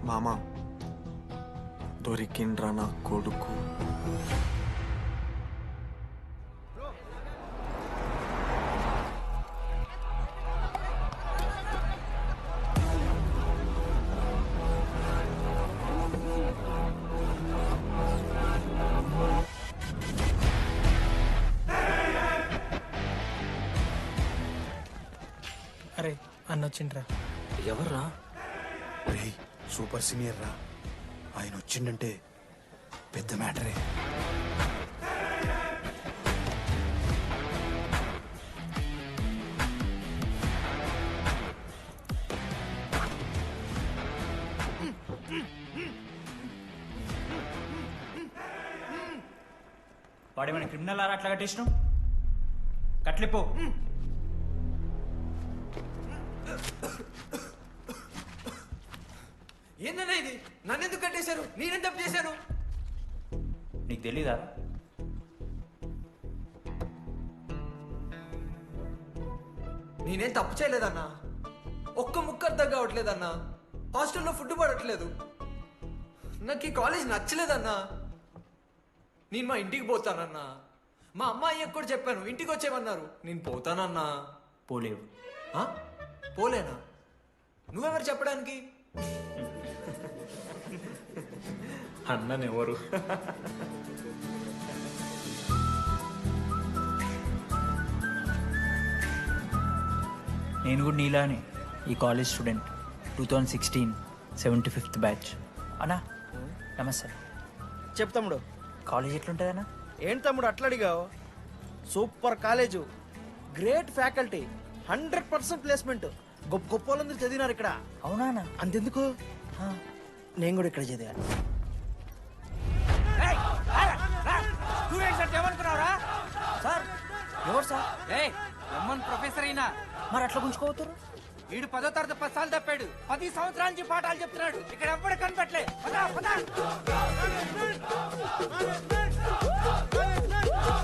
మామ దొరికిండ్రా నా కొడుకు. అరే అన్న వచ్చిండ్రా. ఎవర్రా? రే సూపర్ సీనియర్ రా, ఆయన వచ్చిండంటే పెద్ద మ్యాటరే. వాడేమైనా క్రిమినల్ ఆరా అట్లా కట్టేసినావు? కట్లిపో. ఏందన్నా ఇది? నన్నెందుకు కట్టేశారు? నేనేం తప్పు చేశాను? నీకు తెలీదా? నేనేం తప్పు చేయలేదన్నా. ఒక్క ముక్క అర్థం కావట్లేదన్నా. హాస్టల్లో ఫుడ్ పడట్లేదు. నాకు ఈ కాలేజ్ నచ్చలేదన్నా. నేను మా ఇంటికి పోతానన్నా. మా అమ్మాయి కూడా చెప్పాను, ఇంటికి వచ్చేమన్నారు. నేను పోతానన్నా. పోలేవు. ఆ? పోలేనా? నువ్వెవరు చెప్పడానికి? అన్ననెవరు? నేను కూడా నీలానే ఈ కాలేజ్ స్టూడెంట్, 2016 75th బ్యాచ్. అన్నా నమస్తే. చెప్పు తమ్ముడు. కాలేజ్ ఎట్లుంటుంది అన్న? ఏంటి తమ్ముడు అట్లా అడిగావు? Super college, great faculty, 100% placement. గొప్ప గొప్ప వాళ్ళందరూ చదివినారు ఇక్కడ. అవునా అన్న? అంతెందుకు, నేను కూడా ఇక్కడ చదివా. సార్ ఎవరు సార్? రమ్మన్ ప్రొఫెసర్ అయినా మరి అట్లా గుంజుకోవతారు? వీడు 10వ తరగతి 10 సార్లు తప్పాడు. 10 సంవత్సరాల నుంచి పాఠాలు చెప్తున్నాడు. ఇక్కడ ఎవ్వడు కనిపెట్టలే.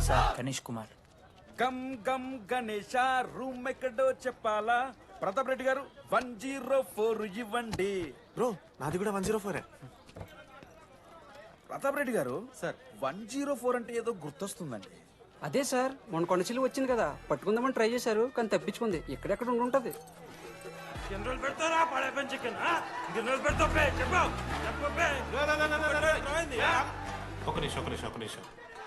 సార్ గణేష్ కుమార్. గమ్ గమ్ గణేష రూమ్ ఎక్కడో చెప్పాలా? ప్రతాప్ రెడ్డి గారు 104 ఇవ్వండి. బ్రో నాది కూడా 104. ప్రతాప్ రెడ్డి గారు సార్ 104 అంటే ఏదో గుర్తొస్తుందండి. అదే సార్, మొన్న కొండచిల్లు వచ్చింది కదా, పట్టుకుందామని ట్రై చేశారు కానీ తప్పించుకుంది. ఎక్కడెక్కడ ఉండుంటది. ఒక నిమిషం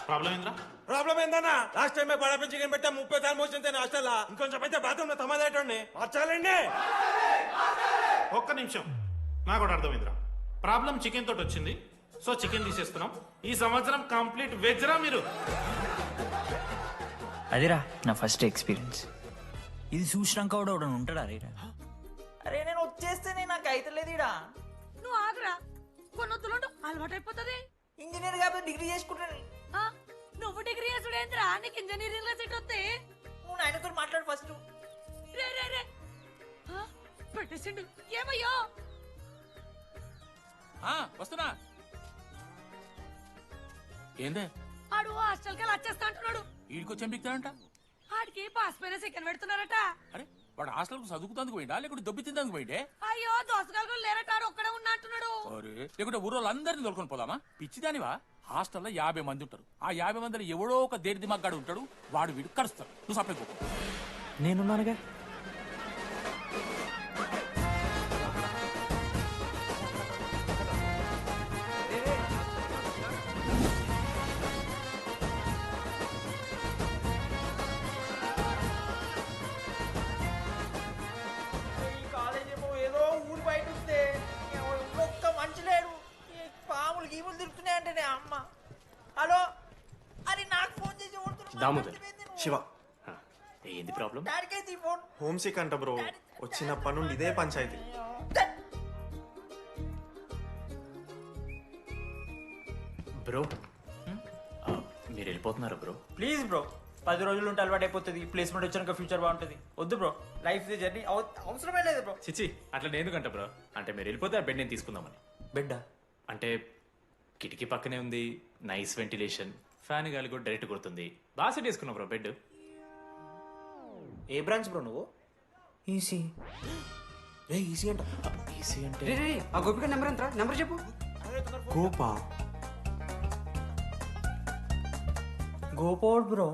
ప్రాబ్లం ఏంద్రా? ప్రాబ్లం ఏందన్నా? లాస్ట్ టైం పడపం చికెన్ పెట్టా 30 సార్లు మోసింది హాస్టల్. ఇంకొంచెం అయితే బాత్రూమ్ లో తమాదేటండి మార్చాలండి. ఒక్క నిమిషం, నాకు కూడా అర్థమైందిరా. ప్రాబ్లం చికెన్ తోటి వచ్చింది, సో చికెన్ తీసేస్తున్నాం. ఈ సంవత్సరం కంప్లీట్ వెజ్ రా మీరు. అదేరా నా ఫస్ట్ ఎక్స్పీరియన్స్. ఇది చూసినాక కూడా ఒకడు ఉంటాడా రేరా? అరే నేను వచ్చేస్తేనే నాకు అయితలేదు ఇడా. నువ్వు ఆగరా, కొన్నొత్తులు అలవాటు అయిపోతుంది. ఇంజనీర్ కాబట్టి డిగ్రీ చేసుకుంటాను. నువ్వు డిగ్రీ చేసుడేంద్రా, నీకు ఇంజనీరింగ్ లో సీట్ వస్తే నువ్వు ఆయనతో మాట్లాడు ఫస్ట్. రే రే రే పెట్టేసిండు. ఏమయ్యో వస్తున్నా. ఏందే ఆడు హాస్టల్ కి వచ్చేస్తా అంటున్నాడు. ఈడికొచ్చేం బిక్తాడంట? ఆడికి పాస్ పైన సెకండ్ పెడుతున్నారట. అరే వాడు హాస్టల్ కు చదువుకుతాందుకు పోయిండా లేకుంటే దొబ్బి తిందానికి పోయిండే? అయ్యో దోసగాలు లేరట, ఆడు ఒక్కడే ఉన్నా అంటున్నాడు. అరే లేకుంటే ఊరోళ్ళు అందరినీ దొరుకుని పోదామా? పిచ్చిదానివా? హాస్టల్లో 50 మంది ఉంటారు. ఆ 50 మందిలో ఎవడో ఒక దేడి దిమాగ్గాడు ఉంటాడు. వాడు వీడు కరుస్తాడు. నువ్వు సప్లై పో. నేనున్నానుగా. కాలేజ్ ఏమో ఏదో ఊరు బయట వస్తే ఒక్క మంచి లేడు. పాములు గీములు తిరుగుతున్నాయంటే అమ్మ. హలో, అది నాకు ఫోన్ చేసి దామోదర్, శివ, ఏంది ప్రాబ్లం? డాడీకైతే ఈ ఫోన్. హోమ్ సిక్ అంట బ్రో. వచ్చినప్పటి నుండి ఇదే పంచాయతీ. బ్రో మీరు వెళ్ళిపోతున్నారా బ్రో? ప్లీజ్ బ్రో, 10 రోజులు ఉంటే అలవాటు అయిపోతుంది. ప్లేస్మెంట్ వచ్చాక ఫ్యూచర్ బాగుంటుంది. వద్దు బ్రో, లైఫ్ జర్నీ అవసరమే లేదు బ్రో. చిచి అట్లా ఎందుకంట బ్రో? అంటే మీరు వెళ్ళిపోతే ఆ బెడ్ నేను తీసుకుందామని. బెడ్డా? అంటే కిటికీ పక్కనే ఉంది, నైస్ వెంటిలేషన్, ఫ్యాన్ గాలి కూడా డైరెక్ట్ కొడుతుంది. బాగా సెట్ చేసుకున్నావు బ్రో బెడ్. ఏ బ్రాంచ్ బ్రో నువ్వు? ఈసీ. ఈజీ అంట. ఈసీ అంటే రే రే, ఆ గోపిక నెంబర్ ఎంతరా? నెంబర్ చెప్పు. గోపా గోపోడ్ బ్రో.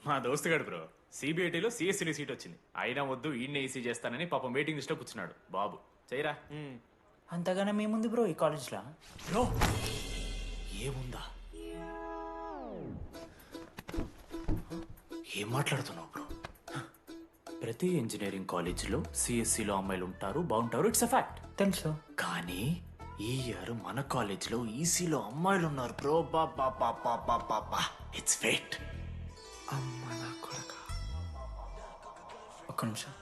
మా దోస్తుగాడు బ్రో సిబిఐటీలో సిఎస్సీలో సీట్ వచ్చింది. అయినా వద్దు ఈయన్నే ఈసీ చేస్తానని పాపం వెయిటింగ్ లిస్ట్లో కూర్చున్నాడు. బాబు చేయరా. అంతగానే మేముంది బ్రో ఈ కాలేజ్లో. బ్రో ఏముందా? ఏం మాట్లాడుతున్నావు బ్రో? ప్రతి ఇంజనీరింగ్ కాలేజీలో సిఎస్సిలో అమ్మాయిలు ఉంటారు, బాగుంటారు. It's a fact. తెలుసు. కానీ ఈ ఇయర్ మన కాలేజీలో ఈసీలో అమ్మాయిలు ఉన్నారు బ్రో. బా ఇట్స్ ఫేట్. అమ్మ నా కొడక. ఒక్క నిమిషం.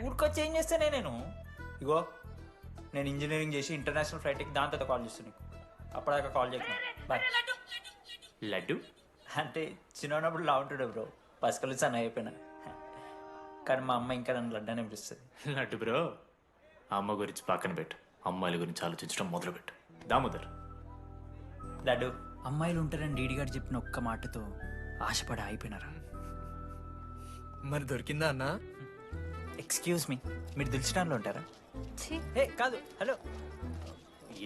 ఊరికొచ్చి ఏం చేస్తానే నేను? ఇగో నేను ఇంజనీరింగ్ చేసి ఇంటర్నేషనల్ ఫ్లైట్కి దాని తర్వాత కాల్ చేస్తాను నీకు. అప్పటిదాకా కాల్ చేస్తాను. బాయ్. లడ్డు అంటే చిన్నప్పుడు లా ఉంటాడు బ్రో, పసుకలు సన్న అయిపోయినా. కానీ మా అమ్మ ఇంకా నన్ను లడ్డు అని పిలుస్తుంది. లడ్డు బ్రో అమ్మ గురించి పక్కన పెట్టు, అమ్మాయిల గురించి ఆలోచించడం మొదలు పెట్టు. దామోదర్ లడ్డు, అమ్మాయిలు ఉంటారని డీడీ గారు చెప్పిన ఒక్క మాటతో ఆశపడి అయిపోయినారా? మరి దొరికిందా అన్న? ఎక్స్క్యూజ్ మీ, మీరు దిల్చడంలో ఉంటారా? ఏ కాదు, హలో.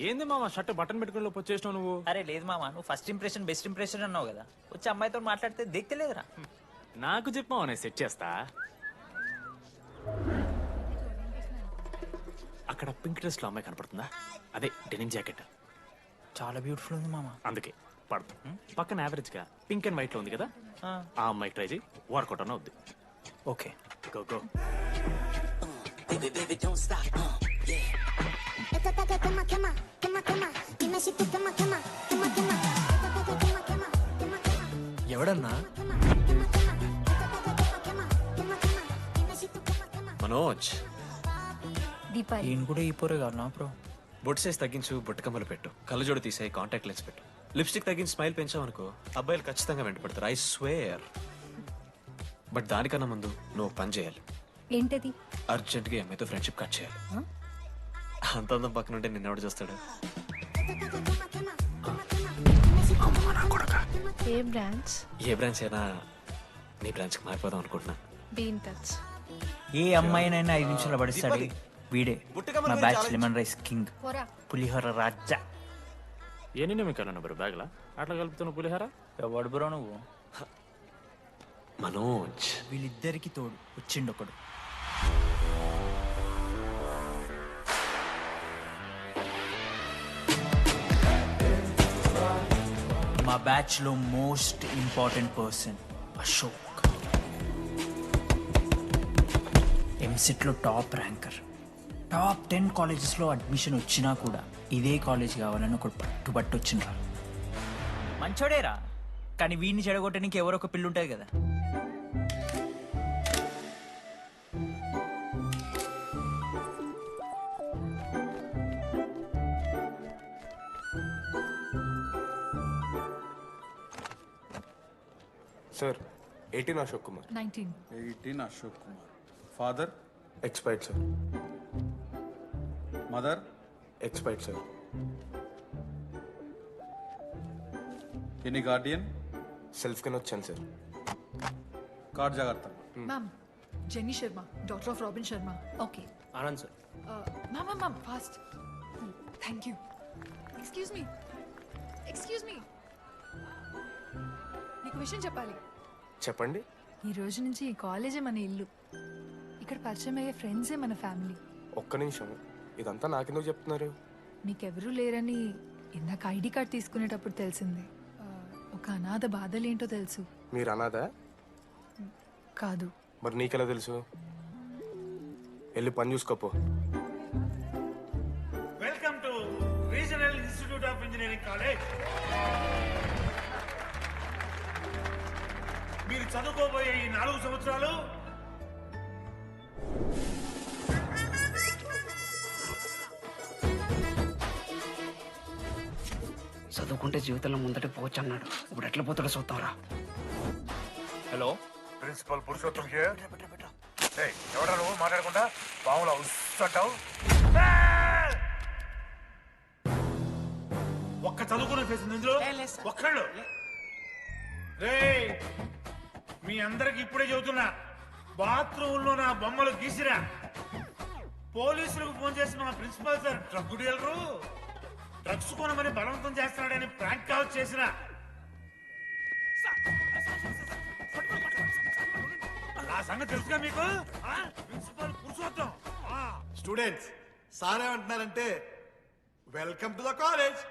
ఏంది మామ షర్ట్ బటన్ పెట్టుకుని లోపు వచ్చేసినావు నువ్వు? అరే లేదు మామ, నువ్వు ఫస్ట్ ఇంప్రెషన్ బెస్ట్ ఇంప్రెషన్ అన్నావు కదా, వచ్చి అమ్మాయితో మాట్లాడితే దిక్కలేదురా. నాకు చెప్పావు నేను సెట్ చేస్తా. అక్కడ పింక్ డ్రెస్ లో అమ్మాయి కనపడుతుందా? అదే డెనిమ్ జాకెట్. చాలా బ్యూటిఫుల్ ఉంది మామ. అందుకే పడతా. పక్కన యావరేజ్ గా పింక్ అండ్ వైట్ లో ఉంది కదా, ఆ అమ్మాయికి ట్రై చేయి. వర్కౌట్ అన్న వద్దు. Okay go go. ఎవడన్నా? మనోజ్. ఈయన కూడా ఈ పోరే కాదు నా బ్రో. బొట్టు సైజ్ తగ్గించు, బొట్టుకమ్మలు పెట్టు, కళ్ళజోడు తీసేయి, కాంటాక్ట్ లెన్స్ పెట్టు, లిప్స్టిక్ తగ్గించి స్మైల్ పెంచావు అనుకో, అబ్బాయిలు ఖచ్చితంగా వెంటపడతారు. I swear. బట్ దానికన్నా ముందు నువ్వు పని చేయాలి. ఏంటది? అర్జెంట్గా అమ్మాయితో ఫ్రెండ్షిప్ కట్ చేయాలి. అంత అందం పక్కన ఉంటే నిన్నెవడు చూస్తాడు? ఏ బ్రాంచ్? ఏ బ్రాంచ్ అయినా నీ బ్రాంచ్కి మారిపోదాం అనుకుంటున్నా. Be in touch. ఏ అమ్మాయినైనా 5 నిమిషాలు పడిస్తాడు వీడే. మా బ్యాచ్ లెమన్ రైస్ కింగ్, పులిహోర రాజా. ఎన్ని నిమిషాలు బ్రో బ్యాగ్లా అట్లా కలుపుతున్న పులిహోర? ఎవడు బ్రో నువ్వు? మనోజ్. వీళ్ళిద్దరికి తోడు వచ్చిండు ఒకడు. మా బ్యాచ్ లో most important person Ashok. EAMCET లో టాప్ ర్యాంకర్. టాప్ 10 కాలేజెస్ లో అడ్మిషన్ వచ్చినా కూడా ఇదే కాలేజ్ కావాలని ఒకడు పట్టుబట్టు వచ్చిండ్రా. మంచోడేరా, కానీ వీడిని చెడగొట్టడానికి ఎవరో ఒక పిల్లు ఉంటుంది కదా. Sir 18 Ashok Kumar. 18 Ashok Kumar. Father? Expired sir. Mother? Expired sir. Any Guardian? Self కింద వచ్చాను సార్. కార్డ్ జాగ్రత్త. Ma'am, jenny Sharma, daughter of robin Sharma. Okay. Anand sir. Ma'am fast. Thank you. Excuse me, నీకు విషయం చెప్పాలి. చెప్పండి. ఈ రోజు నుంచి ఈ కాలేజే మన ఇల్లు. ఇక్కడ పరిచయం అయ్యే ఫ్రెండ్సే మన ఫ్యామిలీ. ఒక్క నిమిషం, ఇదంతా నాకెందుకు చెప్తున్నారు? మీకెవరూ లేరని ఇందాక ఐడి కార్డ్ తీసుకునేటప్పుడు తెలిసింది. ఒక అనాథ బాధలేంటో తెలుసు. మీరు అనాదా? కాదు. మరి నీకెలా తెలుసు? వెళ్ళి పని చూసుకోపో. Welcome to regional institute of engineering college. మీరు చదువుకోబోయే ఈ 4 సంవత్సరాలు చదువుకుంటే జీవితంలో ముందట పోవచ్చు అన్నాడు. ఇప్పుడు ఎట్లా పోతాడో చూద్దాంరా. Hello, principal Purushottam here. ఎవడా నువ్వు మాట్లాడకుండా బావులా ఉస్సంటావు? ఒక్క చదువుకునే ఫేస్ ఇందులో ఒక్కళ్ళు. రే మీ అందరికి ఇప్పుడే చెబుతున్నా, బాత్రూంలో నా బొమ్మలు గీసిరా. పోలీసులకు ఫోన్ చేసిన మా principal sir drug dealer drugs కొనమని బలవంతం చేస్తున్నాడని ప్రాంక్ కాల్ చేసిన. ఆ సంగతి తెలుసుగా మీకు? ప్రిన్సిపల్ పురుషోత్తం. స్టూడెంట్స్ సార్ ఏమంటున్నారంటే వెల్కమ్ టు ద కాలేజ్.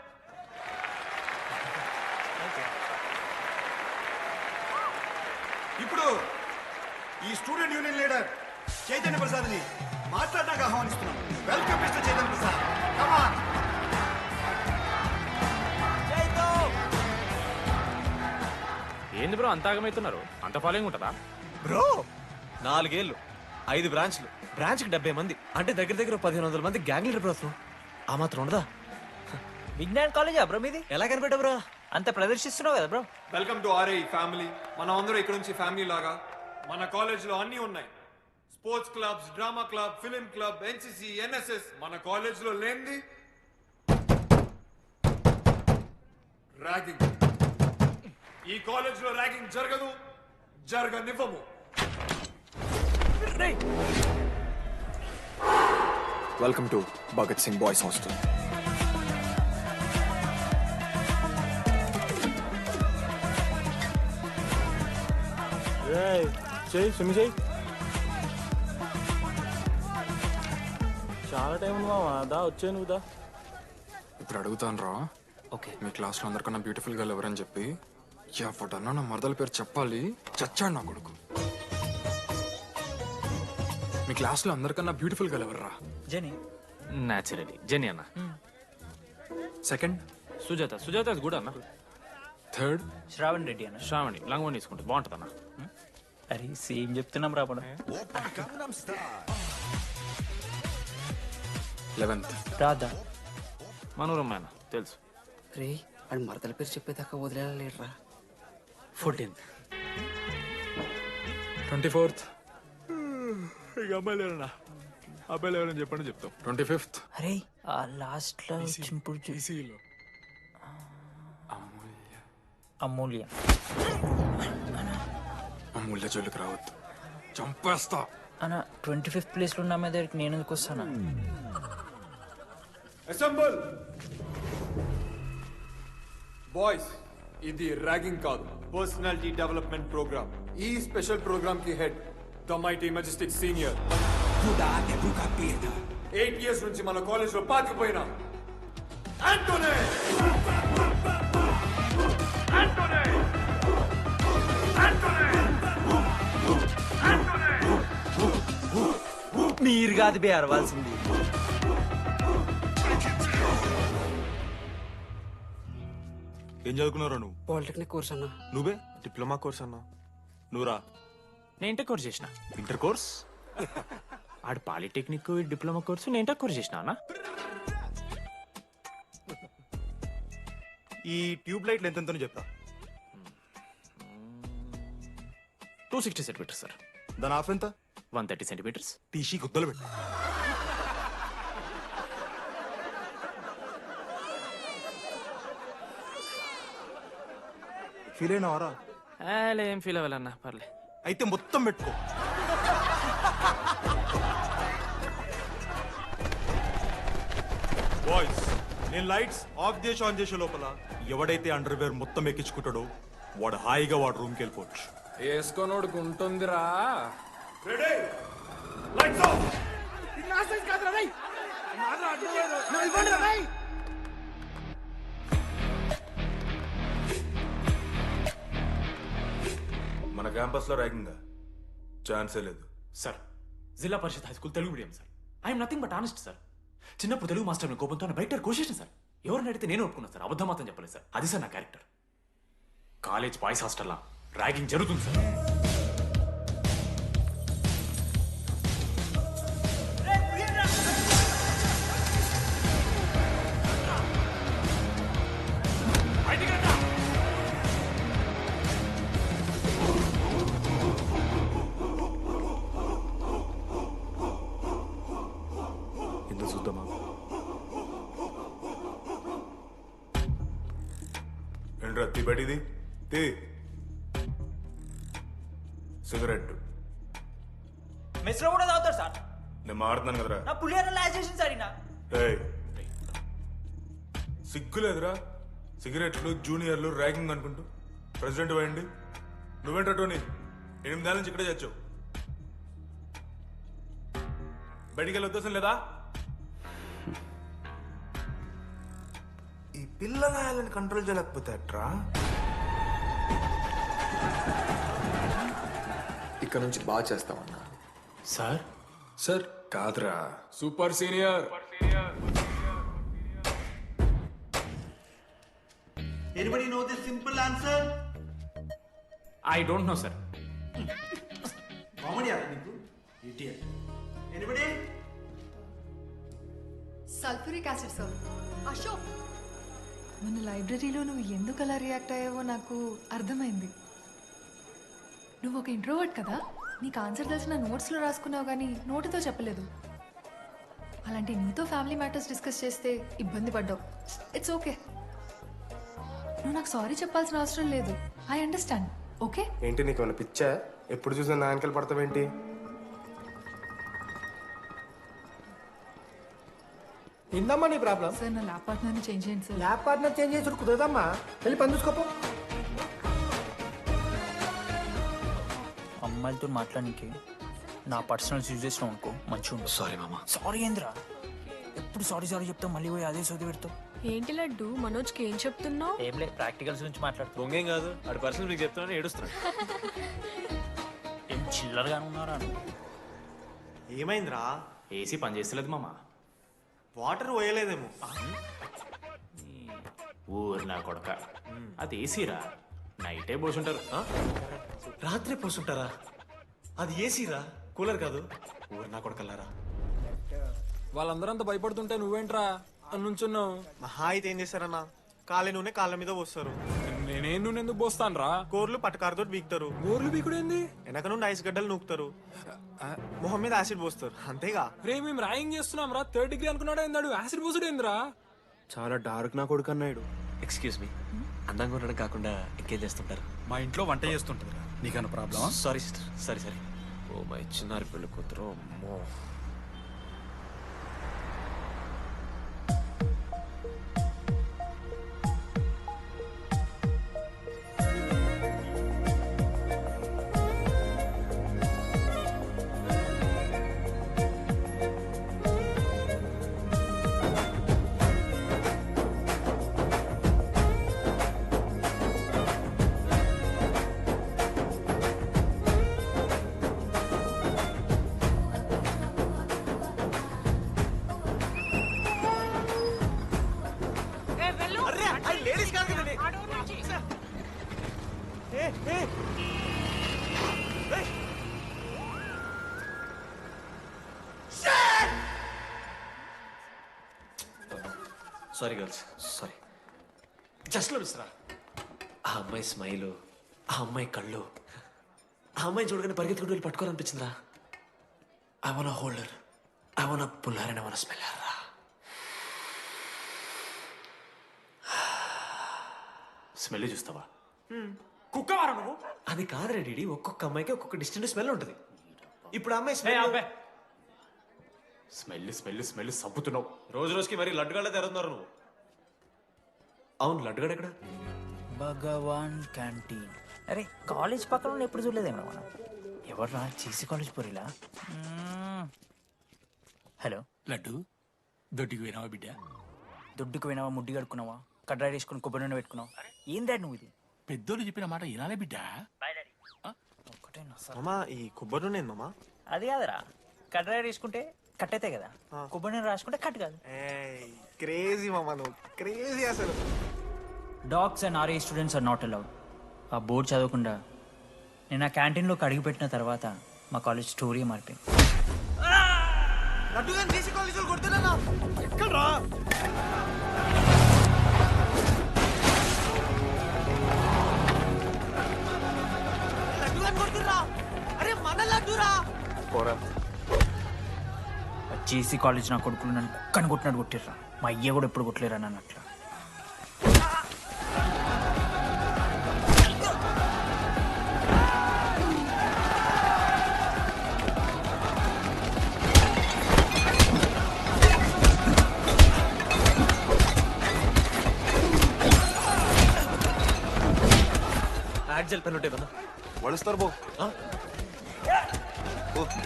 ఇప్పుడు ఈ స్టూడెంట్ యూనియన్ లీడర్ చైతన్య ప్రసాద్ని మాట్లాడడానికి ఆహ్వానిస్తున్నాం. Welcome mister Chaitanya Prasad. Come on. ఏంది బ్రో అంత ఆగమవుతున్నారు? అంత ఫాలోయింగ్ ఉంటుందా బ్రో? 4 ఏళ్ళు 5 బ్రాంచ్లు, బ్రాంచ్కి 70 మంది, అంటే దగ్గర దగ్గర 1500 మంది గ్యాంగ్ లీడర్ బ్రో. ఆ మాత్రం ఉండదా? విజ్ఞాన్ కాలేజా బ్రో మీది? ఎలా కనిపెట్టా బ్రో? అంత ప్రదర్శిస్తున్నావు కదా bro. Welcome to RI family. మనం అందరూ ఇక్కడ నుంచి ఫ్యామిలీ లాగా. మన కాలేజ్లో అన్నీ ఉన్నాయి. Sports clubs, drama club, film club, NCC, NSS. మన కాలేజ్లో లేనిది ర్యాగింగ్. ఈ కాలేజ్లో ర్యాగింగ్ జరగదు, జరగనివ్వము. Welcome to Bhagat Singh boys hostel. చాలా టైం ఉంది మామ, దా వచ్చే నువ్వు దా. ఇప్పుడు అడుగుతాను రా. ఓకే. మీ క్లాస్లో అందరికన్నా బ్యూటిఫుల్ గర్ల్ ఎవరని చెప్పి ఎవడన్నా నా మరదల పేరు చెప్పాలి. చచ్చాడు నా కొడుకు. మీ క్లాస్లో అందరికన్నా బ్యూటిఫుల్ గర్ల్ ఎవర్రా? జని. న్యాచురలీ జెనీ అన్న. సెకండ్ సుజాత. సుజాత కూడా అన్న. థర్డ్ శ్రావణ్ రెడ్డి అన్న. శ్రావణి లంగోని తీసుకుంటే బాగుంటుంది అన్న. అరే సేమ్ చెప్తున్నాం రాపడం. 11th రాధా. మనోరమ్మ అన్న తెలుసు. రే వాడు మరదల పేరు చెప్పేదాకా వదిలేరా. 14th 24th ఇక అమ్మాయి లేరన్నా, అబ్బాయి లేరని చెప్పండి చెప్తాం. 25th అరే ఆ లాస్ట్ లో చింపుడు ఈసీలో అమూల్య. అమూల్య జోలికి రావద్దు, చంపేస్తా. అన్న 25th ప్లేస్ లో ఉన్న అమ్మాయి దగ్గరికి నేను ఎందుకు వస్తానా? Assemble boys. ఇది ర్యాగింగ్ కాదు, పర్సనాలిటీ డెవలప్మెంట్ ప్రోగ్రామ్. ఈ స్పెషల్ ప్రోగ్రామ్ కి head the mighty Majestic senior. 8 years నుంచి మన కాలేజ్ లో పాతిపోయిన ఆంటోనీ. మీరు కాదు బే అరవాల్సింది. ఏం చదువుకున్నారా నువ్వు? పాలిటెక్నిక్ కోర్స్ అన్నా. నువ్వే డిప్లొమా కోర్స్ అన్నా. నువ్వురా? నేను ఇంటర్ కోర్స్ చేసిన. Inter course? ఆడు పాలిటెక్నిక్ డిప్లొమా కోర్సు, నేను ఇంటర్ కోర్స్ చేసిన అన్న. ఈ ట్యూబ్ లైట్లు ఎంతెంతనో చెప్తా. 260 సెంటీమీటర్స్ సార్. దాని ఆఫ్ ఎంత? 130 సెంటీమీటర్స్. టీసీ గుద్దలు పెట్టు. ఫీల్ అయినావారా? ఏం ఫీల్ అవ్వాలన్నా, పర్లే. అయితే మొత్తం పెట్టుకో. బాయ్స్, నేను లైట్స్ ఆఫ్ చేసి ఆన్ చేసే లోపల ఎవడైతే అండర్వేర్ మొత్తం ఎక్కించుకుంటాడో వాడు హాయిగా వాడు రూమ్కి వెళ్ళిపోవచ్చు. వేసుకోనోడుకు ఉంటుందిరా. Ready, lights off. మన క్యాంపస్ లో ర్యాగింగ్ ఛాన్సే లేదు sir. Zilla parishad high school Telugu medium sir. I'm nothing but honest sir. చిన్నప్పుడు తెలుగు మాస్టర్ కోపంతో బయట కోసేసిన సార్. ఎవరిని అడిగితే నేను ఒప్పుకున్నాను సార్. అబద్ధం మాత్రం చెప్పలేదు సార్. అది సార్ నా క్యారెక్టర్. కాలేజ్ బాయ్స్ హాస్టల్లా ర్యాగింగ్ జరుగుతుంది సార్. ఎందుకు చూద్దామా? ఏంట్రా తీ బయటిది తీ. సిగరెట్ మెస్లో కూడా తాగుతారు సార్. నేను మాడుతున్నాను కదరా. నా పులిహోర లాస్ట్ చేసింది సార్ ఈయన. ఏయ్, సిగ్గులేదురా? సిగరెట్లు జూనియర్లు ర్యాగింగ్ అనుకుంటూ ప్రెసిడెంట్ అయ్యండి. నువ్వేంటో టోనీ 8 ఏళ్ళ నుంచి ఇక్కడే చచ్చావు. బయటికి వెళ్ళే ఉద్దేశం లేదా? ఈ పిల్లలని కంట్రోల్ చేయలేకపోతే అట్రా. ఇక్కడ నుంచి బాగా చేస్తామన్నా. సార్ సార్ కాదురా, super senior. Anybody know the simple answer? I don't know sir. Comedy ఆరా నీకు? Idiot. Anybody? Sulphuric acid sir. Ashok, మన లైబ్రరీలో నువ్వు ఎందుకు అలా రియాక్ట్ అయ్యావో నాకు అర్థమైంది. నువ్వు ఒక ఇంట్రోవర్ట్ కదా, నీకు ఆన్సర్ తెలిసిన నోట్స్లో రాసుకున్నావు కానీ నోటితో చెప్పలేదు. అలాంటి నీతో ఫ్యామిలీ మ్యాటర్స్ డిస్కస్ చేస్తే ఇబ్బంది పడ్డావు. ఇట్స్ ఓకే, నువ్వు నాకు సారీ చెప్పాల్సిన అవసరం లేదు. I understand. ఓకే? ఏంటి నీకు ఏమైనా పిచ్చా? ఎప్పుడు చూసినా నా వెనకాల పడతావేంటి? ఏందమ్మా నీ ప్రాబ్లం? సార్ నా ల్యాబ్ పార్ట్నర్ని చేంజ్ చేయండి సార్. ల్యాబ్ పార్ట్నర్ చేంజ్ చేసి కుదరదమ్మా. వెళ్ళి పని చూసుకోపో. అమ్మాయిలతో మాట్లాడానికి నా పర్సనల్స్ యూజ్ చేసినావు అనుకో మంచిగా ఉంటుంది. సారీ మామ. సారీ ఏంద్రా, ఎప్పుడు సారీ సారీ చెప్తావు, మళ్ళీ పోయి అదే సోది పెడతావు. ఏంటి లడ్డు, మనోజ్కి ఏం చెప్తున్నావు? ఏం లేదు, ప్రాక్టికల్స్ గురించి మాట్లాడుతూ. దొంగేం కాదు, ఆడి పర్సనల్ మీకు చెప్తానని ఏడుస్తున్నాడు. ఏం చిల్లరగా ఉన్నారా? ఏమైందిరా? ఏసీ పని చేస్తలేదు మామ. వాటర్ పోయలేదేమో. ఊరు నా కొడక, అది ఏసీరా, నైటే పోసుంటారు. రాత్రి పోసుంటారా? అది ఏసీరా, కూలర్ కాదు. ఊరు నా కొడకల్లారా. వాళ్ళందరంతా భయపడుతుంటే నువ్వేంట్రా నుంచున్నావు? మహా అయితే ఏం చేస్తారన్నా, కాళ్ళ నూనె కాళ్ళ మీద పోస్తారు. నేనేం నూనె ఎందుకు పోస్తాను రా? కూరలు పట్టకారుతో బీకుతారు. గోర్లు బీకుడు ఏంది? వెనక నుండి ఐస్ గడ్డలు నూకుతారు. మొహం మీద యాసిడ్ పోస్తారు, అంతేగా. రే మేము ర్యాగింగ్ చేస్తున్నాం రా. 3rd డిగ్రీ అనుకున్నాడు ఏందాడు, యాసిడ్ పోసుడు ఏందిరా? చాలా డార్క్ నా కొడుకు అన్నాడు. ఎక్స్క్యూజ్ మీ, అందంగా ఉండడం కాకుండా ఇంకేం చేస్తుంటారు? మా ఇంట్లో వంట చేస్తుంటుంది. నీకన్నా ప్రాబ్లమా? Sorry sister, sorry. Oh my చిన్నారి పెళ్ళి కూతురు, అమ్మో. Sorry girls, sorry. Just Misra. ఆ అమ్మాయి స్మైలు, ఆ అమ్మాయి కళ్ళు, ఆ అమ్మాయి చూడగానే పరిగెత్తుకుంటూ వెళ్ళి పట్టుకోవాలనిపించిందిరా. I want holder, I want puller and I want smell her రా. స్మెల్ చూస్తావా? కుక్కవారా నువ్వు? అది కాదురా డీడీ, ఒక్కొక్క అమ్మాయికి ఒక్కొక్క డిస్టెంట్ స్మెల్ ఉంటుంది. ఇప్పుడు అమ్మాయి స్మెల్ స్మెల్ స్మెల్ స్మెల్ సబ్బుతున్నావు. రోజు రోజుకి మరి లడ్డుగాళ్ళ తెరుతున్నారు నువ్వు. అవును, లడ్డుగాడు ఎక్కడ? భగవాన్ క్యాంటీన్. అరే కాలేజ్ పక్కన ఎప్పుడు చూడలేదేమో మనం. ఎవర్రా చీసీ కాలేజ్ పోరిలా? హలో లడ్డు, దొడ్డికి పోయినావా బిడ్డ? దొడ్డుకు పోయినావా, ముడ్డి కడుక్కున్నావా, కడ్రాయి వేసుకుని కొబ్బరి నూనె పెట్టుకున్నావు? ఏం డాడ్ నువ్వు ఇది? పెద్దోళ్ళు చెప్పిన మాట వినాలే బిడ్డ. మామా, ఈ కొబ్బరి నూనె మామా? అది కాదురా, కడ్రాయి వేసుకుంటే కట్ అవుతాయి కదా, కొబ్బరి నూనె రాసుకుంటే కట్ కాదు. క్రేజీ మామా, నువ్వు క్రేజీ అసలు. Dogs and RA students are not allowed. ఆ బోర్డు చదవకుండా నేను ఆ క్యాంటీన్లోకి అడుగుపెట్టిన తర్వాత మా కాలేజ్ స్టోరీ మారిపోయింది. ఎక్కడ్రా? అరే మన లడ్డురా. జేసీ కాలేజ్ నా కొడుకులు నన్ను కుక్కని కొట్టినట్టు కొట్టిర్రా. మా అయ్య కూడా ఎప్పుడు కొట్టలేరా నన్ను అట్లా. యాక్సెల్ పెన్ ఉంటే కదా వడిస్తారు బో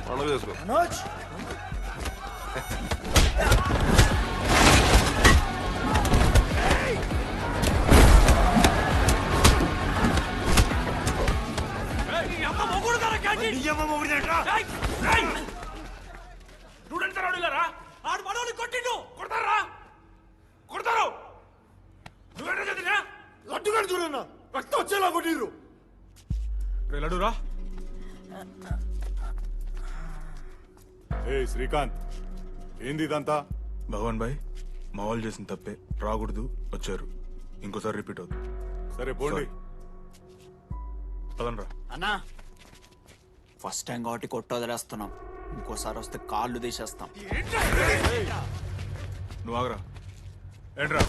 పండుగ చేసుకో మనోజ్ ఆడు మనోని కొట్టిండు కొడతారా కొడతారు నువ్వేంటో చదివినా లడ్డుగా చూడన్నా రక్తం వచ్చేలా కొట్టిర్రు లడురా ఏ శ్రీకాంత్ ఏంది ఇదంతా భగవాన్ భాయ్ మా వాళ్ళు చేసిన తప్పే రాకూడదు వచ్చారు ఇంకోసారి రిపీట్ అవుతుంది సరే పోండి పదనరా అన్నా ఫస్ట్ టైం కాబట్టి కొట్టు వదిలేస్తున్నాం ఇంకోసారి వస్తే కాళ్ళు తీసేస్తాం నువ్వు ఆగరా ఏంట్రా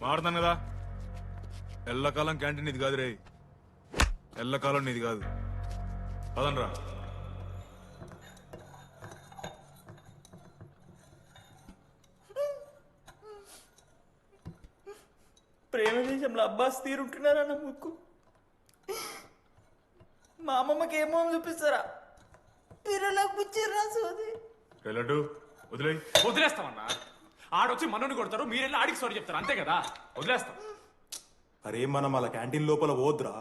మారుతాను కదా ఎల్లకాలం క్యాంటీన్ ఇది కాదు రే ఎల్లకాలం నీది కాదు పదనరా ప్రేమ దేశంలో అబ్బాస్ తీరుంటున్నారన్న ముక్కు మా అమ్మమ్మకి ఏమో అని చూపిస్తారా పిల్లలకు పుచ్చిర్రా సోది లడ్డు వదిలే వదిలేస్తామన్నా ఆడొచ్చి మనోని కొడతారు మీరెళ్ళి ఆడికి సారీ చెప్తారు అంతే కదా వదిలేస్తాం అరే మనం అలా క్యాంటీన్ లోపల పోద్రా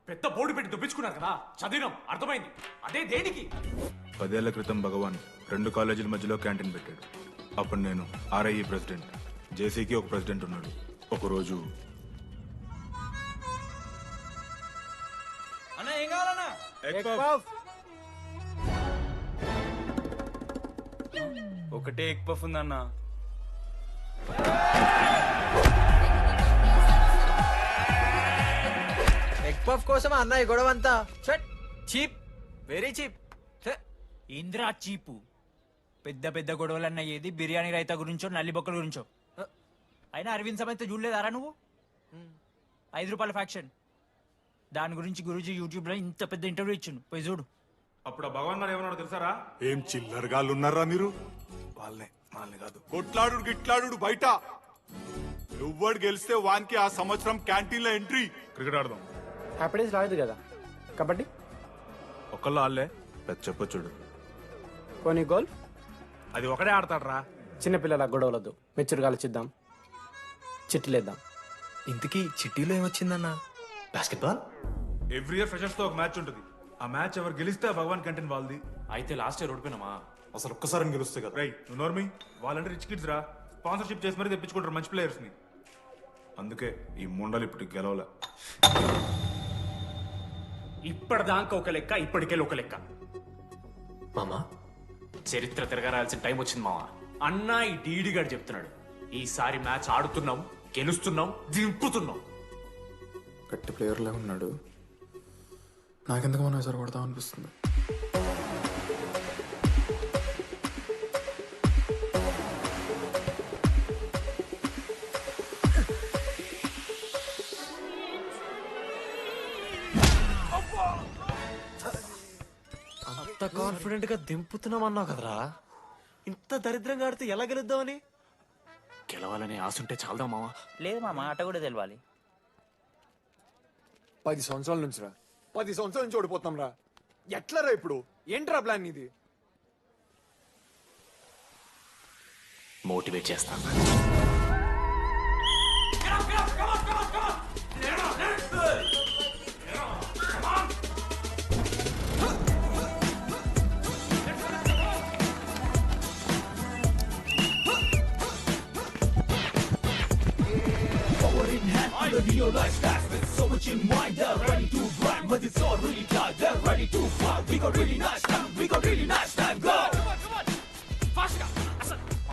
పెద్ద బోర్డు పెట్టి దుప్పించుకున్నారు కదా చదివినాం అర్థమైంది అదే దేనికి 10 ఏళ్ల క్రితం భగవాన్ 2 కాలేజీల మధ్యలో క్యాంటీన్ పెట్టాడు అప్పుడు నేను ఆర్ఐఈ ప్రెసిడెంట్ జేసీకి ఒక ప్రెసిడెంట్ ఉన్నాడు ఒకరోజు అన్న ఏం కావాలన్నా ఒకటే ఎగ్ పఫ్ ఉందన్న ఎగ్ పఫ్ కోసం అన్న ఈ గొడవ అంతా చీప్ వెరీ చీప్ ఇంద్రా చీపు పెద్ద పెద్ద గొడవలన్న ఏది బిర్యానీ రైతా గురించో నల్లి బొక్కల గురించో అయినా అరవింద్ సమేత చూడలేదారా నువ్వు 5 రూపాయల ఫ్యాక్షన్ దాని గురించి గురూజీ యూట్యూబ్ లో ఇంత పెద్ద ఇంటర్వ్యూ ఇచ్చిండు పోయి చూడు అప్పుడు ఆ భగవాన్ గారు ఏమన్నాడు తెలుసారా ఏం చిల్లరగాళ్ళు ఉన్నారా మీరు వాళ్ళని కాదు కొట్లాడు గిట్లాడు బయట ఎవ్వడు గెలిస్తే వానికి ఆ సంవత్సరం క్యాంటీన్ లో ఎంట్రీ క్రికెట్ ఆడదాం హ్యాపీ డేస్ రాలేదు కదా కబడ్డీ ఒక్కళ్ళు ఆడలే పెద్ద చెప్పొచ్చుడు పోనీ గోల్ అది ఒకడే ఆడతాడు రా చిన్నపిల్లల గొడవలొద్దు మెచ్యూర్గా ఆలోచిద్దాం చిట్టిలేద్దాం ఇంతకీ చిట్టీలో ఏమొచ్చిందన్న బాస్కెట్బాల్ ఎవ్రీ ఇయర్ ఫ్రెషర్స్ తో ఒక మ్యాచ్ ఉంటుంది ఆ మ్యాచ్ ఎవరు గెలిస్తే ఆ భగవాన్ క్యాంటీన్ వాళ్ళది అయితే లాస్ట్ ఇయర్ ఓడిపోయినామా అసలు ఒక్కసారి గెలుస్తే కదా రైట్ నువ్వు నోర్మి వాళ్ళంటే రిచ్ కిడ్స్ రా స్పాన్సర్షిప్ చేసి మరీ తెప్పించుకుంటారు మంచి ప్లేయర్స్ ని అందుకే ఈ ముండలు ఇప్పుడు గెలవలే ఇప్పటిదాకా ఒక లెక్క ఇప్పటికెళ్ళి ఒక లెక్క మామా చరిత్ర తిరగరాల్సిన టైం వచ్చింది మావా అన్నా ఈ డీడీ గారు చెప్తున్నాడు ఈసారి మ్యాచ్ ఆడుతున్నాం గెలుస్తున్నాం దింపుతున్నాం గట్టి ప్లేయర్లే ఉన్నాడు నాకెందుకు మనం ఎసరు కొడతాం అనిపిస్తుంది అంత కాన్ఫిడెంట్ గా దింపుతున్నాం అన్నావు కదరా ఇంత దరిద్రంగా ఆడితే ఎలా గెలుద్దామని గెలవాలని ఆశుంటే చాలదా మావా లేదు మామ ఆట కూడా తెలవాలి 10 సంవత్సరాల నుంచి రా 10 సంవత్సరాల నుంచి ఓడిపోతాం రా ఎట్లా రా ఇప్పుడు ఏంట్రా ప్లాన్ ఇది మోటివేట్ చేస్తాను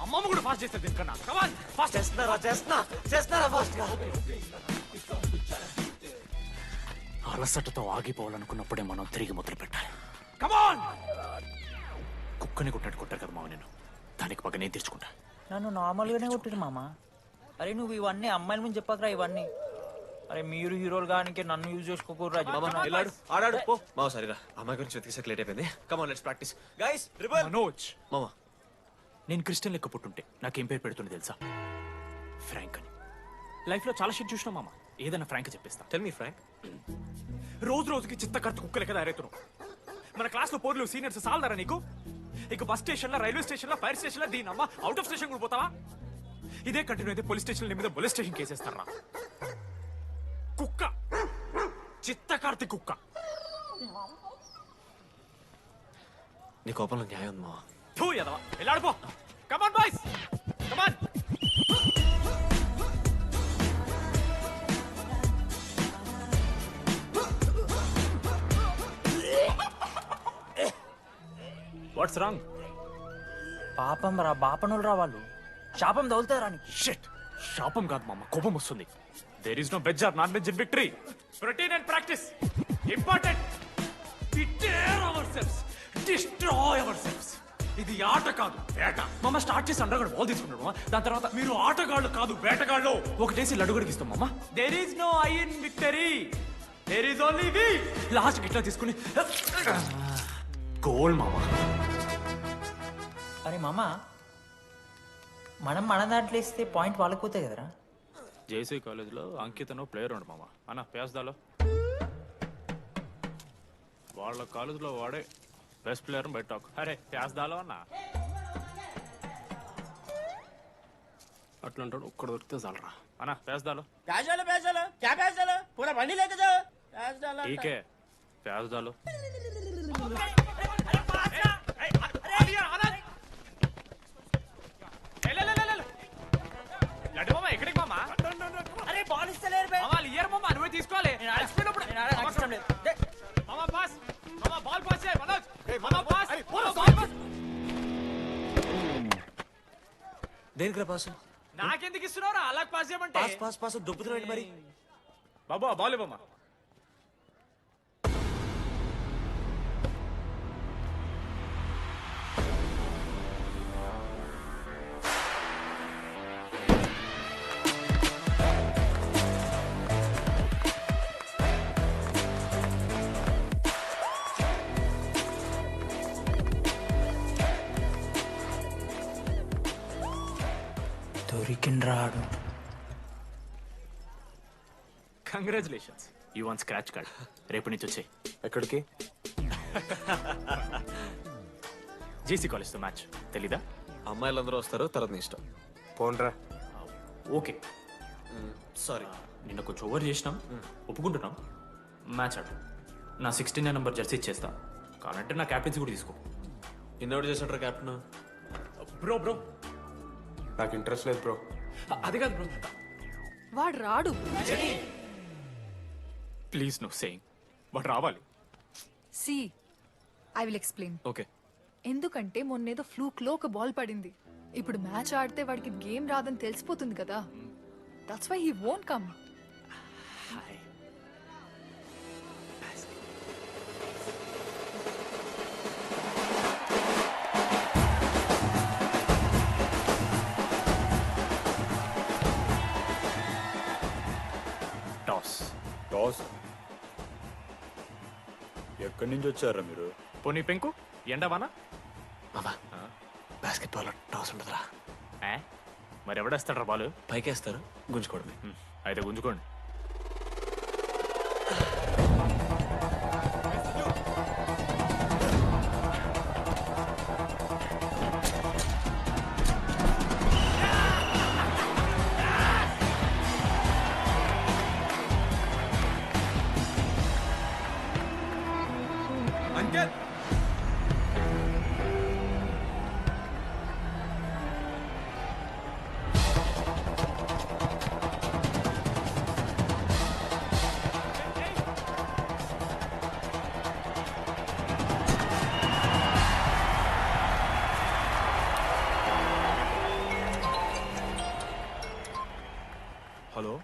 అమ్మమ్మ కూడా ఫాస్ట్ చేస్తారు దీనికన్నా కమాన్ ఫాస్ట్ చేస్తున్నారా ఫాస్ట్ గా అలసటతో ఆగిపోవాలనుకున్నప్పుడే మనం తిరిగి మొదలు పెట్టాలి కమాన్ కుక్కని కొట్టినట్టు కొట్టారు కదా మావ నేను దానికి పక్క నేను తెచ్చుకుంటా నన్ను నార్మల్గానే కొట్టిరు మామ అరే నువ్వు ఇవన్నీ అమ్మాయిల ముందు చెప్పకరా ఇవన్నీ అరే మీరు హీరోలు కానీ నన్ను యూజ్ చేసుకోకూడరా వెళ్ళాడు ఆడాడు పో మావ సరిగా అమ్మాయి గురించి వెతికేసాక లేట్ అయిపోయింది come on let's practice guys rebel Manoj మామా నేను క్రిస్టియన్ లెక్క పుట్టుంటే నాకేం పేరు పెడుతుంది తెలుసా ఫ్రాంక్ అని లైఫ్లో చాలా షిట్ చూసినా మామ ఏదైనా ఫ్రాంక్ చెప్పేస్తా టెల్ మీ ఫ్రాంక్ రోజు రోజుకి చిత్త ఖర్చు కుక్కలే కదా అరేతున్నావు. మన క్లాస్లో పోర్లు సీనియర్స్ సాలదారా నీకు? ఇక బస్ స్టేషన్లో, రైల్వే స్టేషన్లో, ఫైర్ స్టేషన్లో దీని అమ్మ అవుట్ ఆఫ్ స్టేషన్ కూడా పోతావా? ఇదే కంటిన్యూ అయితే పోలీస్ స్టేషన్ మీద పోలీస్ స్టేషన్ కేసేస్తారా? కుక్క, చిత్త కార్తీ కుక్క. నీ కోపంలో న్యాయం ఉంది మావా. తూ ఎదవా, వెళ్ళాడిపో. Come on boys, come on. What's wrong? పాపం రా, బాపనులు రా వాళ్ళు. శాపం తగులుతారా నీకు? షిట్, శాపం కాదు మామ, కోపం వస్తుంది. There is no veg or non veg in victory. Routine and practice important. We dare ourselves, destroy ourselves. ఇది ఆట కాదు, వేట. మామ స్టార్ట్ చేసి అండర్గాడు బాల్ తీసుకున్నాడు మామ. దాని తర్వాత మీరు ఆటగాళ్ళు కాదు వేటగాళ్ళు. ఒకటేసి లడ్డుగడికి ఇస్తాం మామ. There is no I in victory, there is only we. Last గిట్లా తీసుకుని గోల్ మామ. అరే మామ, మనం మన దాంట్లో ఇస్తే పాయింట్ వాళ్ళకి పోతాయి కదరా. జేసీ కాలేజ్లో అంకితను ప్లేయర్ ఉండు మామ. అన్న పేస్దాలో వాళ్ళ కాలేజ్లో వాడే బెస్ట్ ప్లేయర్ బయట టాక్. అరే పేస్దాలో అన్న అట్లా అంటాడు. ఒక్కడ దొరికితే చాలరా అన్న. పేస్దాలో టీకే పేస్దాలో. లడ్డు మామ ఎక్కడికి మామ? అరే బాల్ ఇస్తలేరు బే. మామ ఇయర్ మామ, నువ్వే తీసుకోవాలి. మామ పాస్, మామ బాల్ పాస్ చేయి మనోజ్. మామ పాస్, బాల్ పాస్. దేనికి రా పాసు? నాకెందుకు ఇస్తున్నావురా? అలా పాస్ చేయమంటే. పాస్ పాస్ పాస్ దొబ్బుతున్నాడు మరి. బాబా బాల్ మామ. దొరికిండ్రాడు. Congratulations, you won scratch card. రేపు నుంచి వచ్చాయి. ఎక్కడికి? జేసీ కాలేజ్తో మ్యాచ్ తెలీదా? అమ్మాయిలందరూ వస్తారు, తర్వాత నీ ఇష్టం. పోన్రా. ఓకే సారీ, నిన్న కొంచెం ఓవర్ చేసినాం, ఒప్పుకుంటున్నాం. మ్యాచ్ ఆడు. నా 69 నెంబర్ జెర్సీ ఇచ్చేస్తా. కానంటే నా క్యాప్టెన్సీ కూడా తీసుకో. ఇన్నోటి చేసినట్రా కెప్టెన్. బ్రో బ్రో నాకు ఇంట్రెస్ట్ లేదు బ్రో. అది కాదు బ్రో. వాడు రాడు. Please no saying. వాడు రావాలి. See I will explain. Okay. ఎందుకంటే మొన్నేదో ఫ్లూక్లో ఒక బాల్ పడింది. ఇప్పుడు మ్యాచ్ ఆడితే వాడికి గేమ్ రాదని తెలిసిపోతుంది కదా. That's why he won't come. Toss ఎక్కడి నుంచి వచ్చారా మీరు? పోనీ పెంకు ఎండవానా? మామా బాస్కెట్బాల్ టాస్ ఉంటుందిరా. మరి ఎవడేస్తాడ్రా బాల్? పైకేస్తారు, గుంజుకోవడమే. అయితే గుంజుకోండి. అంకిత్, హలో.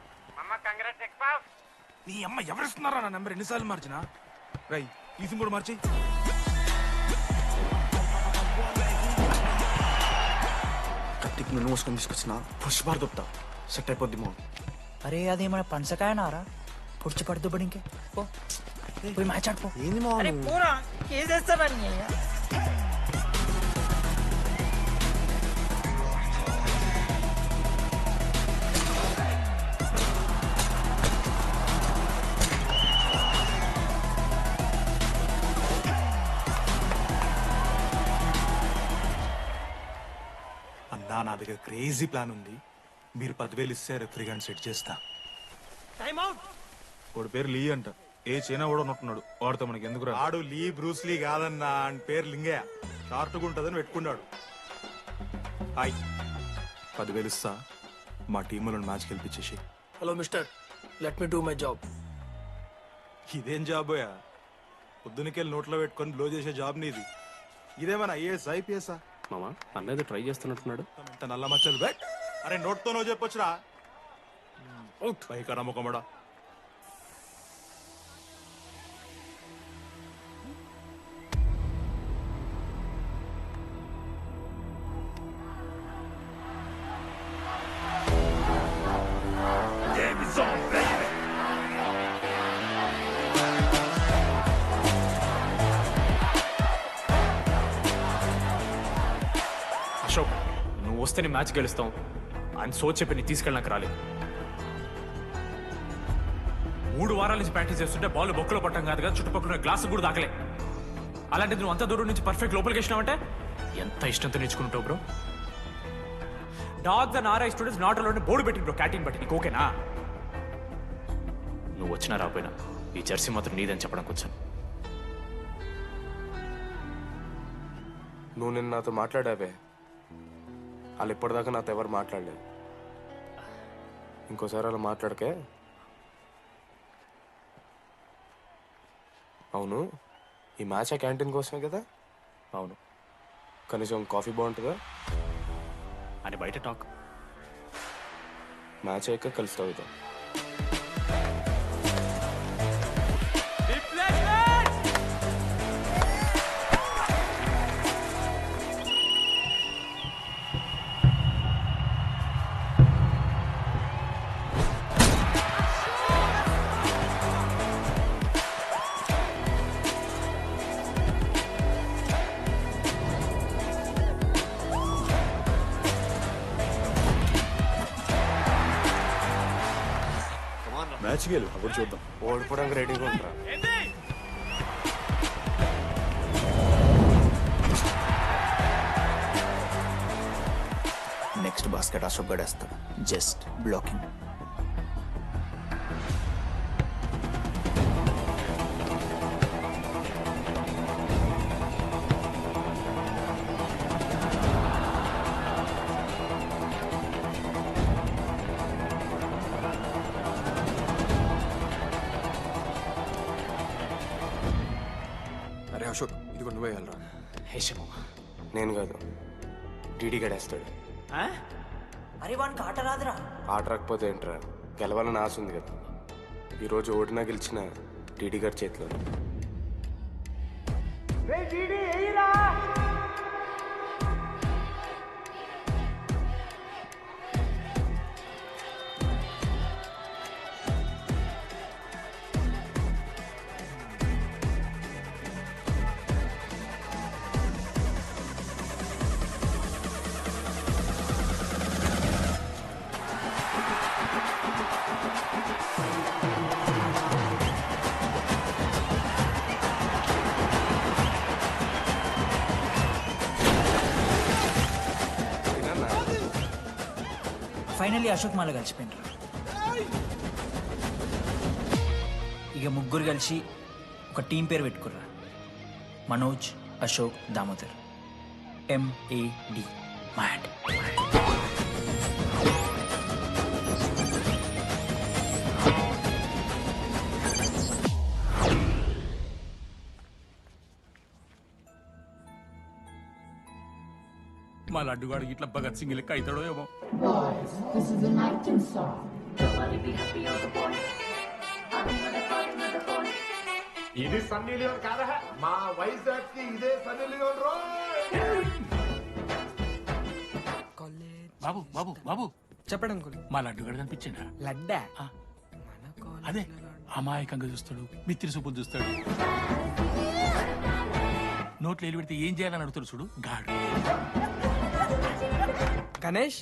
నీ అమ్మ ఎవరిస్తున్నారా నా నెంబర్? ఎన్నిసార్లు మార్చినా? రై ఈసం కూడా మార్చి. కత్తికి నన్ను మోసుకొని తీసుకొచ్చిన పుష్పార్ దొప్తా సెట్ అయిపోద్ది మా. అరే అదేమన్నా పంచకాయ నారా? పొడిచి పడుతూ పడి ఇంకే పోయి మ్యాచ్ ఆడుకో. ఏంది మా నా దగ్గర క్రేజీ ప్లాన్ ఉంది. మీరు 10,000 ఇస్తే రెఫ్రీ గారిని సెట్ చేస్తా. వాడి పేరు లీ అంట. ఏ చైనా కూడా ఉన్నట్టున్నాడు. వాడితో మనకి ఎందుకు రా? ఆడు లీ బ్రూస్ లీ కాదన్నా, అని పేరు లింగయ్య. షార్ట్గా ఉంటుందని పెట్టుకున్నాడు. హాయ్, 10,000 ఇస్తా. మా టీంలో మ్యాచ్ గెలిపించేసి. Hello mister, let me do my job. ఇదేం జాబోయా? పొద్దునకెళ్ళి నోట్లో పెట్టుకొని బ్లో చేసే జాబ్ నీది. ఇదేమన్నా ఐఏఎస్ ఐపీఎస్ఆ? మామా అన్నది ట్రై చేస్తున్నట్టున్నాడు. ఇంత నల్ల మచ్చలు బెట్. అరే నోట్తో నువ్వు చెప్పొచ్చురా. పైకరా ముఖమడా. అశోక్, నువ్వు వస్తే నీ మ్యాచ్ గెలుస్తాం అని సో చెప్పి నీ తీసుకెళ్ళడానికి రాలేదు. 3 వారాల నుంచి ప్రాక్టీస్ చేస్తుంటే బాల్ బొక్కలో పట్టం కాదు కదా, చుట్టుపక్కల గ్లాసు కూడా దాకలే. అలాంటిది నువ్వు అంత దూరం నుంచి పర్ఫెక్ట్ లోపలికి వేసినావంటే ఎంత ఇష్టంతో నేర్చుకుంటావు bro. Dogs and RI students not allowed board పెట్టి బ్రో, క్యాటీన్ బట్టి. నీకు ఓకేనా? నువ్వు వచ్చినా రాపోయినా ఈ జెర్సీ మాత్రం నీదని చెప్పడానికి వచ్చాను. నువ్వు నిన్న నాతో మాట్లాడావే, వాళ్ళు ఇప్పటిదాకా నాతో ఎవరు మాట్లాడలేదు. ఇంకోసారి అలా మాట్లాడకే. అవును, ఈ మ్యాచ్ ఆ క్యాంటీన్ కోసమే కదా? అవును. కనీసం కాఫీ బాగుంటుందా అని బయట టాక్. మ్యాచ్ అయ్యాక కలిసి తాగుతాం. మ్యాచ్ గెలు, అప్పుడు చూద్దాం. ఓడిపోవడానికి రెడీగా ఉంటారా? నెక్స్ట్ బాస్కెట్ అశోక్ గడేస్తాడు. Just blocking. అరే అశోక్, ఇది నువ్వే వెళ్ళరా. హేషము, నేను కాదు, డీడీ గడేస్తాడు. అరే వానికి ఆట రాదురా. ఆట రాకపోతే ఏంట్రా, గెలవాలని ఆశ ఉంది కదా. ఈరోజు ఓడినా గెలిచిన డీడీ గారి చేతిలో. ఫైనల్లీ అశోక్ మాల కలిసిపోయినరా. ఇక ముగ్గురు కలిసి ఒక టీం పేరు పెట్టుకుర్రా. మనోజ్, అశోక్, దామోదర్. MAD. మ్యాడ్. మా లడ్డుగాడు ఇట్లా భగత్ సింగ్ లెక్క అవుతాడో ఏమో. ఇది సన్నీ లియోన్ కాదా? మా వైజాగ్ కి ఇదే సన్నీ లియోన్ రో. బాబు బాబు బాబు చెప్పండి అంకుల్. మా లడ్డుగాడు కనిపించిందా? లడ్డా? అదే అమాయకంగా చూస్తాడు, మిత్రి సూపులు చూస్తాడు, నోట్లు ఎల్లి పెడితే ఏం చేయాలని అడుగుతాడు చూడు గాడు. గణేష్?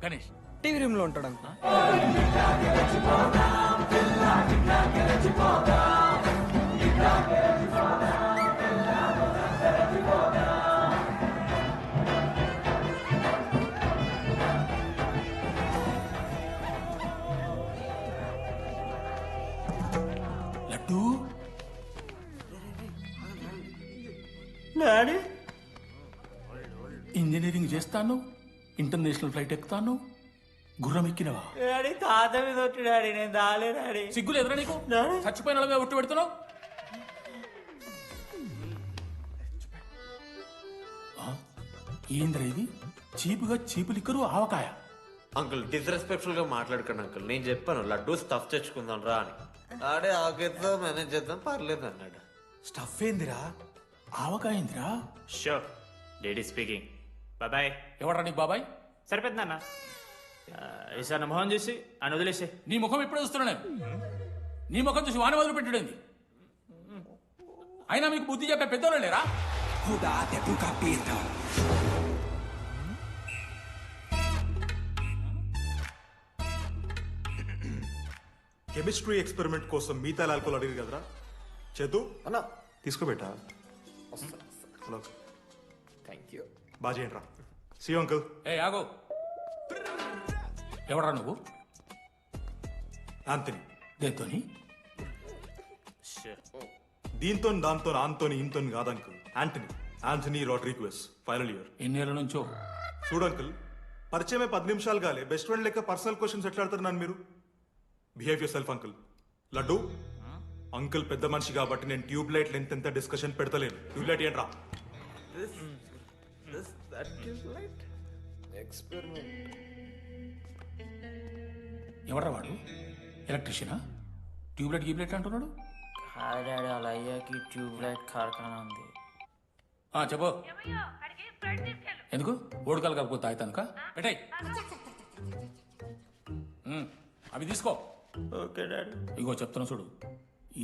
గణేష్ టీవీ రూమ్ లో ఉంటాడు అంకుల్. డాడీ ఇంజనీరింగ్ చేస్తాను, ఇంటర్నేషనల్ ఫ్లైట్ ఎక్కుతాను, గుర్రం ఎక్కినవా? డాడీ తాత మీద ఒట్టు డాడీ, నేను దాలే డాడీ. సిగ్గులు ఎదురా నీకు? చచ్చిపోయిన వాళ్ళ మీద ఒట్టు పెడుతున్నావు. ఏంద్ర ఇది? చీపుగా చీపు లిక్కరు ఆవకాయ. అంకుల్ డిస్రెస్పెక్ట్ఫుల్ గా మాట్లాడకండి అంకుల్. నేను చెప్పాను లడ్డూ స్టఫ్ తెచ్చుకుందాం రా అని. ఆడే ఆకేద్దాం మేనేజ్ చేద్దాం పర్లేదు అన్నాడు. స్టఫ్ ఏందిరా? ఆవకాయ ఏందిరా? Sure daddy speaking. బాబాయ్. ఎవరా నీకు బాబాయ్? సరిపోతుంది అన్న. ఈసారి నా మొహం చూసి అని వదిలేసే. నీ ముఖం ఎప్పుడే చూస్తున్నా నేను. నీ ముఖం చూసి వాన వదిలి పెట్టుడేంది? అయినా మీకు బుద్ధి చెప్పే పెద్దోళ్ళు లేరా? కెమిస్ట్రీ ఎక్స్పెరిమెంట్ కోసం మీథైల్ ఆల్కహాల్ అడిగారు కదరా చేతు అన్న తీసుకోబెట్టా. Thank you. బాగా చేయండి రా. See uncle. ఏ ఆగో, ఎవరా నువ్వు? ఆంథనీ. దేంతోని? దీంతో దాంతో ఆంతోని ఇంతో కాదు uncle. Anthony Rodrigues, final year. ఎన్నేళ్ళ నుంచో? చూడు అంకుల్, పరిచయమే 10 నిమిషాలు కాలే బెస్ట్ ఫ్రెండ్ లెక్క పర్సనల్ క్వశ్చన్స్ ఎట్లా ఆడతారు నన్ను మీరు? Behave yourself uncle. Laddu uncle పెద్ద మనిషి కాబట్టి నేను ట్యూబ్ లైట్ లెంత్ ఎంత డిస్కషన్ పెడతలేను. ట్యూబ్ లైట్ ఏంట్రా? ఎవరా వాడు? ఎలక్ట్రీషియనా? ట్యూబ్లైట్ గీబ్లైట్ అంటున్నాడు. డాడీ అలా అయ్యాకి ట్యూబ్ లైట్ కార్ఖానా ఉంది. చెప్పు. ఎందుకు? ఓడికాలు కలుపుకో తాగుతానుక పెట్టాయి. అవి తీసుకో. Okay daddy. ఇగో చెప్తున్నా చూడు,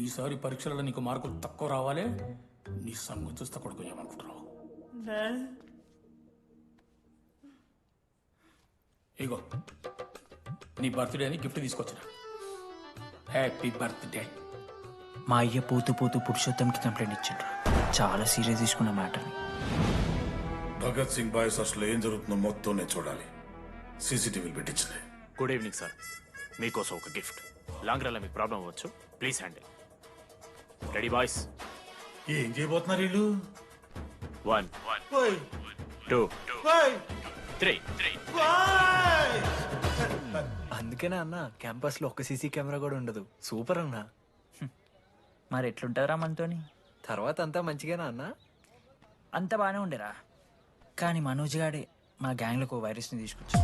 ఈసారి పరీక్షలలో నీకు మార్కులు తక్కువ రావాలి. నీ సంగతి చూస్తే కొడుకు ఏమనుకుంటున్నావు? ఇగో నీ బర్త్డే అని గిఫ్ట్ తీసుకొచ్చిన. Happy birthday. మా అయ్య పోతూ పోతూ పురుషోత్తంకి కంప్లైంట్ ఇచ్చిండ్రు. చాలా సీరియస్ తీసుకున్న మ్యాటర్ని. భగత్ సింగ్ బాయ్స్ అసలు ఏం జరుగుతుందో మొత్తం నేను చూడాలి. సీసీటీవీలు పెట్టించింది. Good evening sir. మీకోసం ఒక గిఫ్ట్. లాంగ్ రన్లో మీకు ప్రాబ్లం అవ్వచ్చు, ప్లీజ్ హ్యాండిల్. Ready boys? ఏం చేయబోతున్నారు వీళ్ళు? 1 2 3. అందుకేనా అన్న క్యాంపస్ లో ఒక్క సీసీ కెమెరా కూడా ఉండదు. సూపర్ అన్న. మరి ఎట్లుంటారా మనతోని? తర్వాత అంతా మంచిగానా అన్న? అంత బాగానే ఉండేరా, కానీ మనోజ్ గాడే మా గ్యాంగ్లకు వైరస్ని తీసుకొచ్చా.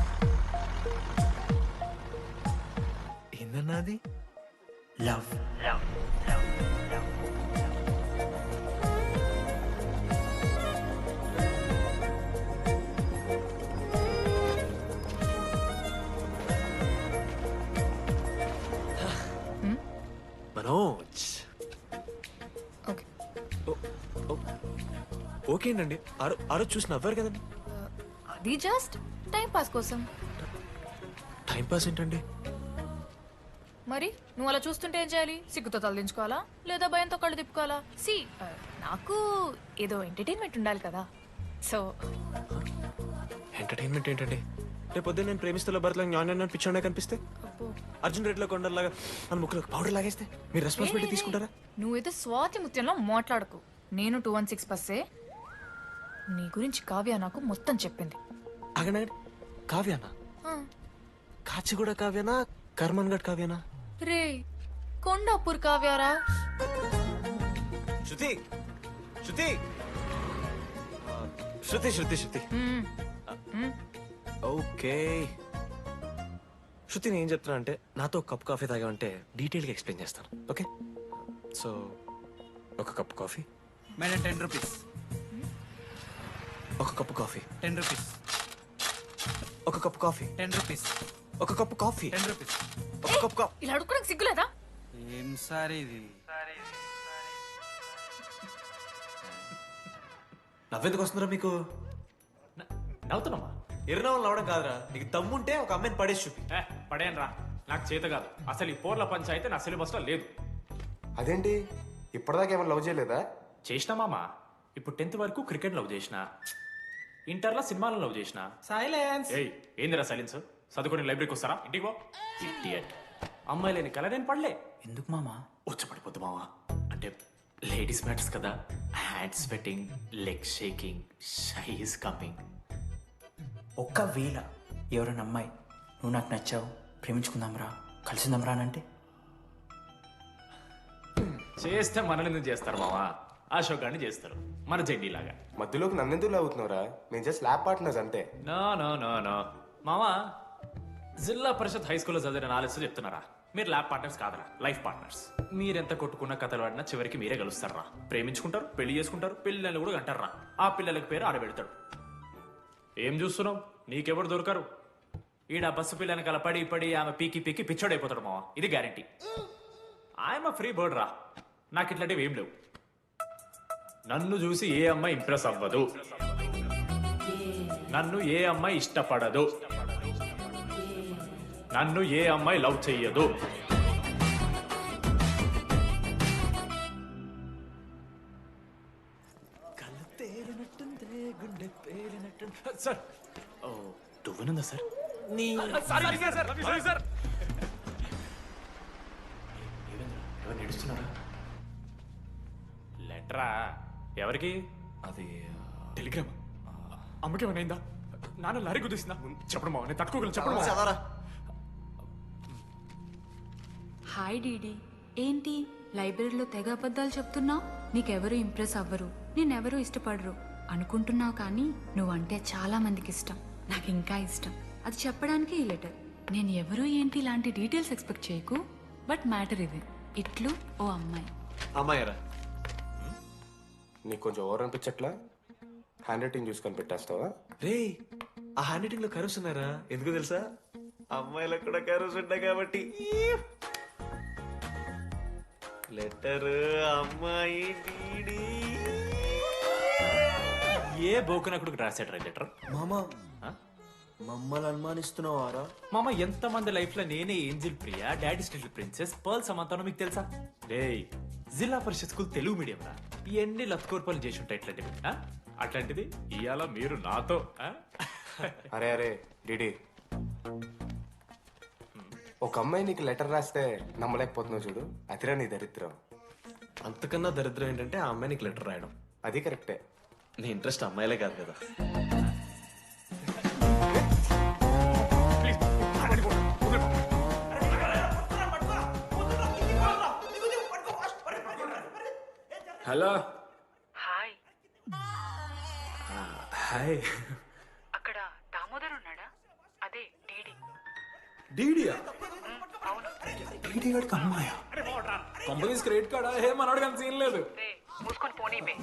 ఏందన్నా అది? లవ్. మనోజ్. ఓకేనండి. ఆ రోజు చూసి నవ్వారు కదండి. అది జస్ట్ టైం పాస్ కోసం. టైం పాస్ ఏంటండి? మరి నువ్వు అలా చూస్తుంటే ఏం చేయాలి? సిగ్గుతో తలదించుకోవాలా లేదా భయంతో కళ్ళు తిప్పుకోవాలా? సి నాకు ఏదో ఎంటర్టైన్మెంట్ ఉండాలి కదా. సో ఎంటర్టైన్మెంట్ ఏంటండి? రేపు పొద్దున్న నేను ప్రేమిస్తున్న భర్తలో జ్ఞానం పిచ్చోడే కనిపిస్తే, అర్జున్ రెడ్డిలో కొండలాగా మన ముక్కులో పౌడర్ లాగేస్తే మీరు రెస్పాన్సిబిలిటీ తీసుకుంటారా? నువ్వైతే స్వాతి ముత్యంలో మాట్లాడకు. నేను 216 బస్సే. నీ గురించి కావ్య నాకు మొత్తం చెప్పింది. అగండి, కావ్యానా? కాచిగూడ కావ్యానా? కర్మన్ గడ్ కావ్యానా? రే కొండాపూర్ కావ్యారా? శృతి శృతి శృతి శృతి శృతి ఓకే. శృతి నేను ఏం చెప్తున్నా అంటే, నాతో ఒక కప్ కాఫీ తాగామంటే డీటెయిల్గా ఎక్స్ప్లెయిన్ చేస్తాను. ఓకే? సో ఒక కప్ కాఫీ. Madam 10 rupees. ఒక కప్పు కాఫీ. 10 రూపీస్. ఒక కప్పు కాఫీ. 10 రూపీస్. ఒక కప్పు కాఫీ. 10 రూపీస్. ఒక కప్పు కాఫీ. ఇలా అడుగుకోవడానికి సిగ్గులేదా? ఏం సార్ ఇది? నవ్వెందుకు వస్తుందిరా మీకు? నవ్వుతున్నామా? ఎర్రనవ్వులు నవ్వడం కాదురా, నీకు దమ్ముంటే ఒక అమ్మాయిని పడేసి చూపి. పడేయను రా, నాకు చేత కాదు. అసలు ఈ పోర్ల పంచాయితీ నా సిలబస్లో లేదు. అదేంటి ఇప్పటిదాకా ఏమైనా లవ్ చేయలేదా? చేసినా మామా. ఇప్పుడు 10th వరకు క్రికెట్ లవ్ చేసిన, ఇంటర్లో సినిమాలను లవ్ చేసిన. సైలెన్స్. ఏయ్ ఏందిరా సైలెన్స్? చదువుకొని లైబ్రరీకి వస్తారా? ఇంటికి పో. ఇడియట్. అమ్మాయి లేని కల నేను పడలే. ఎందుకు మామా? వచ్చి పడిపోద్దు మావా. అంటే లేడీస్ మ్యాటర్స్ కదా, hand sweating, leg shaking, shy is coming. ఒక్కవేళ ఎవరైనా అమ్మాయి నువ్వు నాకు నచ్చావు, ప్రేమించుకుందాంరా, కలిసిందాంరా అని అంటే చేస్తే మనల్ని ఎందుకు చేస్తారు మావా? అశోక్ గారిని చేస్తారు, మన జెండీలాగా. మధ్యలోకి నన్నెందుకు అవుతున్నావురా? మేము జస్ట్ ల్యాబ్ పార్ట్నర్స్ అంతే. నో నో నో నో మావా, జిల్లా పరిషత్ హై స్కూల్లో చదివిన నాలెడ్జ్ చెప్తున్నారా? మీరు ల్యాబ్ పార్ట్నర్స్ కాదరా, లైఫ్ పార్ట్నర్స్. మీరెంత కొట్టుకున్న కథలు ఆడినా చివరికి మీరే కలుస్తారా, ప్రేమించుకుంటారు, పెళ్లి చేసుకుంటారు, పిల్లలు కూడా అంటారా. ఆ పిల్లలకి పేరు ఆడబెడతాడు. ఏం చూస్తున్నావు? నీకెవరు దొరకరు. ఈడ బస్సు పిల్లని కల పడి పడి ఆమె పీకి పీకి పిచ్చోడైపోతాడు మావా, ఇది గ్యారంటీ. ఆయమ ఫ్రీ బర్డ్ రా, నాకు ఇట్లాంటివి ఏం లేవు. నన్ను చూసి ఏ అమ్మాయి ఇంప్రెస్ అవ్వదు, నన్ను ఏ అమ్మాయి ఇష్టపడదు, నన్ను ఏ అమ్మాయి లవ్ చెయ్యదు. సార్ దువ్వనుందా సార్? ఎవరు నడుస్తున్నారా? లెటరా ఎవరికి? అది టెలిగ్రామ్. అమ్మకి ఏమైనా నాన్న లారీ కుదిసిందా? చెప్పడం నేను తట్టుకోగలను. చెప్పడం చదవరా. హాయ్ డీడీ, ఏంటి లైబ్రరీలో తెగ అబద్ధాలు చెప్తున్నావు? నీకెవరు ఇంప్రెస్ అవ్వరు, నేనెవరూ ఇష్టపడరు అనుకుంటున్నావు, కానీ నువ్వంటే చాలా మందికి ఇష్టం, నాకు ఇంకా ఇష్టం. అది చెప్పడానికి ఈ లెటర్. నేను ఎవరు ఏంటి ఇలాంటి డీటెయిల్స్ ఎక్స్పెక్ట్ చేయకు, బట్ మ్యాటర్ ఇది. ఇట్లు ఓ అమ్మాయి. అమ్మాయిరా, నీకు కొంచెం ఓవర్ అనిపించట్లా? హ్యాండ్ రైటింగ్ చూసుకొని పెట్టేస్తావా? రే ఆ హ్యాండ్ రైటింగ్ లో కర్వ్స్ ఉన్నారా? ఎందుకు తెలుసా? అమ్మాయిలకు కూడా కర్వ్స్ ఉంటాయి కాబట్టి. లెటర్ అమ్మాయి డీడీ. ఏ బోకనకుడికి రాశాడు లెటర్? మామా మమ్మల్ని అనుమానిస్తున్నావారా? మామ, ఎంతమంది లైఫ్ లో నేనే angel Priya, daddy still princess, pearl సమంతానో మీకు తెలుసా? డే జిల్లా పరిషత్ స్కూల్ తెలుగు మీడియం రా, ఎన్ని లత్కోర్పాలు చేసి ఉంటాయి ఇట్లాంటివి. అట్లాంటిది ఇవాళ మీరు నాతో. అరే అరే డిడి, ఒక అమ్మాయి నీకు లెటర్ రాస్తే నమ్మలేకపోతున్నావు చూడు, అదిరా నీ దరిద్రం. అంతకన్నా దరిద్రం ఏంటంటే ఆ అమ్మాయి నీకు లెటర్ రాయడం. అది కరెక్టే. నీ ఇంట్రెస్ట్ అమ్మాయిలే కాదు కదా. హలో. హాయ్. హాయ్. అక్కడ దామోదర్ ఉన్నాడా? అదే డీడీ. డీడీయా? డీడీ గడికి అమ్మాయా? Companies credit కార్డా? ఏ మనోడు కానీ సీన్ లేదు. మూసుకొని పోనీ బే.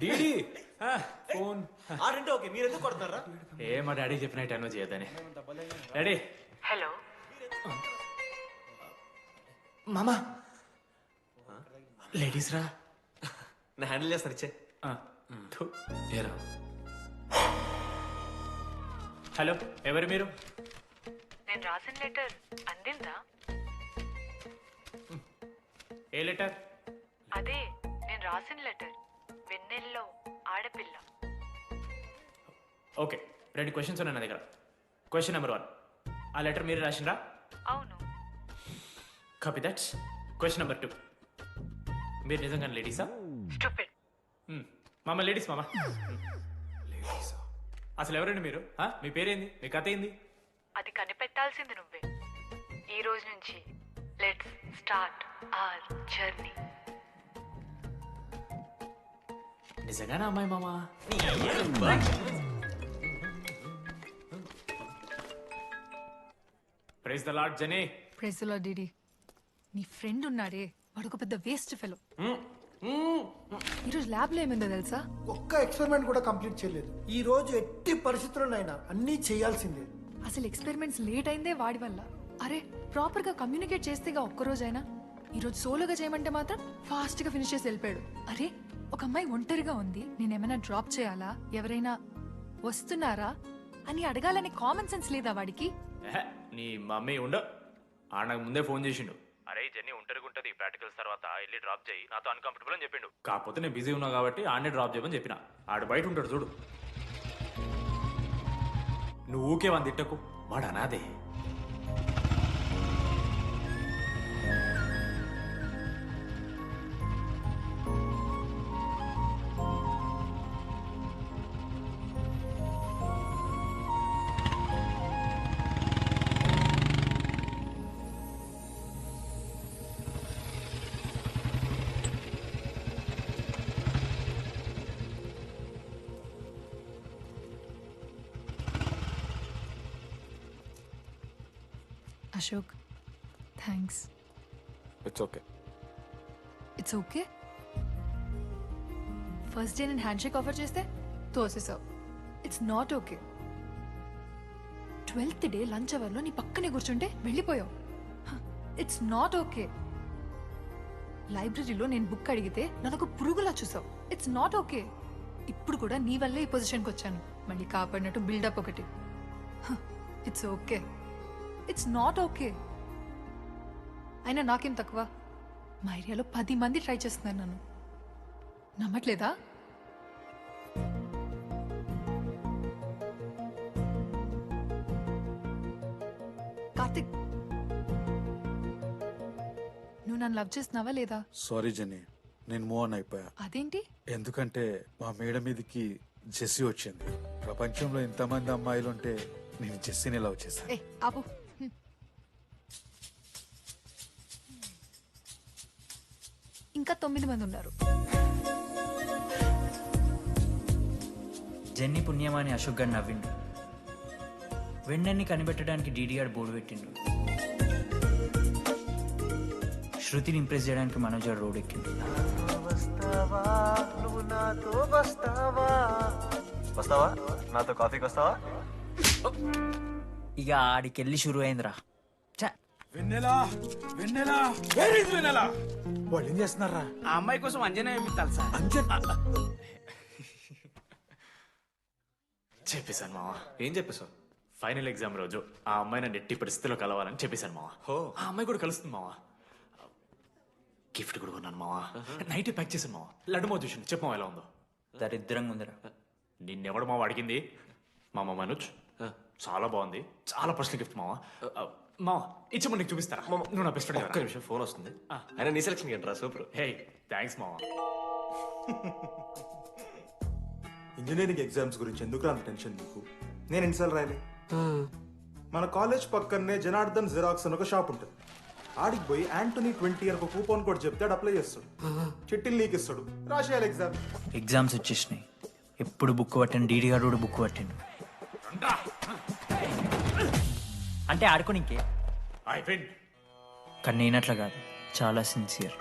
DD phone. ఆడంటే ఓకే, మీరు ఎందుకు కొడుతున్నారా? ఏ మా డాడీ చెప్పిన టైం చేయొద్దని. డాడీ. హలో మామా, లేడీస్ రా. నా హ్యాండిల్ చేస్తాను, ఇచ్చే. ఏరా. హలో, ఎవరు మీరు? నేను రాసిన లెటర్ అందిందా? ఏ లెటర్? అదే నేను రాసిన లెటర్, వెన్నెల్లో ఆడపిల్ల. ఓకే, 2 క్వశ్చన్స్ ఉన్నాయి నా దగ్గర. క్వశ్చన్ నెంబర్ 1, ఆ లెటర్ మీరు రాసిండ్రా? అవును. Copy that. క్వశ్చన్ నెంబర్ 2, మీరు నిజంగా లేడీసా? స్టూపిడ్. మామ లేడీస్ మామ. అసలు ఎవరండి మీరు? మీ పేరేంది? మీ కథ ఏంది? అది కనిపెట్టాల్సింది నువ్వే. ఈ రోజు నుంచి లెట్స్ స్టార్ట్ అవర్ జర్నీ. నిజంగానా అమ్మాయి మామ? Praise the lord Jenny. Praise the lord DD. నీ ఫ్రెండ్ ఉన్నాడే, వాడు ఒక పెద్ద వేస్ట్ ఫెలో. ఈరోజు ల్యాబ్లో ఏమైందో తెలుసా? ఒక్క ఎక్స్పెరిమెంట్ కూడా కంప్లీట్ చేయలేదు. ఈ రోజు ఎట్టి పరిస్థితుల్లోనైనా అన్నీ చేయాల్సిందే. అసలు ఎక్స్పెరిమెంట్స్ లేట్ అయిందే వాడి వల్ల. అరే ప్రాపర్ గా కమ్యూనికేట్ చేస్తేగా ఒక్కరోజైనా. ఈరోజు సోలోగా చేయమంటే మాత్రం ఫాస్ట్ గా ఫినిష్ చేసి వెళ్ళిపోయాడు. అరే ఒక అమ్మాయి ఒంటరిగా ఉంది, నేనేమైనా డ్రాప్ చేయాలా, ఎవరైనా వస్తున్నారా అని అడగాలని కామన్ సెన్స్ లేదా వాడికి? నీ మమ్మీ ఉండు, నాకు ముందే ఫోన్ చేసిండు. అరే జర్నీ ఒంటరిగా ఉంటుంది, ప్రాక్టికల్స్ తర్వాత వెళ్ళి డ్రాప్ చేయి, నాతో అన్కంఫర్టబుల్ అని చెప్పిండు. కాకపోతే నేను బిజీ ఉన్నా కాబట్టి ఆడనే డ్రాప్ చేయమని చెప్పిన. ఆడు బయట ఉంటాడు చూడు. నువ్వు ఊకే వాని తిట్టకు, వాడు అనాదే. Ashok thanks. It's okay. It's okay. First day నేను హ్యాండ్ షేక్ ఆఫర్ చేస్తే తోసేసావు. It's not okay. 12th day lunch అవర్లో నీ పక్కనే కూర్చుంటే వెళ్ళిపోయావు. It's not okay. లైబ్రరీలో నేను బుక్ అడిగితే నన్ను పురుగులా చూసావు. It's not okay. ఇప్పుడు కూడా నీ వల్లే ఈ పొజిషన్కి వచ్చాను. మళ్ళీ కాపాడినట్టు బిల్డప్ ఒకటి. It's okay. It's not okay. అయినా నాకేం తక్కువ? మా ఏరియాలో 10 మంది ట్రై చేస్తున్నారు నన్ను. నమ్మట్లేదా? కార్తిక్, నువ్వు నన్ను లవ్ చేస్తున్నావా లేదా? సారీ జెన్నీ, నేను మూవ్ ఆన్ అయిపోయా. అదేంటి? ఎందుకంటే మా మేడ మీదకి జెస్సీ వచ్చింది. ప్రపంచంలో ఇంతమంది అమ్మాయిలు ఉంటే నేను జెస్సీని లవ్ చేశాను. ఏ ఆపు. ఇంకా 9 మంది ఉన్నారు. జెన్నీ పుణ్యమాని అశోక్ గారు నవ్విండు. వెన్నెన్ని కనిపెట్టడానికి డీడీఆర్ బోర్డు పెట్టిండు. శృతిని ఇంప్రెస్ చేయడానికి మనోజ్ గారు రోడ్ ఎక్కిండు. వస్తావా నాతో కాఫీకి వస్తావా? ఇక ఆడికెళ్ళి షురు అయిందిరా. వెన్నెలా వెన్నెలా వేర్ ఇస్ వెన్నెలా? వాళ్ళు ఏం చేస్తున్నారా? ఆ అమ్మాయి కోసం అంజనా ఏమిస్తాను సార్. చెప్పేశాను మావా. ఏం చెప్పేశావు? ఫైనల్ ఎగ్జామ్ రోజు ఆ అమ్మాయి నన్ను ఎట్టి పరిస్థితిలో కలవాలని చెప్పేశాను మావా. ఆ అమ్మాయి కూడా కలుస్తుంది మావా. గిఫ్ట్ కూడా కొన్నాను మావా. నైట్ ప్యాక్ చేశాను మావా. లడ్డు మావ చూసింది. చెప్పు మావా ఎలా ఉందో. దరిద్రంగా ఉందిరా. నిన్నెవడు మావ అడిగింది? మామ మనోజ్. చాలా బాగుంది. చాలా పర్సనల్ గిఫ్ట్ మావా. మావా ఇచ్చమని నీకు చూపిస్తారా? నువ్వు నా బెస్ట్ ఫ్రెండ్. ఒక్క నిమిషం, ఫోన్ వస్తుంది. అయినా నీ సెలక్షన్ ఏంట్రా? సూపర్. హే థ్యాంక్స్ మావా. ఇంజనీరింగ్ ఎగ్జామ్స్ గురించి ఎందుకు అంత టెన్షన్ నీకు? నేను ఎన్నిసార్లు రాయాలి? మన కాలేజ్ పక్కనే జనార్దన్ జిరాక్స్ అని ఒక షాప్ ఉంటుంది. ఆడికి పోయి యాంటోనీ 20 అని ఒక కూపన్ కోడ్ చెప్తే అప్లై చేస్తాడు. చిట్టిల్ నీకు ఇస్తాడు, రాసేయాలి ఎగ్జామ్. ఎగ్జామ్స్ వచ్చేసినాయి. ఎప్పుడు బుక్ పట్టాను. డీడీ గారు కూడా బుక్ పట్టిండు. అంటే ఆడుకోనికే. కానీ నేనట్లా కాదు, చాలా సిన్సియర్.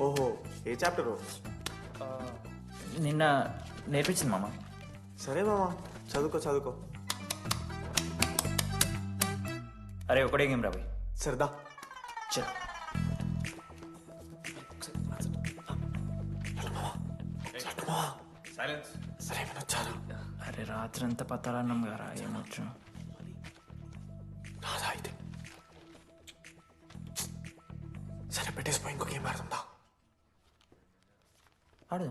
ఓహో, ఏ చాప్టర్? నిన్న నేర్పించింది మామ. సరే మామ, చదువుకో చదువుకో. అరే ఒకటే గేమ్ రాబోయ్. సరదా చల్. అరే రాత్రంతా పత్తాలన్నం గారా ఏమొచ్చు. సరే పెట్టేసిపోయి ఇంకో గేమ్ ఆడుతుందా? ఆడు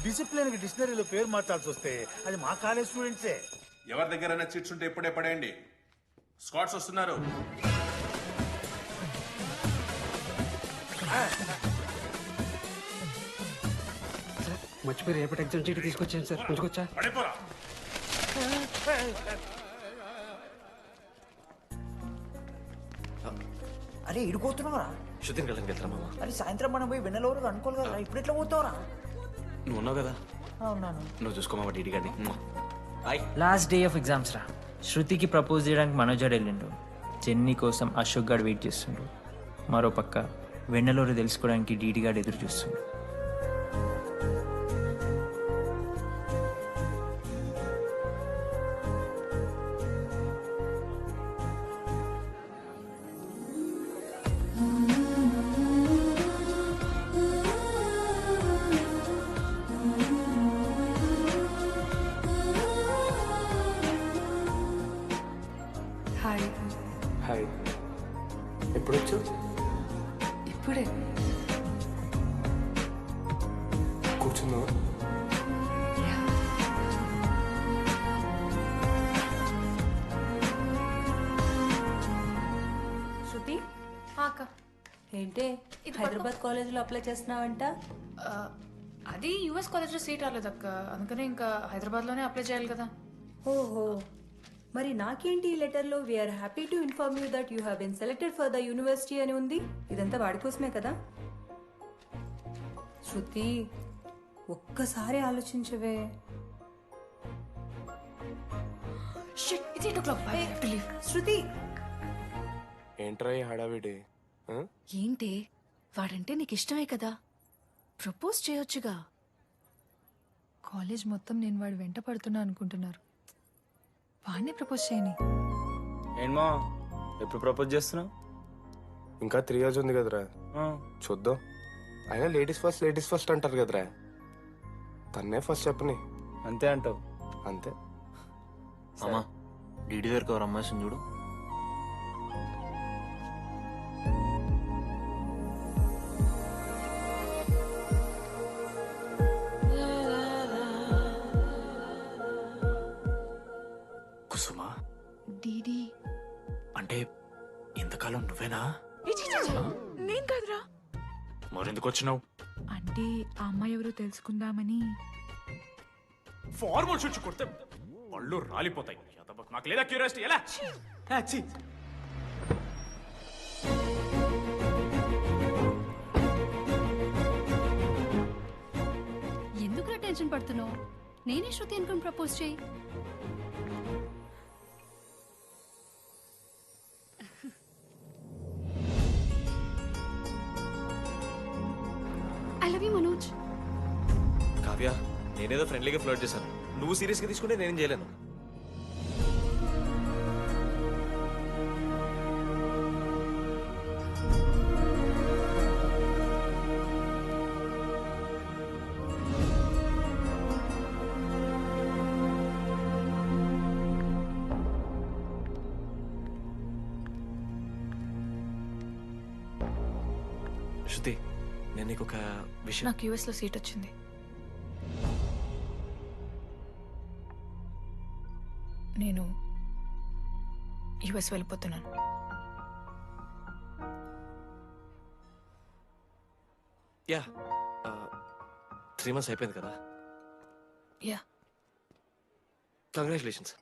డిసిప్లిన్ కి డిక్షనరీలో పేరు మార్చాల్సి వస్తే అది మా కాలేజ్ స్టూడెంట్సే. ఎవరి దగ్గర చిట్స్ ఉంటే ఇప్పుడే పడేయండి. స్కాట్స్ వస్తున్నారు. మర్చిపోయి రేపటి ఎగ్జామ్ చీటి తీసుకొచ్చాను సార్. కొంచెం అరే ఇడిపోతున్నావురా? శృతిని కళ్ళకి వెళ్తారా మామ? అరే సాయంత్రం మనం పోయి వెన్నెలవరకు అనుకోవాలి కదా. ఇప్పుడు ఎట్లా పోతావురా? నువ్వు ఉన్నావు కదా. అవునాను. నువ్వు చూసుకోమా డీడీ గారిని. లాస్ట్ డే ఆఫ్ ఎగ్జామ్స్ రా. శృతికి ప్రపోజ్ చేయడానికి మనోజ్ గారు వెళ్ళిండు. జెన్నీ కోసం అశోక్ గారు వెయిట్ చేస్తుండు. మరో పక్క వెన్నెలూరు తెలుసుకోవడానికి డీడీ గారు ఎదురు చూస్తుండు. హాయ్. హాయ్. ఎప్పుడు వచ్చావు? ఇప్పుడే. కూర్చున్నావా? శృతి అక్క ఏంటే హైదరాబాద్ కాలేజీలో అప్లై చేస్తున్నావంట? అది యుఎస్ కాలేజ్లో సీట్ రాలేదు అక్క. అందుకనే ఇంకా హైదరాబాద్లోనే అప్లై చేయాలి కదా. ఓహో, మరి నాకేంటి ఈ లెటర్లో we're happy to inform you that you have been selected for the university అని ఉంది. ఇదంతా వాడి కోసమే కదా? శృతి ఒక్కసారి ఆలోచించవే. Shit, It's 8 o'clock. Bye. I have to leave. Shruti ఏంట్రా ఈ హడావిడి ఆ? ఏంటి వాడంటే నీకు ఇష్టమే కదా ప్రపోజ్ చేయొచ్చుగా. కాలేజ్ మొత్తం నేను వాడు వెంట పడుతున్నా అనుకుంటున్నారు. వాడిని ప్రపోజ్ చేయని. ఏంమో ఎప్పుడు ప్రపోజ్ చేస్తున్నావు? ఇంకా 3 years ఉంది కదరా, చూద్దాం. అయినా లేడీస్ ఫస్ట్ అంటారు కదరా, తన్నే ఫస్ట్ చెప్పని. అంతే అంటావు? అంతే. అమ్మా డీడీ దగ్గరికి ఎవరు అమ్మాయిని చూడు. కుసుమా డీడీ అంటే ఇంతకాలం నువ్వేనా? నేను కాదురా. మరెందుకు వచ్చినావు? అంటే ఆ అమ్మాయి ఎవరో తెలుసుకుందామని. ఫార్మల్ షూట్ కొడితే పళ్ళు రాలిపోతాయి. నాకు లేదా క్యూరియాసిటీ? ఎలా ఎందుకు టెన్షన్ పడుతున్నావు? నేనే శృతి అనుకుని ప్రపోజ్ చేయి. I love you Manoj. Kavya, నేనేదో ఫ్రెండ్లీగా ఫ్లర్ట్ చేశాను. నువ్వు సీరియస్గా తీసుకుంటే నేనేం చేయలేను. శృతి, నేను నీకు ఒక విషయం. నాకు యూఎస్లో సీట్ వచ్చింది. నేను యూఎస్ వెళ్ళిపోతున్నాను. యా 3 months అయిపోయింది కదా. Yeah congratulations.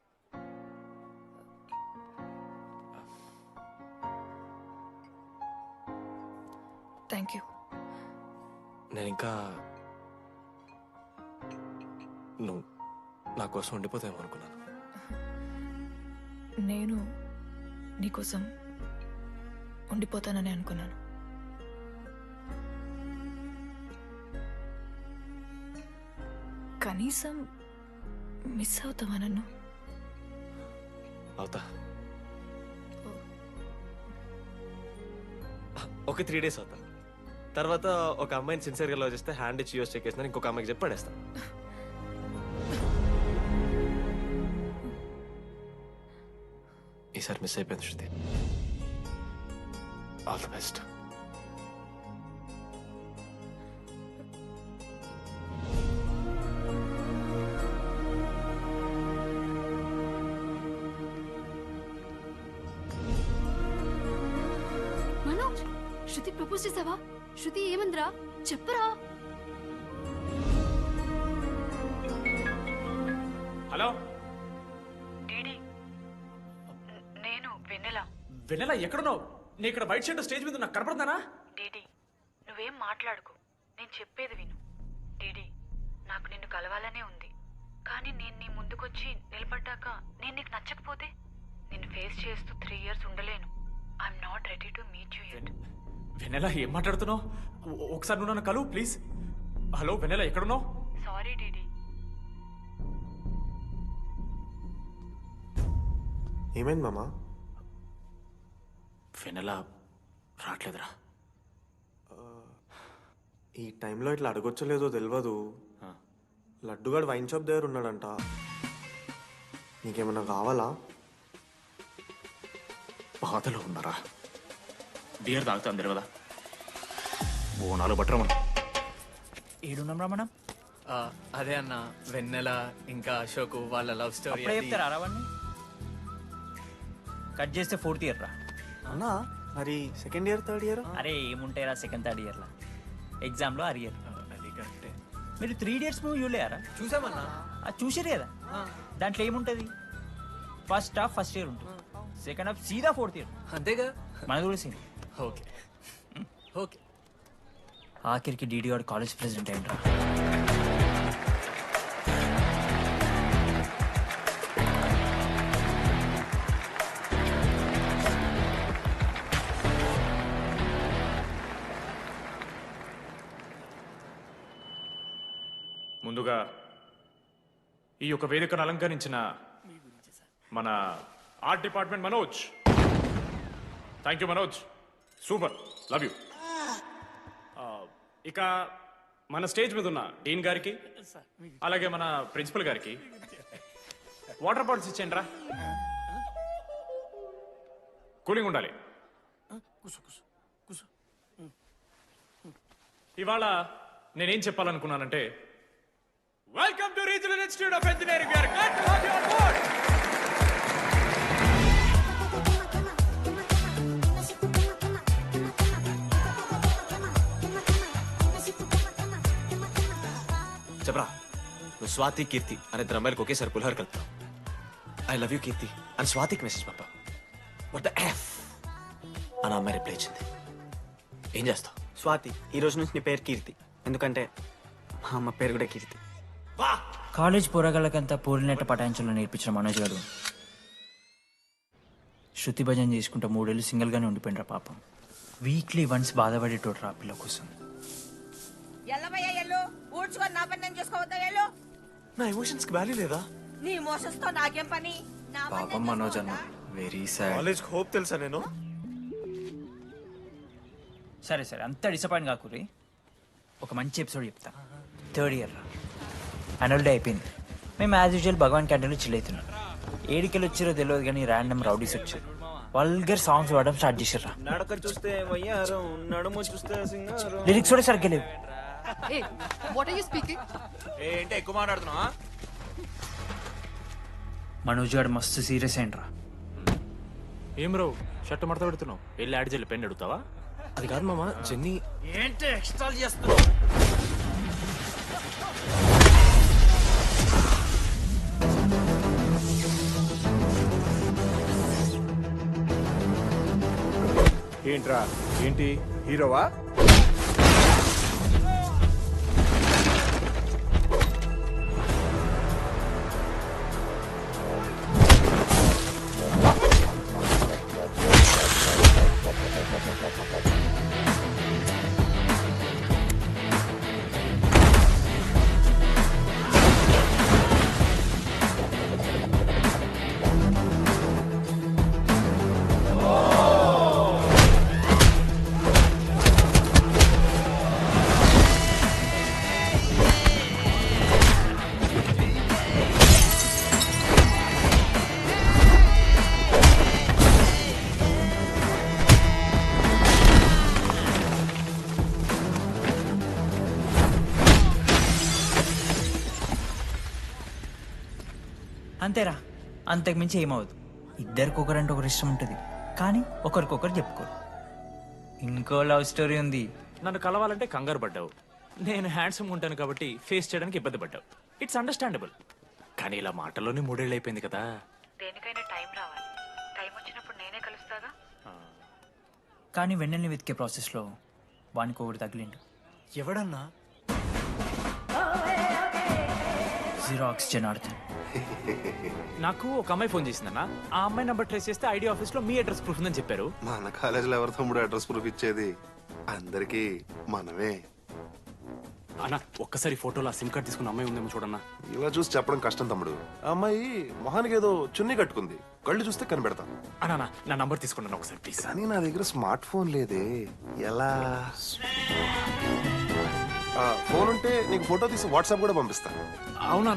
Thank you. నేను ఇంకా నువ్వు నా కోసం ఉండిపోతావేమో అనుకున్నాను. నేను నీకోసం ఉండిపోతానని అనుకున్నాను. కనీసం మిస్ అవుతావా నన్ను? అవుతా. ఒక 3 days అవుతా. తర్వాత ఒక అమ్మాయిని సిన్సియర్గా లవ్ చేస్తే హ్యాండ్ ఇచ్చి యూస్ చెక్ చేసిన ఇంకొక అమ్మాయికి చెప్పి పడేస్తాను. ఈసారి మిస్ అయిపోయింది Shruti. All the best. Manoj, Shruti propose చేసావా? శృతి ఏమందిరా చెప్పరా? హలో నేను వెన్నెల. వెన్నెల ఎక్కడున్నావు? నీ ఇక్కడ వైట్ షర్ట్ స్టేజ్ మీద నాకు కనపడుతున్నానా? డీడీ నువ్వేం మాట్లాడుకో, నేను చెప్పేది విను. డీడీ నాకు నిన్ను కలవాలనే ఉంది, కానీ నేను నీ ముందుకొచ్చి నిలబడ్డాక నేను నీకు నచ్చకపోతే నిన్ను ఫేస్ చేస్తూ 3 years ఉండలేను. I'm not ready to meet you yet. Vennela ఏం మాట్లాడుతున్నావు? ఒకసారి నువ్వు నన్ను కలువు ప్లీజ్. హలో వెన్నెల ఎక్కడున్నావు? Sorry DD. ఏమైంది మామా? వెన్నెల రావట్లేదురా. ఈ టైంలో ఇట్లా అడగొచ్చలేదో తెలియదు. లడ్డుగాడు వైన్ షాప్ దగ్గర ఉన్నాడంట. నీకేమన్నా కావాలా? బాధలో ఉన్నారా? బియర్ తాగుతా అందరు కదా. ఓ 4 బట్టర్ మనం ఏడున్నాం రా మనం. అదే అన్న, వెన్నెల ఇంకా అశోక్ వాళ్ళ లవ్ స్టోరీ. అప్పుడే చెప్తారా రావణ్ణి? కట్ చేస్తే 4th year రా. అన్నా మరి 2nd year 3rd year? అరే ఏముంటాయి రా 2nd 3rd year లా. ఎగ్జామ్లో అరియర్. అది కరెక్టే. మీరు 3 Idiots మూవీ చూడలేరా? చూసామన్నా. అది చూసారు కదా. దాంట్లో ఏముంటుంది? ఫస్ట్ హాఫ్ ఫస్ట్ ఇయర్ ఉంటుంది, సెకండ్ హాఫ్ సీదా 4th year. అంతేగా మనది కూడా సీన్. Okay okay. ఆఖరికి డీడీ వాడు కాలేజ్ ప్రెసిడెంట్ అయిండ్రా. ముందుగా ఈ యొక్క వేదికను అలంకరించిన మన art department Manoj, thank you Manoj, super, love you. ఇక మన స్టేజ్ మీద ఉన్న డీన్ గారికి అలాగే మన ప్రిన్సిపల్ గారికి వాటర్ బాటిల్స్ ఇచ్చేయండి రా, కూలింగ్ ఉండాలి. ఇవాళ నేనేం చెప్పాలనుకున్నానంటే, welcome to regional institute of engineering. We are glad to have you on board. చెప్పరా, నువ్వు స్వాతి కీర్తి అనే ఇద్దరు అమ్మాయిలకు ఒకేసారి పులిహోర కలుపుతావు. ఐ లవ్ యూ కీర్తి అని స్వాతికి మెసేజ్ పంపావు. వాట్ ద ఎఫ్ అని అమ్మాయి రిప్లై ఇచ్చింది. ఏం చేస్తావు? స్వాతి, ఈ రోజు నుంచి నీ పేరు కీర్తి, ఎందుకంటే మా అమ్మ పేరు కూడా కీర్తి. కాలేజ్ పోరగాళ్ళకంతా పూరినట్ట పటాయించలో నేర్పించిన మనోజ్ గారు శృతి భజన చేసుకుంటా 3 ఏళ్ళు సింగిల్గానే ఉండిపోయినరా పాపం. వీక్లీ వన్స్ బాధపడేటోడు రా పిల్ల కోసం. నా ఎమోషన్స్ కి వాల్యూ లేదా? నీ ఎమోషన్స్ తో నాకేం పని? పాపం మనోజ్ అన్న, వెరీ సాడ్. కాలేజ్ హోప్ తెలుసా నేను? సరే సరే, అంత డిసప్పాయింట్ కాకురి. ఒక మంచి ఎపిసోడ్ చెప్తా. 3rd ఇయర్ రా, యాన్యువల్ డే అయిపోయింది. మేము యాజ్ యూజువల్ భగవాన్ క్యాంటీన్లో చిల్ అవుతున్నాం. ఏడికెళ్ళి వచ్చారో తెలియదు కానీ ర్యాండమ్ రౌడీస్ వచ్చారు. వల్గర్ సాంగ్స్ పాడడం స్టార్ట్ చేశారు. నడక చూస్తే వయ్యారం, నడుము చూస్తే సింగారం. లిరిక్స్ కూడా సరిగ్గా లేవు. ఏంటి ఎక్కువ మాట్లాడుతున్నావా? మనోజ్ గారు మస్తు సీరియస్ అయిండ్రా. ఏం రో షర్ట్ మడత పెడుతున్నావు? వెళ్ళి యాడ్ చేయాలి, పెన్ అడుగుతావా? అది కాదు మామ, జెన్నీ. ఏంటి ఎక్స్ట్రా చేస్తున్నావు? ఏంట్రా, ఏంటి హీరోవా? అంతేరా, అంతకుమించి ఏమవదు. ఇద్దరికొకరంటే ఒకరు ఇష్టం ఉంటుంది, కానీ ఒకరికొకరు చెప్పుకోరు. ఇంకో లవ్ స్టోరీ ఉంది. నన్ను కలవాలంటే కంగారు పడ్డావు. నేను హ్యాండ్సమ్ ఉంటాను కాబట్టి ఫేస్ చేయడానికి ఇబ్బంది పడ్డావు. It's understandable. కానీ ఇలా మాటల్లోనే 3 ఏళ్ళు అయిపోయింది కదా. దేనికైనా టైం రావాలి. టైం వచ్చినప్పుడు నేనే కలుస్తాగా. కానీ వెన్నెల్ని వెతికే ప్రాసెస్లో వానికి ఒకటి తగిలిండు. ఎవడన్నా? జిరాక్స్ జనార్దన్. నాకు ఒక అమ్మాయి ఫోన్ చేసిందన్న. ఆ అమ్మాయి నెంబర్ ట్రేస్ చేస్తే ఐడి ఆఫీస్ లో మీ అడ్రస్ ప్రూఫ్ ఉందని చెప్పారు. మన కాలేజీలో ఎవరి తమ్ముడు అడ్రస్ ప్రూఫ్ ఇచ్చేది? అందరికీ మనమే. అన్న ఒక్కసారి ఫోటోలో సిమ్ కార్డ్ తీసుకున్న అమ్మాయి ఉందేమో చూడన్నా. ఇలా చూసి చెప్పడం కష్టం తమ్ముడు. ఆ అమ్మాయి మొహానికి ఏదో చున్నీ కట్టుకుంది, కళ్ళు చూస్తే కనిపెడతాం. అన్నా నా నంబర్ తీసుకున్నాను ఒకసారి ప్లీజ్. కానీ నా దగ్గర స్మార్ట్ ఫోన్ లేదే, ఎలా? ఫోన్ ఉంటే నీకు ఫోటో తీసి వాట్సాప్ కూడా పంపిస్తా. అవునా?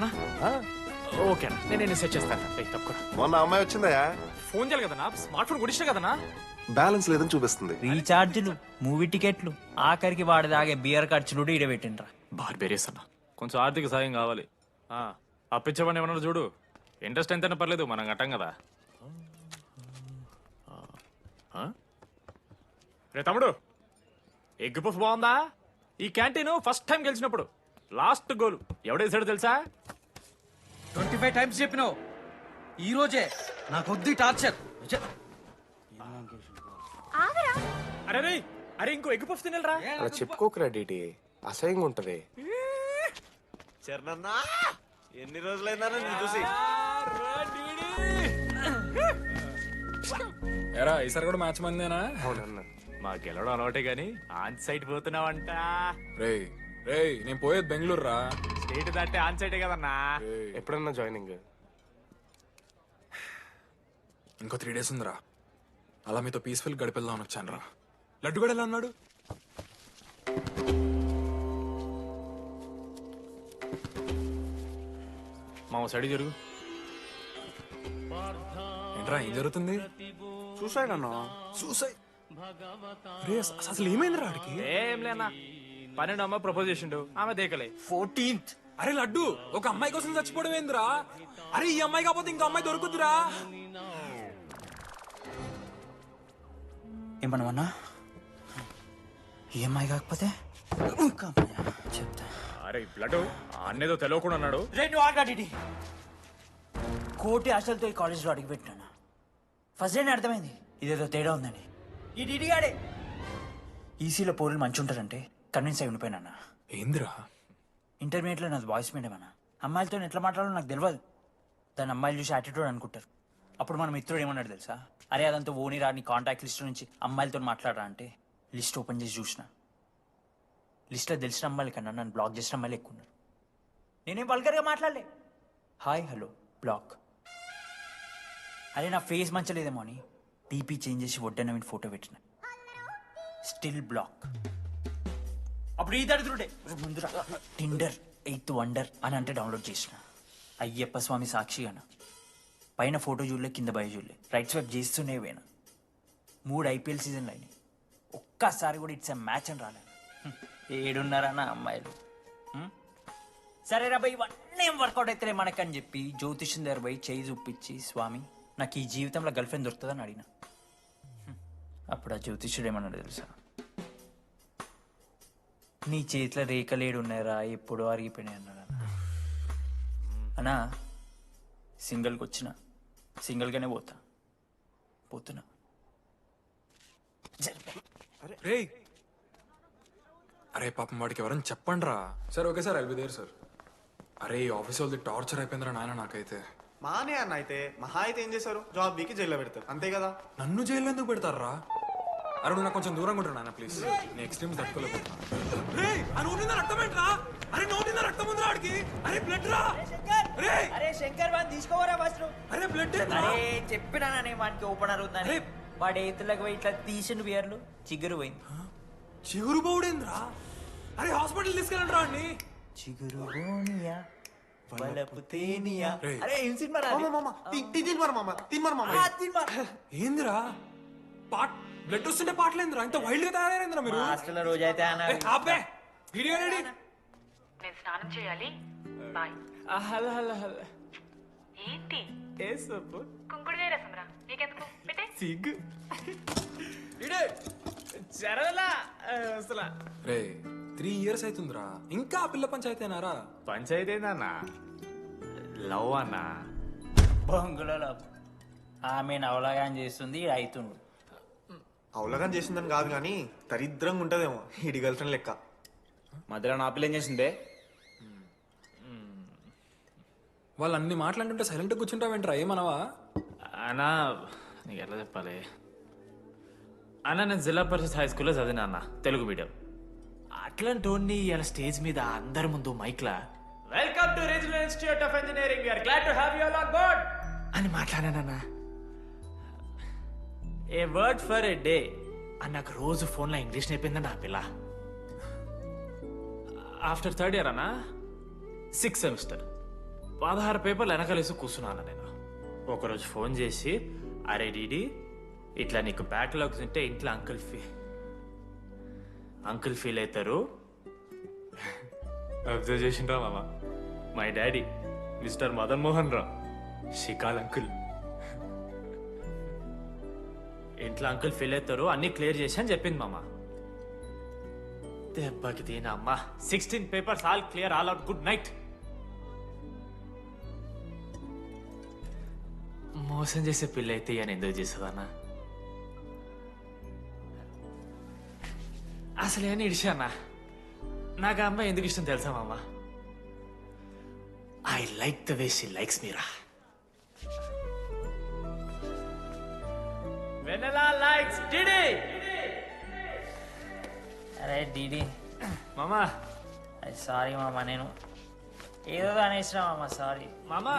ఓకే అన్న, నేను సెట్ చేస్తాను. తప్పకుండా. మొన్న అమ్మాయి వచ్చిందయా? ఫోన్ చేయాలి కదన్నా, స్మార్ట్ ఫోన్ కొనిష్టం కదన్నా. బ్యాలెన్స్ లేదని చూపిస్తుంది. రీఛార్జ్లు, మూవీ టికెట్లు, ఆఖరికి వాడి దాగే బియర్ ఖర్చులు కూడా ఇడబెట్టిండ్రా. బార్బేరియస్ అన్న, కొంచెం ఆర్థిక సాయం కావాలి. అప్పించమని ఏమన్నా చూడు. ఇంట్రెస్ట్ ఎంతైనా పర్లేదు, మనం కట్టం కదా. రే తమ్ముడు, ఎగ్ పఫ్ బాగుందా? ఈ క్యాంటీన్ ఫస్ట్ టైం గెలిచినప్పుడు లాస్ట్ గోల్ ఎవడేసాడో తెలుసా? 25 టైమ్స్ చెప్పినావు. ఈ రోజే నాకు వద్దు టార్చర్. అరే రే, అరే ఇంకో ఎగ్ పఫ్ తినరా. అలా చెప్పుకోకరా డీటీ, అసహ్యంగా ఉంటది. చరణన్నా, ఎన్ని రోజులైందా నేను చూసి? ఎరా ఈసారి కూడా మ్యాచ్ మందేనా? అవునన్నా. మా గెలవడం అలవాటే గానీ ఆన్ సైడ్ పోతున్నావంట. రే రేయ్ నేను పోయేది బెంగళూరు రా. స్టేట్ దాటే ఆన్ సైడే కదన్నా. ఎప్పుడన్నా జాయినింగ్? ఇంకో 3 days ఉందిరా. అలా మీతో పీస్ఫుల్ గడిపెళ్దామని వచ్చాను రా. లడ్డు కూడా ఎలా అన్నాడు? మా సైడ్ జరుగు. ఏంట్రా ఏం జరుగుతుంది? సూసైడ్ అన్నా. సూసైడ్? అసలు ఏమైంది రాడికి? ఏం లేనా, 12 అమ్మాయి ప్రపోజ్ చేసిండు, ఆమె దేకలే. 14th. అరే లడ్డు, ఒక అమ్మాయి కోసం చచ్చిపోవడం ఏందిరా? అరే ఈ అమ్మాయి కాకపోతే ఇంకో అమ్మాయి దొరుకుతురా? ఏమన్నా ఈఎంఐ కాకపోతే చెప్తా. అరే లడ్డు అన్నేదో తెలియకుండా అన్నాడు. రెండు ఆల్రెడీ కోటి ఆశలతో ఈ కాలేజ్లో అడిగిపెట్టినా. ఫస్ట్ డే అర్థమైంది ఇదేదో తేడా ఉందని. ఈ డిడిగాడే ఈసీలో పోరులు మంచి ఉంటారంటే కన్విన్స్ అయి ఉండిపోయినా. ఏందిరా? ఇంటర్మీడియట్లో నాది వాయిస్ మీడియం అన్న. అమ్మాయిలతో ఎట్లా మాట్లాడాలో నాకు తెలియదు. దాని అమ్మాయిలు చూసి యాటిట్యూడ్ అనుకుంటారు. అప్పుడు మన మిత్రుడు ఏమన్నాడు తెలుసా? అరే అదంతా ఓని రాని కాంటాక్ట్ లిస్ట్ నుంచి అమ్మాయిలతో మాట్లాడరా అంటే లిస్ట్ ఓపెన్ చేసి చూసిన. లిస్ట్లో తెలిసిన అమ్మాయిల కన్నా నన్ను బ్లాక్ చేసిన అమ్మాయిలు ఎక్కువ ఉన్నారు. నేనేం వల్గర్గా మాట్లాడలే. Hi hello block. అరే నా ఫేస్ మంచలేదేమో అని టీపీ చేంజ్ చేసి వడ్డన మీద ఫోటో పెట్టిన. Still block. అప్పుడు ఈ దరిద్రుడే ముందు టిండర్ 8th వండర్ అని అంటే డౌన్లోడ్ చేసిన. అయ్యప్ప స్వామి సాక్షిగాన పైన ఫోటో చూడలే, కింద బయ చూడలే, రైట్ స్వైప్ చేస్తూనే పోయినా. 3 IPL సీజన్లు అయినాయి, ఒక్కసారి కూడా ఇట్స్ మ్యాచ్ అని రాలేదు. ఏడున్నారా నా అమ్మాయిలు? సరే రా భయ్, ఇవన్నీ ఏం వర్కౌట్ అవుతాయి మనకని చెప్పి జ్యోతిష్యం దగ్గర పోయి చేయి చూపించి, స్వామి నాకు ఈ జీవితంలో గర్ల్ ఫ్రెండ్ దొరుకుతుందని అడిగిన. అప్పుడు ఆ జ్యోతిష్యుడు ఏమన్నాడు తెలుసా? నీ చేతిలో రేఖలేడు ఉన్నాయరా, ఎప్పుడో అరిగిపోయినాయి అన్నాడు. అన్నా సింగిల్కి వచ్చిన సింగిల్గానే పోతున్నా. రేయ్ అరే పాపం వాడికి ఎవరైనా చెప్పండి రా. Sir okay sir, I'll be there sir. అరే ఈ ఆఫీస్ వాళ్ళది టార్చర్ అయిపోయిందిరా నాయన నాకైతే. మానే అన్న అయితే మహా అయితే ఏం చేశారు? జాబ్ వీకి జైల్లో పెడతారు అంతే కదా. నన్ను జైల్లో ఎందుకు పెడతారా? అరే నువ్వు నాకు కొంచెం దూరంగా ఉంటాను నాన్న ప్లీజ్. నేను ఎక్స్ట్రీమ్ తట్టుకోలేకపోతున్నా. అరే నోటిందా రక్తం ఉందిరా వాడికి. అరే బ్లడ్ రా. అరే శంకర్ వాడిని తీసుకోవరా ఫస్ట్. అరే బ్లడ్. అరే చెప్పినా వాడికి ఓపెన్ అవుతుందని. వాడి ఎత్తులకు పోయి ఇట్లా తీసిన బియర్లు చిగురు పోయింది. చిగురు పోవుడేంద్రా? అరే హాస్పిటల్ తీసుకెళ్ళండి రా అండి. చిగురు బోనియా వలపు తేనియా. అరే ఏం సినిమా ఏందిరా బ్లడ్ వస్తుంటే పాటలేందిరా? ఇంత వైల్డ్ గా తయారైందిరా మీరు. హాస్టల్లో రోజైతే ఆపే వీడియో రెడీ. నేను స్నానం చేయాలి, బాయ్. Hello hello hello. ఏంటి ఏ సబ్బు? కుంకుడుగాయ రసం రా, నీకెందుకు పెట్టే. సిగ్గు చరవలా అసలు. రే 3 years అవుతుందిరా, ఇంకా ఆ పిల్ల పంచాయతీ అన్నారా? పంచాయతీ ఏందన్నా? లవ్ అన్నా. బొంగులో లవ్. ఆమె అవలాగా చేస్తుంది, అవుతుండు. అవలగాని చేసిందని కాదు కానీ దరిద్రంగా ఉంటదేమో ఇడి గర్ల్ ఫ్రెండ్ లెక్క. మధ్యలో నా పిల్ల ఏం చేసిందే? వాళ్ళు అన్ని మాట్లాడుతుంటే సైలెంట్ కూర్చుంటావేంట్రా? ఏమనవా? అన్నా నీకు ఎట్లా చెప్పాలి అన్న, నేను జిల్లా పరిషత్ హై స్కూల్లో చదివినా అన్న, తెలుగు మీడియం. అట్లాంటి ఇలా స్టేజ్ మీద అందరి ముందు మైక్లా welcome to regional institute of engineering, we are glad to have you all on board అని మాట్లాడానన్నా. A word for a day అని నాకు రోజు ఫోన్లో ఇంగ్లీష్ నేర్పిందండి ఆ పిల్ల. ఆఫ్టర్ 3rd year అన్నా 6th semester 16 పేపర్లు వెనకాలేసి కూర్చున్నాను నేను. ఒకరోజు ఫోన్ చేసి, అరే డీడీ ఇట్లా నీకు బ్యాక్లాగ్స్ ఉంటే ఇంట్లో అంకుల్ ఫీల్ అవుతారు. అబ్జర్వ్ చేసిండ్రా మామ, my daddy mister Madan Mohan Rao షికాల్ అంకుల్. ఇంట్లో అంకుల్ ఫీల్ అవుతారు, అన్ని క్లియర్ చేసి అని చెప్పింది మామ. దెబ్బకి దీని అమ్మ 16 papers all clear, all out, good night. మోసం చేసే పిల్ల అయితే అని ఎందుకు చేసేదన్నా? అసలు ఏమని ఇడిచానా? నాకు ఆ అమ్మాయి ఎందుకు ఇష్టం తెలుసా మామ? I like the way she likes Meera. Vennela likes DD. అరే డిడి మామా సారీ మామ, నేను ఏదో అనేసిన మామ, సారీ మామా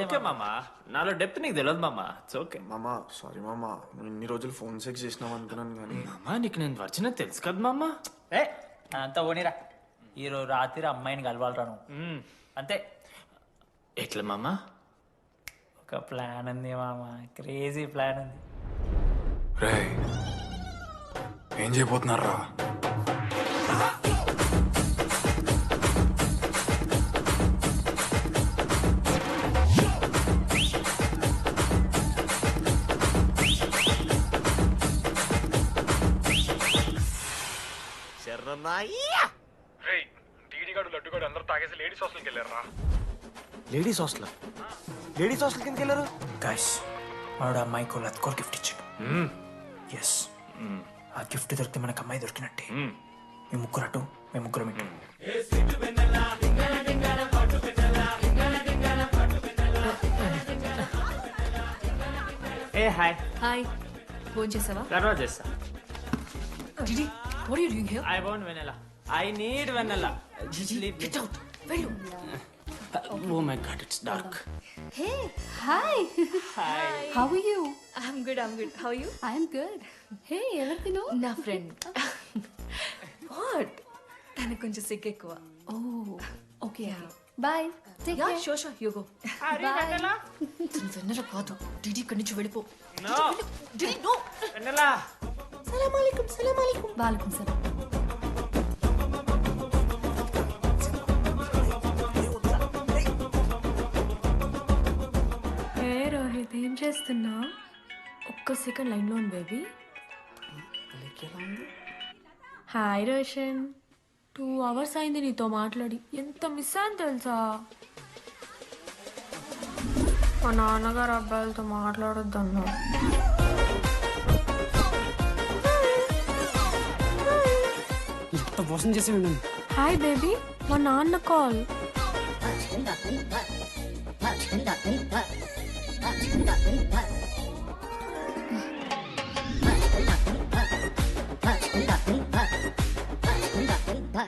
ఓకే మామా, నాలో డెప్త్ నీకు తెలియదు మామా. ఇట్స్ ఓకే మామా సారీ మామా, నువ్వు ఇన్ని రోజులు ఫోన్ సెక్స్ చేసినావు అనుకున్నాను కానీ మామా నీకు నేను వచ్చిన తెలుసు కదా మామా. ఏ అంతా పోనీరా, ఈరోజు రాత్రి అమ్మాయిని కలవాలరా నువ్వు, అంతే. ఎట్లా మామా? ఒక ప్లాన్ ఉంది మామ, క్రేజీ ప్లాన్ ఉంది. రే ఏం చేయబోతున్నారా? టీడీగాడు లడ్డుగాడు అందరూ తాగేసి లేడీస్ హాస్టల్కి వెళ్ళారా? Ladies hostel? లేడీస్ హాస్టల్ కిందకి వెళ్ళారు? గైస్ వాడు అమ్మాయికి లత్కోర్ గిఫ్ట్ ఇచ్చాడు. ఎస్, ఆ గిఫ్ట్ దొరికితే మనకు అమ్మాయి దొరికినట్టే. మీ ముగ్గురు అటు, మేము ముగ్గురం ఇటు. ఏ హాయ్. హాయ్, ఫోన్ చేసావా? తర్వాత చేస్తా. DD, what are you doing here? I want vanilla. I need vanilla. Get out, వెళ్ళు. Oh my God, it's dark. Hey hi. How are you? I'm good, I'm good. How you? I'm good. Hey ఎవరు తిను? నా friend. What? తనకు కొంచెం సిగ్గు ఎక్కువ. Oh okay, bye. Take care. Sure sure, you go. తను వెన్నెల కాదు, డిడి ఇక్కడి నుంచి వెళ్ళిపో. No DD, no. వెనెలా. సలాం అలైకుం. సలాం అలైకుం. వాలేకుం సలాం. రోహిత్, ఏం చేస్తున్నా? ఒక్క సెకండ్ లైన్లో ఉంది బేబీ. హాయ్ రోషన్, 2 hours అయింది నీతో మాట్లాడి. ఎంత మిస్ అని తెలుసా? మా నాన్నగారు అబ్బాయిలతో మాట్లాడొద్దు అన్నారు. ఎంత మోసం చేసి ఉండండి. హాయ్ బేబీ, మా నాన్న కాల్.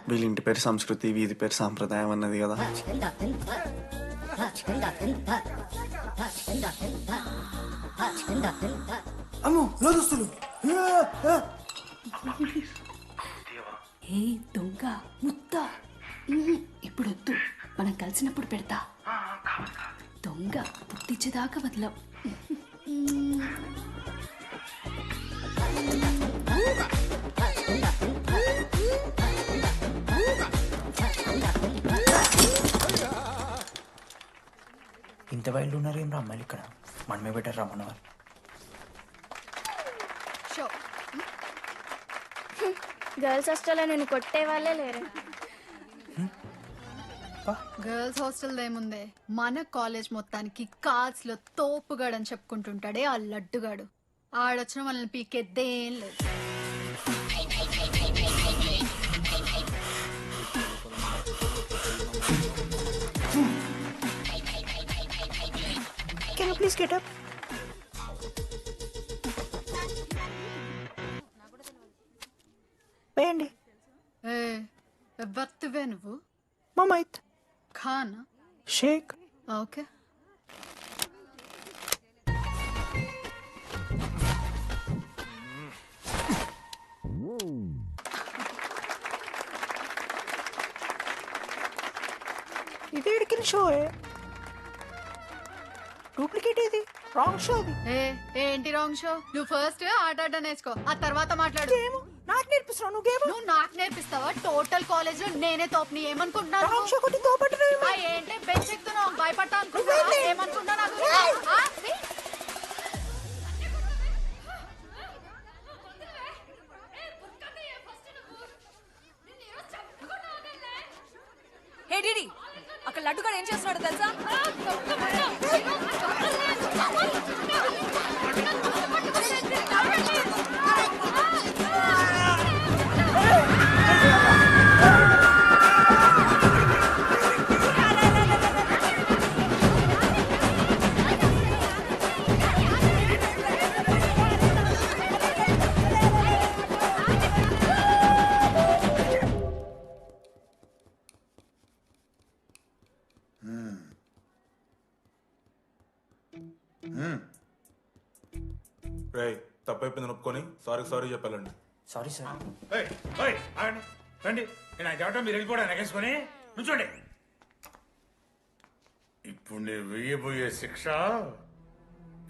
వీళ్ళ ఇంటి పేరు సంస్కృతి, వీధి పేరు సాంప్రదాయం అన్నది కదా. అమ్మో నా దోస్తులు. ఏ దొంగ ముద్ద, ఇప్పుడు వద్దు, మనం కలిసినప్పుడు పెడతా. దొంగ పుట్టించేదాకా వదలం. ఇంత వైల్డ్ ఉన్నారు ఏం రా అమ్మాయిలు ఇక్కడ? మనమే బెటర్ రా మనవారు. గర్ల్స్ హాస్టల్లో నేను కొట్టే వాళ్ళే లేరు. గర్ల్స్ హాస్టల్ ఏముందే, మన కాలేజ్ మొత్తానికి కార్స్ లో తోపుగాడని చెప్పుకుంటుంటాడే ఆ లడ్డుగాడు. ఆడొచ్చిన మనల్ని పీకెద్దేం లేదు. Can you please get up? వేయండి. ఎవరివే నువ్వు? మమైత్ ఖానా? షేక్. ఓకే. ఇది ఎడికిన షో, డూప్లికేట్ ఇది, రాంగ్ షో అది. ఏంటి రాంగ్ షో? నువ్వు ఫస్ట్ ఆట ఆడ నేర్చుకో, ఆ తర్వాత మాట్లాడు. నాకు నేర్పిస్తున్నావు నువ్వు గేమ్? నువ్వు నాకు నేర్పిస్తావా? టోటల్ కాలేజ్ లో నేనే తోపుని ఏమనుకుంటున్నాను? రాంగ్ షో కొట్టి తోపట్టు. ఏంటి బెంచ్ ఎక్కుతున్నావు? భయపడతా అనుకుంటున్నావా? ఏమనుకుంటా నాకు? హే డిడి, అక్కడ లడ్డుగాడు ఏం చేస్తున్నాడో తెలుసా? తప్పు అయిపోయింది ఒప్పుకొని సారీ చెప్పాలండి. Sorry sir. ఆగండి రండి. నేను చెప్పడం మీరు వెళ్ళిపోవడానికి ఎగేసుకొని నుంచోండి. ఇప్పుడు నేను వేయబోయే శిక్ష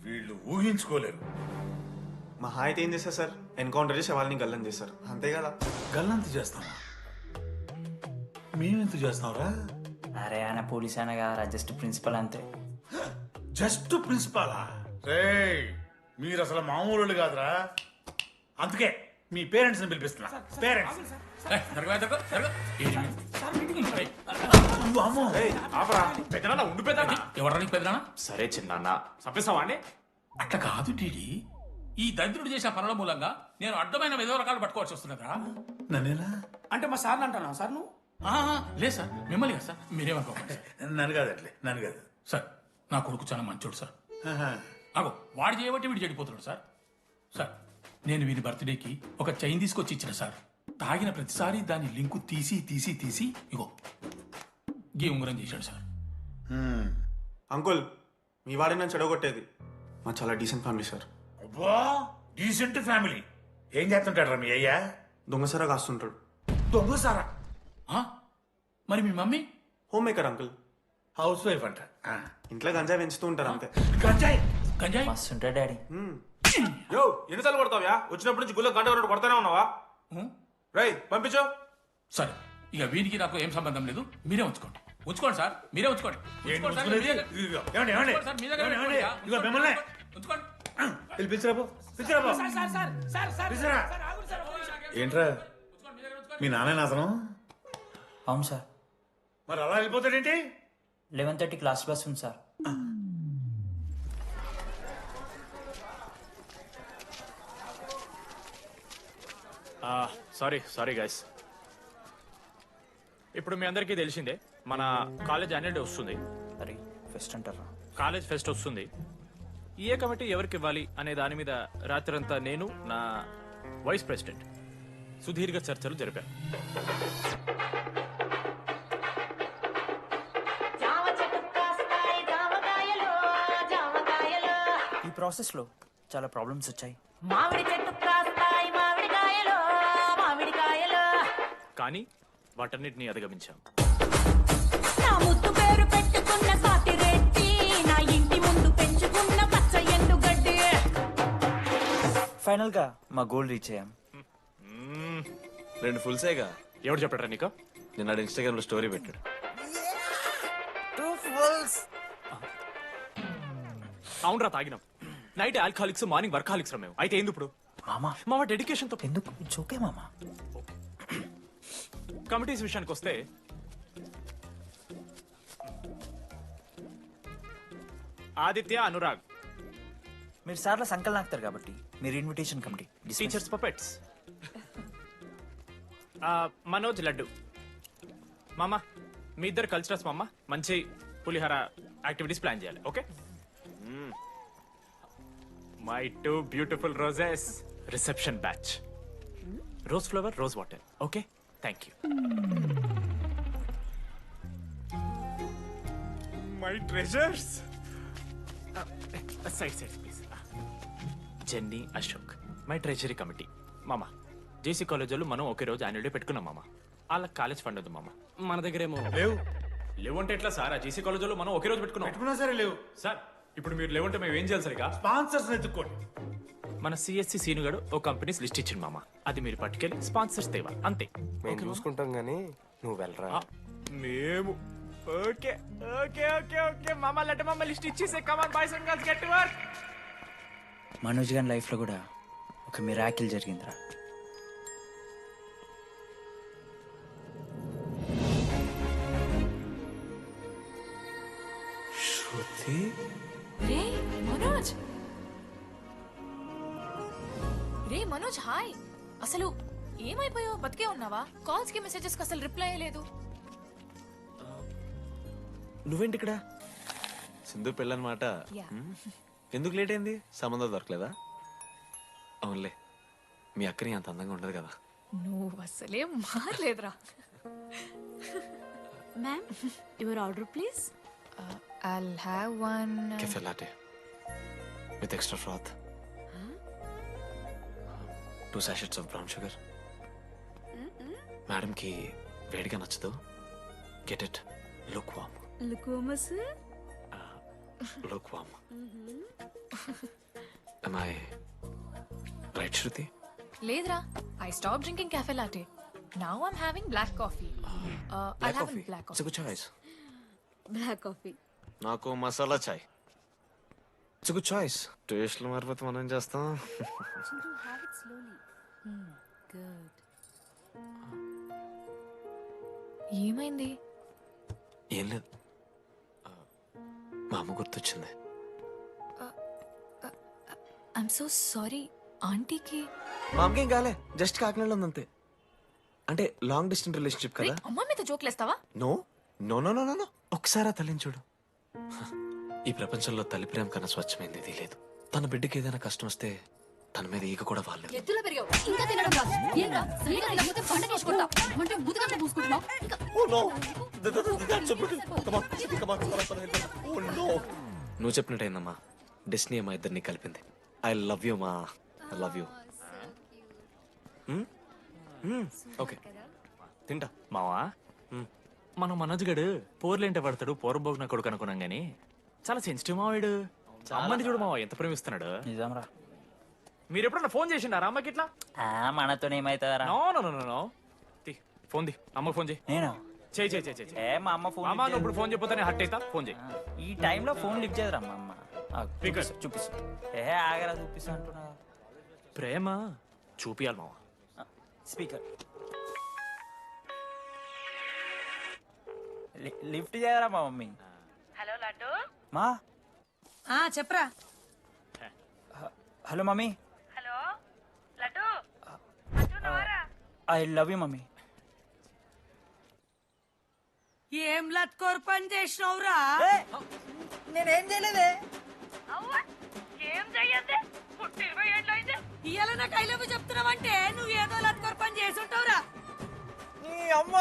వీళ్ళు ఊహించుకోలేరు. మా అయితే ఏం చేస్తారు సార్? ఎన్కౌంటర్ చేసి వాళ్ళని గల్లం చేస్తారు, అంతే కదా? గల్లంత చేస్తావా? మేమెంత చేస్తావురా? అరే ఆయన పోలీస్ అయినా కదా, జస్ట్ ప్రిన్సిపల్ అంతే. జస్ట్ ప్రిన్సిపాలా? రే మీరు అసలు మామూలు కాదురా. అందుకే మీ పేరెంట్స్ ని పిలిపిస్తున్నా. పేరెంట్స్ ఎవరా పెద్దనా? సరే చిన్న చంపేస్తావా అండి? అట్లా కాదు డీడీ. ఈ దరిద్రుడు చేసిన పనుల మూలంగా నేను అడ్డమైన విధవ రకాలు పట్టుకోవాల్సి వస్తున్నదా? నన్నేలా అంటే మా సార్ని అంటున్నావు సార్ నువ్వు? లేదు సార్, మిమ్మల్ని కదా సార్. మీరేమనుకోండి. నన్ను కాదు అట్లే, నన్ను కాదు సార్. నా కొడుకు చాలా మంచోడు సార్. అగో వాడు చేయబట్టి వీడు చెడిపోతున్నాడు సార్. సార్ నేను వీడి బర్త్డేకి ఒక చైన్ తీసుకొచ్చి ఇచ్చిన సార్. తాగిన ప్రతిసారి దాని లింకు తీసి ఇగో గీ ఉంగరం చేశాడు సార్. అంకుల్, మీ వాడే నన్ను చెడగొట్టేది. మా చాలా డీసెంట్ ఫ్యామిలీ సార్. అబ్బా డీసెంట్ ఫ్యామిలీ. ఏం చేస్తుంటాడు రా మీ అయ్యా? దొంగసారా కాస్తుంటాడు. దొంగసారా? మరి మీ mummy? Home maker uncle. House wife అంట. ఇంట్లో గంజాయి పెంచుతూ ఉంటారు అంతే. గంజాయి మస్తు ఉంటాడు డాడీ. యో ఎన్నిసార్లు కొడతావ్యా? వచ్చినప్పటి నుంచి గుళ్ళ గంట కొట్టు కొడతానే ఉన్నావా? రై పంపించు. సరే ఇక వీడికి నాకు ఏం సంబంధం లేదు. మీరే ఉంచుకోండి సార్. మీరే ఉంచుకోండి. ఏంట్రా మీ నాన్న అతను? అవును సార్. మరి అలా వెళ్ళిపోతాడేంటి? 11:30 క్లాస్ బస్ ఉంది సార్. Sorry guys. ఇప్పుడు మీ అందరికీ తెలిసిందే మన కాలేజ్ యాన్యువల్ డే వస్తుంది. అరే ఫెస్ట్ అంటారా? కాలేజ్ ఫెస్ట్ వస్తుంది. ఏ కమిటీ ఎవరికి ఇవ్వాలి అనే దాని మీద రాత్రంతా నేను నా వైస్ ప్రెసిడెంట్ సుదీర్ఘ చర్చలు జరిపాను. ఈ ప్రాసెస్లో చాలా ప్రాబ్లమ్స్ వచ్చాయి. మామిడి చెట్టు కాస్తాయి మామిడికాయలు మామిడికాయలు. కానీ వాటన్నిటిని అధిగమించాం. నా ముద్దు పేరు పెట్టుకున్న సాతి రెడ్డి, నా ఇంటి ముందు పెంచుకున్న పచ్చ ఎండు గడ్డి. ఫైనల్ గా మా గోల్ రీచ్ అయ్యాం. 2 ఫుల్సేగా. ఎవరు చెప్పారా నీకు? నిన్న ఇన్స్టాగ్రామ్ లో స్టోరీ పెట్టాడు. 2 ఫుల్స్. అవునరా తాగినాం. నైట్ ఆల్కహాలిక్స్, మార్నింగ్ వర్కాలిక్స్ రా మేము. అయితే ఏంది ఇప్పుడు? మా డెడికేషన్ తో ఎందుకు చోకే మామా. కమిటీస్ విషయానికి వస్తే ఆదిత్య, అనురాగ్ మీరు సార్ల సంకల్ నాకుతారు కాబట్టి మీరు invitation committee. Teachers puppets. Manoj, laddu. మామ మీ ఇద్దరు కల్చరల్స్ మామ. మంచి పులిహార యాక్టివిటీస్ ప్లాన్ చేయాలి. Okay? My 2 beautiful roses. Reception batch. Rose flower, rose water. Okay, thank you. My treasures. Side please. Jenny, Ashok my treasury committee. మామ జేసీ కాలేజ్ వాళ్ళు మనం ఒకే రోజు యాన్యువల్ డే పెట్టుకున్నాం మామ. వాళ్ళకి కాలేజ్ ఫండ్ ఉంది మామ. మన దగ్గర ఏమో లేవు అంటే ఎట్లా సార్? ఆ జేసీ కాలేజ్ వాళ్ళు మనం ఒకే రోజు పెట్టుకున్నా సరే లేవు సార్. ఇప్పుడు మీరు లేవంటే మేము ఏం చేయాలి సరిగా? స్పాన్సర్స్ ఎత్తుక్కోండి. మన సిఎస్సి సీనుగాడు ఒక కంపెనీస్ లిస్ట్ ఇచ్చింది మామ. అది మీరు పట్టుకెళ్ళి స్పాన్సర్స్ తేవా, అంతే. మేము చూసుకుంటాం గానీ నువ్వు వెళ్ళరా. మేము ఓకే ఓకే ఓకే ఓకే మామ. లెట్ మామ లిస్ట్ ఇచ్చేసే. Come on boys and girls, get to work. Manoj గారి లైఫ్ లో కూడా ఒక మిరాకిల్ జరిగిందిరా. రే మనోజ్. రే మనోజ్, హాయ్. అసలు ఏమైపోయావు? బతికే ఉన్నావా? కాల్స్ కి మెసేజెస్ కి అసలు రిప్లై అయ్యలేదు. నువ్వేంటి ఇక్కడ? సింధు పెళ్ళనమాట. ఎందుకు లేట్ అయింది? సంబంధం దొరకలేదా? అవునులే, మీ అక్కని అంత అందంగా ఉండదు కదా. నువ్వు అసలే మారలేదురా. Ma'am, your order please. I'll have one Cafe latte with extra froth. 2 sachets of brown sugar. మేడంకి వేడిగా నచ్చదు. Get it look warm. Look warm. Am I right, Shruti? లేదురా, I stop drinking cafe latte. Now I'm having black coffee. I'll have a black It's a coffee. good choice. Black coffee. నాకు మసాలా చాయ్. It's a good choice. టేస్ట్లు మారిపోతే మనం ఏం చేస్తాం? Have it slowly. Good. ఏమైంది? ఏం లేదు. మా అమ్మ గుర్తొచ్చింది. I'm so sorry. ఆంటీకి మా అమ్మకి ఏం కాలే, జస్ట్ కాకినాడలో ఉందంతే. అంటే లాంగ్ డిస్టెన్స్ రిలేషన్షిప్ కదా. అమ్మ మీద జోక్లేస్తావా? No no no no no ఒకసారి తల్లిని చూడు. ఈ ప్రపంచంలో తల్లి ప్రేమ కన్నా స్వచ్ఛమైంది ఇది లేదు. తన బిడ్డకి ఏదైనా కష్టం వస్తే తన మీద ఈగ కూడా వాళ్ళలేదు. ఎత్తులో పెరిగావు ఇంకా తినడం రాదు. ఏంట్రా సరిగా తినకపోతే పంట చేసుకుంటా అంటే బుద్ధగా పూసుకుంటున్నావు. నువ్వు చెప్పినట్టయిందమ్మా, డెస్టినీ మా ఇద్దరిని కలిపింది. ఐ లవ్ యూ మా, ఐ లవ్ యూ. ఓకే తింటా. మావా మనం మనోజ్ గడు పోర్లేంటే పడతాడు, పోరబోగు నా కొడుకు అనుకున్నాం గానీ చాలా సెన్సిటివ్ మావాడు. అమ్మని చూడు మావా ఎంత ప్రేమిస్తున్నాడు. నిజంరా. మీరు ఎప్పుడన్నా ఫోన్ చేసిండారా అమ్మకి ఇట్లా? మనతో ఏమైతుందరా? No no no no. Phone ది, అమ్మకి ఫోన్ చేయి. నేను చేయి చేయి చేయి. ఏ మా అమ్మ ఫోన్ అమ్మ నువ్వు ఇప్పుడు ఫోన్ చెప్పితే నేను హట్ అవుతా. ఫోన్ చేయి. ఈ టైంలో ఫోన్ లిఫ్ట్ చేయదురా మా అమ్మ. చూపిస్తా. ఆగరా చూపిస్తా అంటున్నా. ప్రేమ చూపియాలి మావా. స్పీకర్ లిఫ్ట్ చేయరా మా మమ్మీ. హలో లడ్డు. మా చెప్పరా. Hello mummy. Hello laddu. I love you mummy. ఏం లత్కోర్ పని చేసినవురా? నేనేం చేయలేదే. ఏం చెయ్యద్దే, 20 ఏళ్ళు అయింది. ఇయ్యాల నాకు ఐ లవ్ యూ చెప్తున్నావంటే నువ్వు ఏదో లత్కోర్ పని చేసి ఉంటావురా. నీ అమ్మ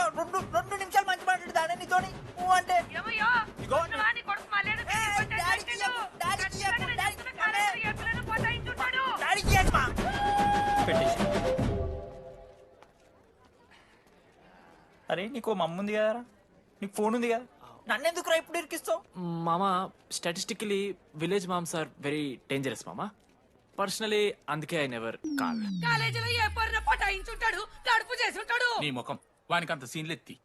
రెండు నిమిషాలు మంచి మాట్లాడుతానే నీతోని. నువ్వు అంటే ఏమయ్యో వాని కొడుకు మళ్ళీ అరే నీకు మమ్మ ఉంది కదరా, నీకు ఫోన్ ఉంది కదా, నన్నెందుకు రా ఇప్పుడు ఇరికిస్తావు? మామా statistically village moms are very dangerous మామా. పర్సనలీ అందుకే ఐ నెవర్ కాల్. కాలేజీలో ఏ పొర్ర పటాయించుంటాడు, కడుపు చేసి ఉంటాడు. నీ ముఖం వానికి అంత సీన్లెత్తి.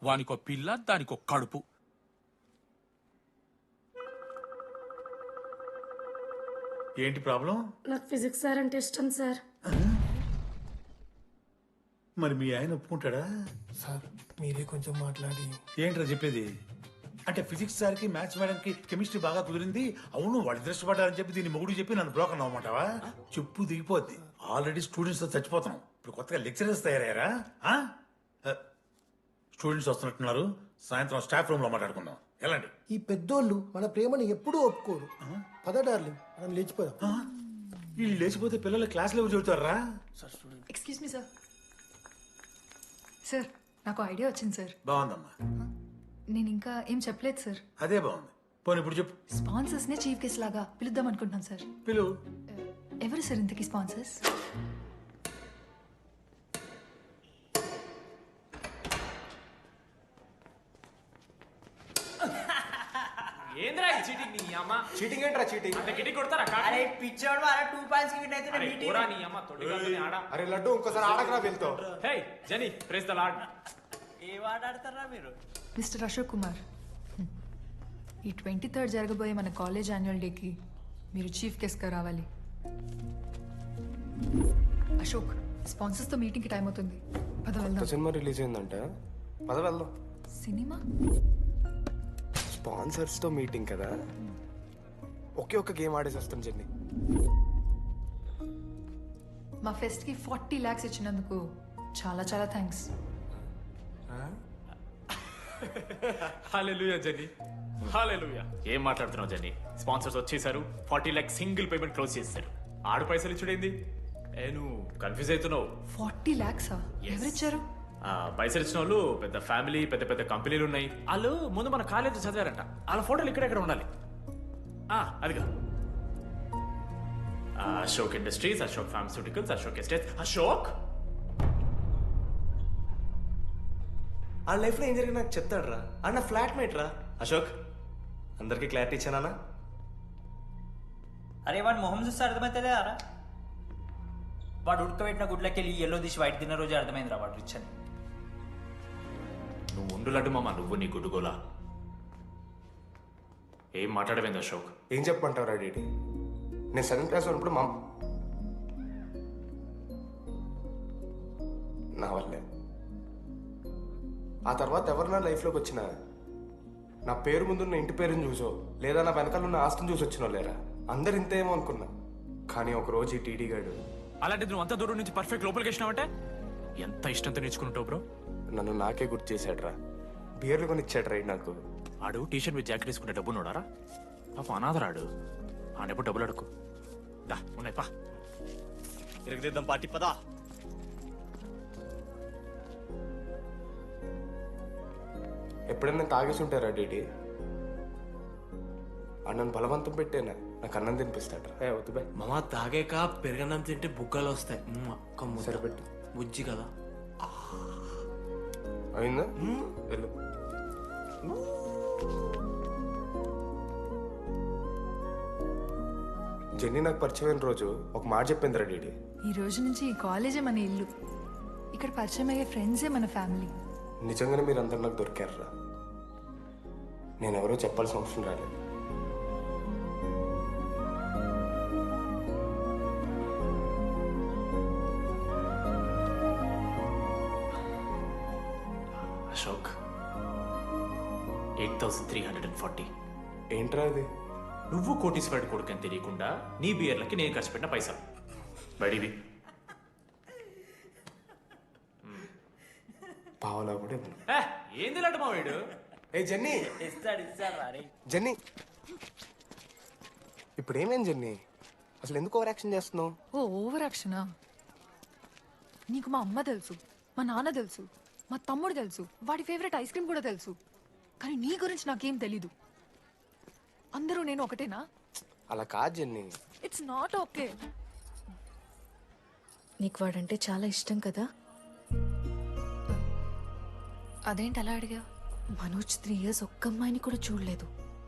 వానికో పిల్ల, దానికో కడుపు. ఏంటి ప్రాబ్లం? నాకు ఫిజిక్స్ సార్ అంటే ఇష్టం సార్. మరి మీ ఆయన ఒప్పుకుంటాడా? సార్ మీరే కొంచెం మాట్లాడి. ఏంట్రా చెప్పేది? అంటే ఫిజిక్స్ సార్కి మ్యాథ్స్ మేడంకి కెమిస్ట్రీ బాగా కుదిరింది, అవును వాళ్ళు ఇష్టపడ్డారని చెప్పి దీన్ని మొగుడు చెప్పి నన్ను బ్రోకన్ అవ్వమంటావా? చెప్పు దిగిపోద్ది. ఆల్రెడీ స్టూడెంట్స్ తో చచ్చిపోతున్నాం, ఇప్పుడు కొత్తగా లెక్చరర్స్ తయారయ్యారా? స్టూడెంట్స్ వస్తున్నట్టున్నారు, సాయంత్రం స్టాఫ్ రూమ్ లో మాట్లాడుకుందాం. ఎలాంటి ఈ పెద్దోళ్ళు మన ప్రేమను ఎప్పుడూ ఒప్పుకోరు. పద డార్లింగ్ మనం లేచిపోదాం. వీళ్ళు లేచిపోతే పిల్లలు క్లాస్లో చెబుతారా? Excuse me sir. సార్ నాకు ఐడియా వచ్చింది సార్. బాగుందమ్మా. నేను ఇంకా ఏం చెప్పలేదు సార్. అదే బాగుంది. పోనీ ఇప్పుడు చెప్పు. స్పాన్సర్స్ నే చీఫ్ గెస్ట్ లాగా పిలుద్దాం అనుకుంటున్నాను సార్. పిలువు. ఎవరు సార్ ఇంతకీ స్పాన్సర్స్? ఏంద్రా చీటింగ్ నీ అమ్మ? చీటింగ్ ఏంట్రా చీటింగ్? అంత గిటి కొడతారా? అరే పిచ్చోడు అలా 2 పాయింట్స్ కి విన్ అయితే అరే పోరా నీ అమ్మ తొడిగల్లోనే ఆడ. అరే లడ్డు ఇంకోసారి ఆడకరా వెళ్తావు. హే జని ప్రెస్ ద లార్డ్. ఏ ఆట ఆడతారా మీరు? మిస్టర్ అశోక్ కుమార్, ఈ 23rd జరగబోయే మన కాలేజ్ యాన్యువల్ డేకి మీరు చీఫ్ గెస్ట్గా రావాలి. అశోక్, స్పాన్సర్స్తో మీటింగ్కి టైం అవుతుంది. పద వెళ్దాం. సినిమా రిలీజ్ అయిందంట, పద వెళ్దాం. సినిమా? స్పాన్సర్స్ తో మీటింగ్ కదా, ఒకే ఒక్క గేమ్ ఆడేసి వస్తాం జర్నీ. మా ఫెస్ట్కి 40 lakhs ఇచ్చినందుకు చాలా చాలా థ్యాంక్స్. హల్లెలూయా జని, హల్లెలూయా. ఏం మాట్లాడుతున్నావు జని? స్పాన్సర్స్ వచ్చేసారు, 40 lakhs సింగిల్ పేమెంట్ క్లోజ్ చేస్తారు. ఆడు పైసలు ఇచ్చుడేంది? నువ్వు కన్ఫ్యూజ్ అవుతున్నావు. 40 lakhs ఎవరిచ్చారు? పైసలు ఇచ్చిన వాళ్ళు పెద్ద ఫ్యామిలీ, పెద్ద పెద్ద కంపెనీలు ఉన్నాయి. వాళ్ళు ముందు మన కాలేజ్ చదివారంట, వాళ్ళ ఫోటోలు ఇక్కడెక్కడ ఉండాలి. అదిగా Ashok industries, Ashok pharmaceuticals, Ashok estates. Ashok ఆ లైఫ్లో ఏం జరిగింది నాకు చెప్తాడు రా. అన్న ఫ్లాట్మేట్ రా అశోక్. అందరికీ క్లారిటీ ఇచ్చానా? అరే వాడు మొహం చూస్తే అర్థమవుతుందా రా? వాడు ఉడకబెట్టిన గుడ్లకి వెళ్ళి ఎల్లో తీసి వైట్ తిన్న రోజు అర్థమైందిరా వాడు రిచ్ అని. నువ్వు ఉండులడ్డు మామ, నువ్వు నీ గుడ్డుగోలా. ఏం మాట్లాడమైంది అశోక్? ఏం చెప్పమంటావు రా డీడీ? నేను 7th క్లాస్ ఉన్నప్పుడు నా వల్లే. ఆ తర్వాత ఎవరు నా లైఫ్లోకి వచ్చినా నా పేరు ముందున్న ఇంటి పేరుని చూసో లేదా నా వెనకాల ఉన్న ఆస్తిని చూసి వచ్చినో లేరా, అందరు ఇంతేమో అనుకున్నా. కానీ ఒకరోజు ఈ టీడీ గాడు అలాంటిది నువ్వు అంత దూరం నుంచి పర్ఫెక్ట్ లోపలికి వచ్చినావంటే ఎంత ఇష్టంతో నేర్చుకుంటావు బ్రో. నన్ను నాకే గుర్తు చేశాడ్రా. బియర్లు కొని ఇచ్చాడ్రా నాకు. ఆడు టీషర్ట్ మీద జాకెట్ వేసుకుంటే డబ్బు నోడారా? పాప అనాథరాడు. ఆడెప్పుడు డబ్బులు అడుకు. దా ఉన్నాయి పా. తిరగదిద్దాం పార్టీ పదా. ఎప్పుడైనా తాగేసి ఉంటారా డీడీ? అన్నను బలవంతం పెట్టేనా నాకు అన్నం తినిపిస్తాడ్రా. వద్దు బాయ్ మామ, తాగాక పెరగన్నం తింటే బుగ్గలు వస్తాయి. సరిపెట్టు. బుజ్జి కదా. అయిందా? వెళ్ళు. జెన్నీ నాకు పరిచయమైన రోజు ఒక మాట చెప్పిందిరా డీడీ. ఈ రోజు నుంచి ఈ కాలేజే మన ఇల్లు. ఇక్కడ పరిచయం అయ్యే ఫ్రెండ్సే మన ఫ్యామిలీ. నిజంగానే మీరు అందరు నాకు దొరికారురా. నేను ఎవరో చెప్పాల్సిన అవసరం రాలేదు. అశోక్ 8,340. ఏంట్రా అది? నువ్వు కోటీశ్వరుడి కొడుకు అని తెలియకుండా నీ బియర్లకి నేను ఖర్చు పెట్టిన పైసలు బడివి. పావలా కూడా ఇవ్వను. ఏంది లాంటి మా వీడు? ఏ జెన్నీ, ఇస్తాడు రా. జెన్నీ ఇప్పుడు ఏమేం జెన్నీ? అసలు ఎందుకు ఓవర్ యాక్షన్ చేస్తున్నావు? ఓవర్ యాక్షనా? నీకు మా అమ్మ తెలుసు, మా నాన్న తెలుసు, మా తమ్ముడు తెలుసు, వాడి ఫేవరెట్ ఐస్ క్రీమ్ కూడా తెలుసు. కానీ నీ గురించి నాకేం తెలీదు. అందరూ నేను ఒకటేనా? అలా కాదు జెన్నీ. It's not okay. నీకు వాడంటే చాలా ఇష్టం కదా? అదేంటి అలా అడిగా? మనోజ్ 3 years ఒక్క అమ్మాయిని కూడా చూడలేదు.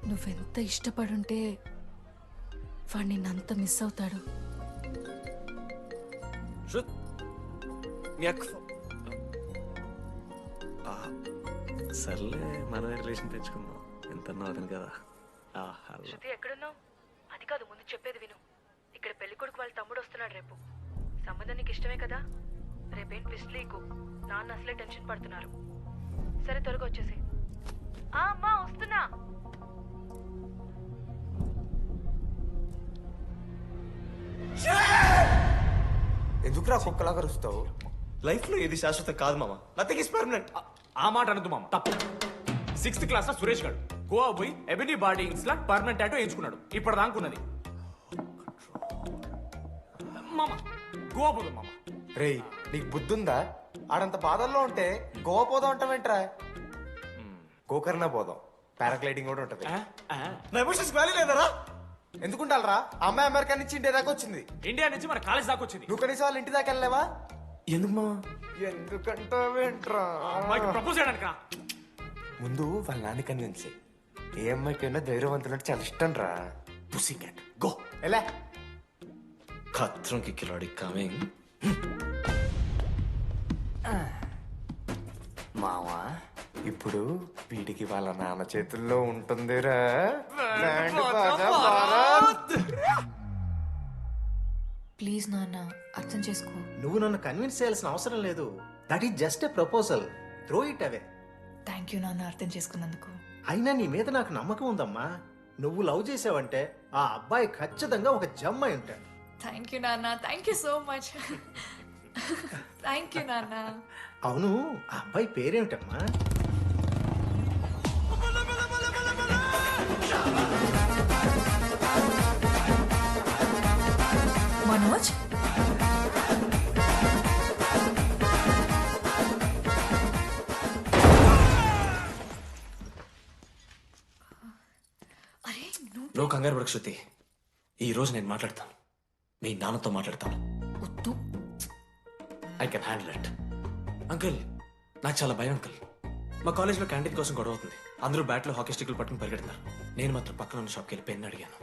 నువ్వెంత ఇష్టపడుంటే వాడు నిన్నంత మిస్ అవుతాడు. సర్లే, మనమే రిలేషన్ పెంచుకుందాం. ఎంత అతను కదా. శృతి ఎక్కడున్నావు? అది కాదు, ముందు చెప్పేది విను. ఇక్కడ పెళ్లి కొడుకు వాళ్ళ తమ్ముడు వస్తున్నాడు రేపు. సంబంధం నీకు ఇష్టమే కదా? రేపేం ట్విస్ట్ లీకు. నాన్న అసలే టెన్షన్ పడుతున్నారు. సరే త్వరగా వచ్చేసి. అమ్మా వస్తున్నా. ఎందుకురా కుక్కలాగా రుస్తావు? లైఫ్లో ఏది శాశ్వతం కాదు మామ. Nothing is permanent. ఆ మాట అనదు మామ, తప్పు. 6th క్లాస్ లో సురేష్ గారు గోవా పోయి ఎబినీ బాడీస్ లా పర్మనెంట్ టాటూ వేయించుకున్నాడు. ఇప్పటిదాకున్నది మామ. గోవా పోదాం మామ. రేయ్, నీకు బుద్ధుందా? ఆడంత బాధల్లో ఉంటే గోవా పోదాం అంటావేంట్రా? గోకర్ణ పోదాం. పారాగ్లైడింగ్ కూడా ఉంటది. నా ఎమోషన్స్ వ్యాల్యూ లేదరా? ఎందుకుంటారా? అమ్మాయి అమెరికా నుంచి ఇండియా దాకా వచ్చింది. ఇండియా నుంచి మన కాలేజ్ దాకా వచ్చింది. నువ్వు కనీసం వాళ్ళ ఇంటి దాకా వెళ్ళలేవా? ఎందుకు మామ? ఎందుకంటావేంట్రా? అమ్మాయికి ప్రపోజ్ చేయడానికి. ముందు వాళ్ళ నాన్న కన్విన్స్. ఏ అమ్మాయికైనా ధైర్యవంతులంటే చాలా ఇష్టం రా. పుసి క్యాట్ గో. ఎలా? ఖత్రం కి కిలాడి కమింగ్. మావా, ఇప్పుడు వీడికి వాళ్ళ నాన్న చేతుల్లో ఉంటుందిరా. ప్లీజ్ నాన్న, అర్థం చేసుకో. నువ్వు నన్ను కన్విన్స్ చేయాల్సిన అవసరం లేదు. That is just a proposal. Throw it away. Thank you నాన్న, అర్థం చేసుకున్నందుకు. అయినా నీ మీద నాకు నమ్మకం ఉందమ్మా. నువ్వు లవ్ చేసావంటే ఆ అబ్బాయి ఖచ్చితంగా ఒక జమ్మాయి ఉంటాడు. థ్యాంక్ యూ నాన్న, thank you so much. Thank you నాన్న. అవును, ఆ అబ్బాయి పేరేమిటమ్మా? మనోజ్. నువ్వు కంగారు పడకు శృతి. ఈ రోజు నేను మాట్లాడతాను. మీ నాన్నతో మాట్లాడతాను. వద్దు. I can handle it. Uncle నాకు చాలా భయం అంకుల్. మా కాలేజ్లో క్యాంటీన్ కోసం గొడవ అవుతుంది. అందరూ బ్యాట్లో హాకీ స్టిక్లు పట్టుకుని పరిగెడతారు. నేను మాత్రం పక్కన ఉన్న షాప్కి వెళ్ళి పెన్ అడిగాను.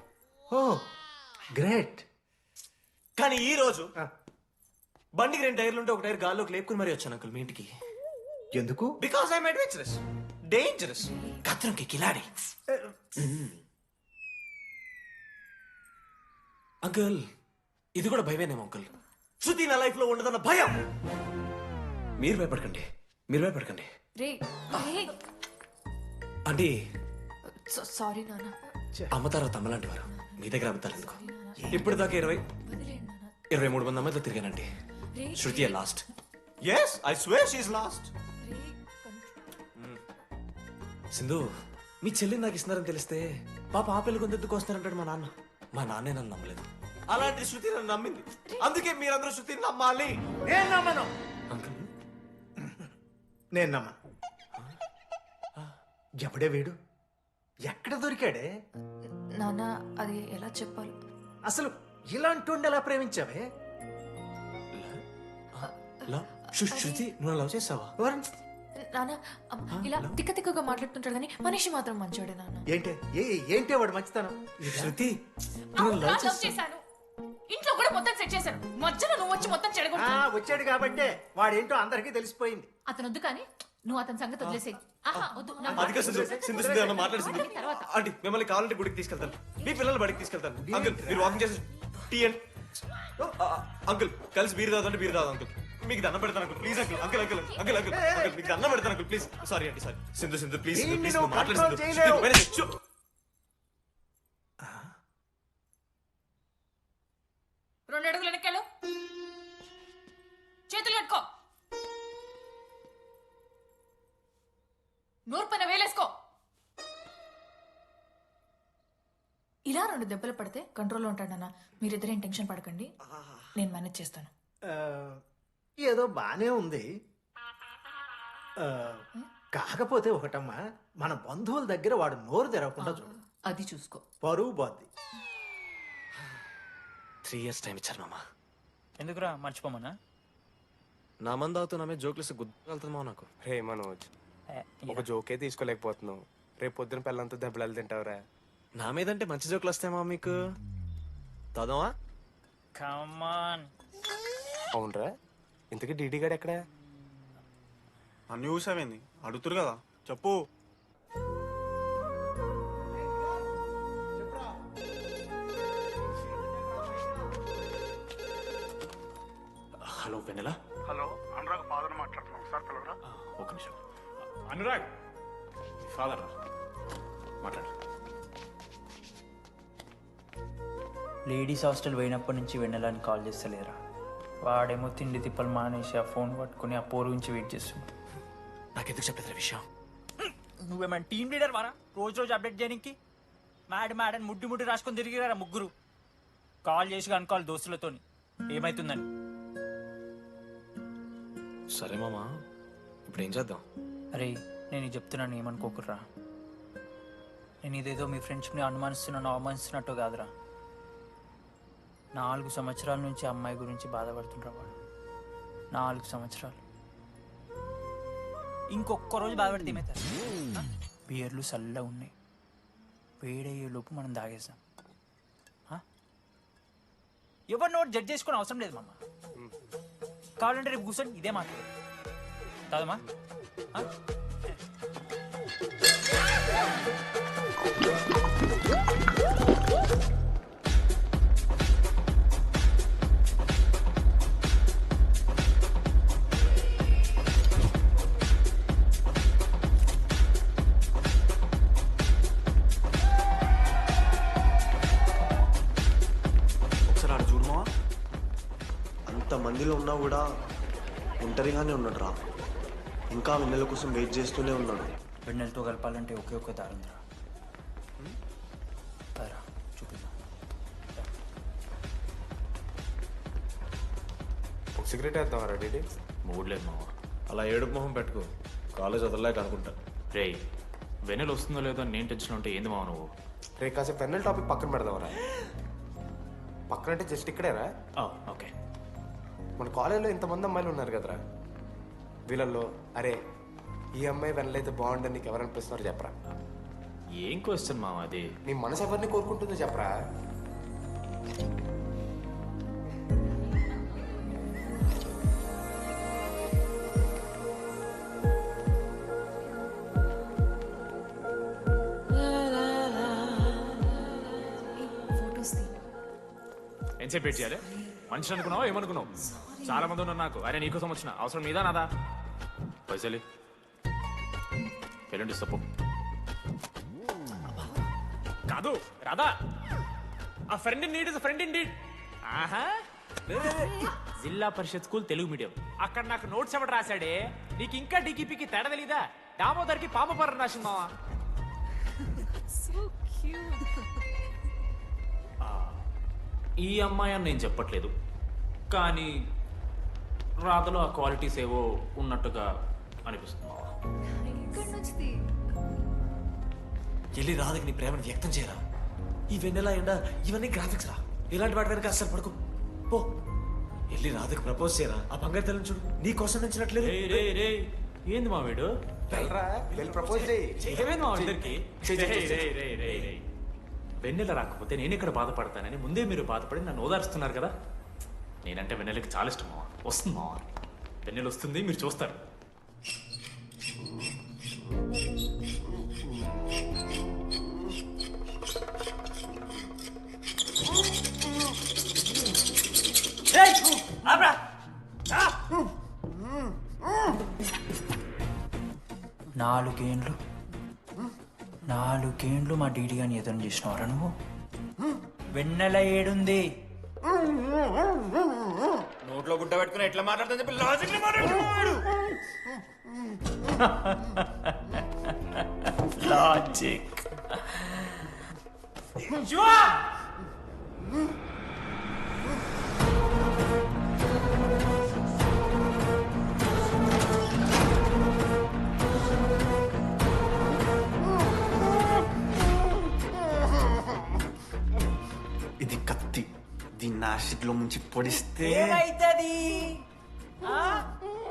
ఓ గ్రేట్. కానీ ఈ రోజు బండికి 2 టైర్లు ఉంటే ఒక టైర్ గాల్లోకి లేపుకుని మరీ వచ్చాను అంకుల్ మీ ఇంటికి. ఎందుకు? బికాస్ ఐఎమ్ అడ్వెంచరస్, డేంజరస్, కత్రంకి కిలాడి. అంకుల్ ఇది కూడా భయమేనేమో అంకుల్. శృతి నా లైఫ్ లో ఉండదన్న భయం. మీరు భయపడకండి, మీరు భయపడకండి. రే అంటే సారీ నాన్న. అమ్మ తర్వాత అమ్మ లాంటి వారు. మీ దగ్గర అబద్ధాలు ఎందుకు? ఇప్పుడు దాకా 23 మంది అమ్మాయితో తిరిగానండి. Shruti last. Yes I swear she is last. Sindhu మీ చెల్లి నాకు ఇస్తున్నారని తెలిస్తే పాప ఆ పిల్లలు కొంత ఎందుకు వస్తారంటాడు మా నాన్న. మా నాన్నే నన్ను నమ్మలేదు. అలాంటి శృతి నన్ను నమ్మింది. అందుకే మీరందరూ శృతిని నమ్మాలి. నేను నమ్మను. అంకుల్ నేను నమ్మను. ఎప్పుడే వీడు ఎక్కడ దొరికాడే? నాన్న అది ఎలా చెప్పాలి? అసలు ఇలాంటి ఎలా ప్రేమించావే? శృతి నువ్వు లవ్ చేసావా? నాన్న ఇలా తిక్క తిక్కగా మాట్లాడుతుంటాడు కానీ మనిషి మాత్రం మంచోడే నాన్న. ఏంటే వాడు మంచితనం? శృతి లవ్ చేశాను. ఇంట్లో కూడా మొత్తం సెట్ చేశాను. మధ్యలో నువ్వు వచ్చి మొత్తం చెడగొట్టావు. వచ్చాడు కాబట్టే వాడేంటో అందరికీ తెలిసిపోయింది. అతను వద్దు కానీ నువ్వు అతని సంగతి వదిలేసేయి. ఆహా వద్దు. అదిగా సింధు సింధు సింధు అన్న మాట్లాడుతుంది. ఆంటీ మిమ్మల్ని కావాలంటే గుడికి తీసుకెళ్తాను. మీ పిల్లలు బడికి తీసుకెళ్తాను. అంకుల్ మీరు వాకింగ్ చేసి టీ అండ్ అంకుల్ కలిసి బీర్ తాగుతుంటే బీర్ తాగు అంకుల్. మీకు దండం పెడతాను uncle please uncle. Uncle uncle uncle uncle uncle మీకు దండం పెడతాను అంకుల్ ప్లీజ్. సారీ అండి sorry. Sindhu Sindhu please please మాట్లాడు. 2 అడుగులు వెనక్కాలు. చేతులు కట్టుకో. నూరు పైన వేలేసుకో. ఇలా 2 దెబ్బలు పడితే కంట్రోల్లో ఉంటాడన్నా. మీరిద్దరేం టెన్షన్ పడకండి, నేను మేనేజ్ చేస్తాను. ఏదో బానే ఉంది. కాకపోతే ఒకటమ్మా, మన బంధువుల దగ్గర వాడు నోరు తెరవకుండా చూడు. అది చూసుకో. పరువు బాద్ది. 3 years టైం ఇచ్చారు మామ. ఎందుకురా మర్చిపోమన్నా? నా మంది అవుతూ నా మీద జోక్లు గుర్తుకెళ్తుందా నాకు? రే మనోజ్ ఒక జోకే తీసుకోలేకపోతున్నావు. రేపు పొద్దున పిల్లలంతా దెబ్బలు తింటావురా. నా మీదంటే మంచి జోకులు వస్తాయమా మీకు? తదమా కమాన్. అవునరా ఇంతకీ డీడీ గాడు ఎక్కడా? అన్ని చూసావేంది అడుగుతురు కదా చెప్పు. హలో వెన్నెల. హలో అనురాగ్ ఫాదర్ మాట్లాడుతున్నాం సార్, పిలవరా? ఒక నిమిషం. అనురాగ్ ఫాదర్ మాట్లాడు. లేడీస్ హాస్టల్ పోయినప్పటి నుంచి వెన్నెలని కాల్ చేస్తలేరా? వాడేమో తిండి తిప్పలు మానేసి ఆ ఫోన్ పట్టుకుని ఆ పోరు గురించి వెయిట్ చేస్తుంది. నాకెందుకు చెప్పలేదు విషయం? నువ్వేమైనా టీమ్ లీడర్ వారా రోజు రోజు అప్డేట్ చేయడానికి? మ్యాడ్ అని ముడ్డి రాసుకొని తిరిగిరా ముగ్గురు. కాల్ చేసి కనుకోవాలి దోస్తులతోని ఏమైతుందని. సరే మామా ఇప్పుడు ఏం చేద్దాం? అరే నేను చెప్తున్నాను ఏమనుకోకుర్రా. నేను ఇదేదో మీ ఫ్రెండ్షిప్ని అనుమానిస్తున్నాను అవమానిస్తున్నట్టు కాదురా. 4 సంవత్సరాల నుంచి అమ్మాయి గురించి బాధపడుతుండ్రా వాడు. 4 సంవత్సరాలు. ఇంకొక్క రోజు బాధపడితే ఏమవుతారు? బియర్లు చల్లగా ఉన్నాయి, వేడయ్యే లోపు మనం తాగేసాం. ఎవరు నోట్ జడ్జ్ చేసుకుని అవసరం లేదు మామ. కావాలంటే రేపు కూర్చొని ఇదే మాట్లాడు కాదమ్మా. ఒకసారి ఆడ చూడమా. అంత మందిలో ఉన్నా కూడా ఒంటరిగానే ఉన్నాడు రా. ఇంకా వెన్నెల కోసం వెయిట్ చేస్తూనే ఉన్నాడు. వెన్నెలతో కలపాలంటే ఒకే ఒక్క దారుందిరా. చూపిద్దాం. ఒక సిగరెట్ వేద్దాం డీడీ. మూడ్ లేదు మామ. అలా ఏడుపు మొహం పెట్టుకో. కాలేజ్ వదలలేక అనుకుంటా. రే వెన్నెల వస్తుందో లేదో అని నేను టెన్షన్ ఉంటే ఏంది మావ నువ్వు? రే కాసేపు వెన్నెల టాపిక్ పక్కన పెడదాంరా. పక్కనంటే జస్ట్ ఇక్కడేరా. ఓకే. మన కాలేజీలో ఇంతమంది అమ్మాయిలు ఉన్నారు కదరా, వీళ్ళల్లో అరే ఈ అమ్మాయి వెళ్ళైతే బాగుండని నీకు ఎవరు అనిపిస్తున్నారు చెప్పరా? ఏం క్వశ్చన్ మామ అది? నీ మనసు ఎవరిని కోరుకుంటుందో చెప్పరా? ఎంతసేపు వెయిట్ చేయాలి? మనిషి అనుకున్నావా ఏమనుకున్నావు? చాలా మంది ఉన్నారు నాకు. అరే నీకోసం వచ్చిన అవసరం మీదా నాదా? పైసలి ఎల్లుండి తప్పు కాదు రాదా. ఆ friend in need is friend in need. ఆహా, జిల్లా పరిషత్ స్కూల్ తెలుగు మీడియం. అక్కడ నాకు నోట్స్ ఎవడు రాశాడే? నీకు ఇంకా డీకీపీకి తేడా తెలీదా? దామోదర్కి పామపరం రాసింది మావా. ఈ అమ్మాయి అని నేను చెప్పట్లేదు, కానీ రాధలో ఆ క్వాలిటీస్ ఏవో ఉన్నట్టుగా అనిపిస్తుంది. వెళ్ళి రాధకి నీ ప్రేమను వ్యక్తం చేయరా. ఈ వెన్నెల ఎండ ఇవన్నీ గ్రాఫిక్స్ రా. ఇలాంటి వాటి వెనక అస్సలు పడుకో. పో వెళ్ళి రాధకి ప్రపోజ్ చేయరా. ఆ బంగారు తల్లిని చూడు, నీ కోసం నచ్చినట్లేదు. ఏంది మా వీడు? ఏమైంది మా ఇద్దరికి? వెన్నెల రాకపోతే నేను ఇక్కడ బాధపడతానని ముందే మీరు బాధపడి నన్ను ఓదారుస్తున్నారు కదా. నేనంటే వెన్నెలకి చాలా ఇష్టం మావా. వస్తుంది మావా, వెన్నెల వస్తుంది, మీరు చూస్తారు. నాలుగేండ్లు మా డీడీ అని ఎదురు చేసినవరా నువ్వు? వెన్నెల ఏడుంది? నోట్లో గుడ్డ పెట్టుకుని ఎట్లా మాట్లాడుతుంది చెప్పి లాజిక్ మాట్లాడు. లాజిక్ ఇది కత్తి. దీన్ని యాసిడ్ లో ముంచి పొడిస్తే ఏమైతది?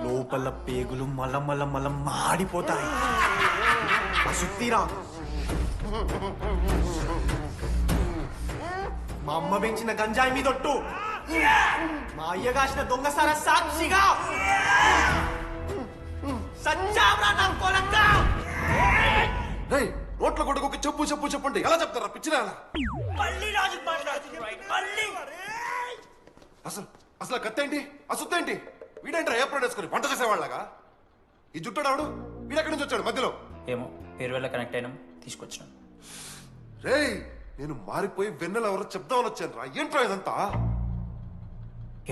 లోపల పేగులు మల మాడిపోతాయి. సుత్తిరా. మా అమ్మ పెంచిన గంజాయి మీదొట్టు, మా అయ్య కాసిన దొంగసార సాక్షిగా సచ్చావ్రా నా కొలక్క. నోట్ల కొడుకు చెప్పు చెప్పు చెప్పండి ఎలా చెప్తారా పిచ్చిరా? అసలు కత్తేంటి, ఆ సుత్తేంటి? వీడేంట్రా ఏప్రిల్ వేసుకుని వంట చేసేవాళ్ళగా? ఈ జుట్టాడు వీడెక్కడి నుంచి వచ్చాడు మధ్యలో? ఏమో పేరు వల్ల కనెక్ట్ అయినాం, తీసుకొచ్చినాం. రేయ్ నేను మారిపోయి వెన్నెల ఎవరో చెప్దామని వచ్చాను రా. ఏంట్రా ఇదంతా?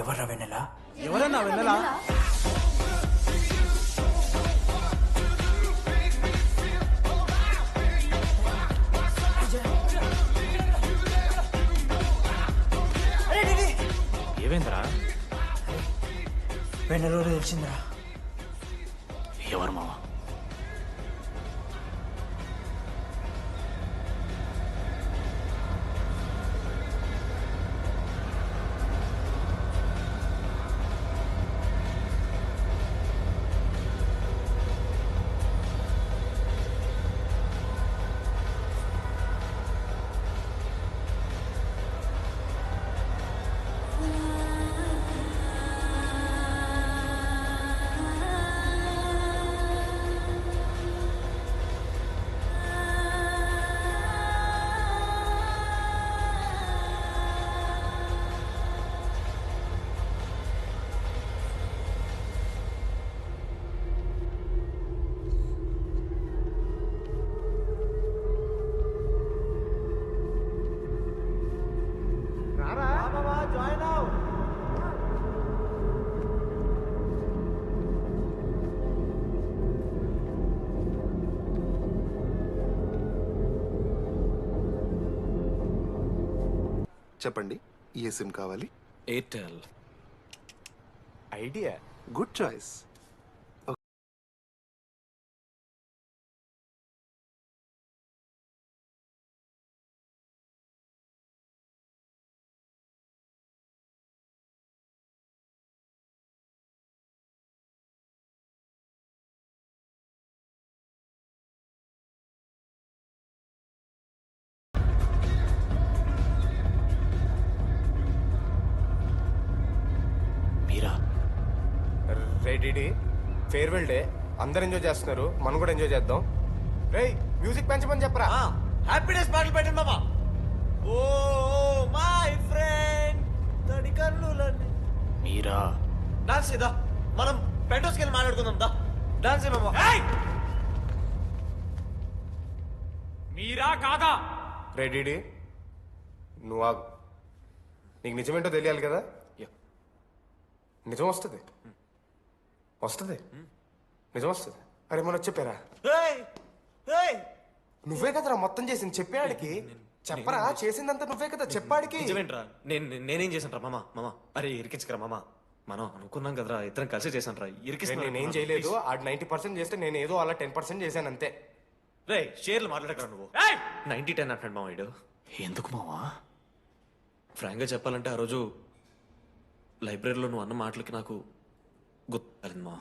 ఎవర్రా వెన్నెల? ఎవరన్నా వెన్నెల? ఏమైందిరా? వెన్నెల తెలిసిందిరా. ఎవరు మావా? చెప్పండి, ఏ సిమ్ కావాలి? ఎయిర్టెల్. Idea, good choice. రే డిడి ఫేర్వెల్ డే అందరు ఎంజాయ్ చేస్తున్నారు మనం కూడా ఎంజాయ్ చేద్దాం. రే మ్యూజిక్ పెంచమని చెప్పరా. హ్యాపీ డేస్ పాటలు పెట్టండి మామా. ఓ మై ఫ్రెండ్ తడి కన్నులన్నీ. మీరా డాన్స్ చేద్దా, మనం పెంటోస్కి వెళ్ళి మాట్లాడుకుందాం దా. డాన్స్ మామా. మీరా కాదా? రే డిడి నువ్వు ఆగు. నీకు నిజమేంటో తెలియాలి కదా. నిజం వస్తుంది వస్తుంది నిజం వస్తుంది. అరే మనం చెప్పారా నువ్వే కదరా మొత్తం చేసింది చెప్పాడికి. చెప్పరా చేసిందంతా నువ్వే కదా చెప్పాడికి. నిజమేంట్రా నేనేం చేశాను రా మామా. మామా అరే ఇరికించకరా మామా. మనం అనుకున్నాం కదరా ఇద్దరం కలిసి చేశాను రా. నేనేం చేయలేదు. ఆడు 90% చేస్తే నేను ఏదో అలా 10% చేశాను అంతే. రే షేర్లు మాట్లాడకరా నువ్వు. 90-10 అంటాడు మామ ఇడు. ఎందుకు మావా? ఫ్రాంక్గా చెప్పాలంటే ఆ రోజు లైబ్రరీలో నువ్వు అన్న మాటలకి నాకు గుర్తు మా.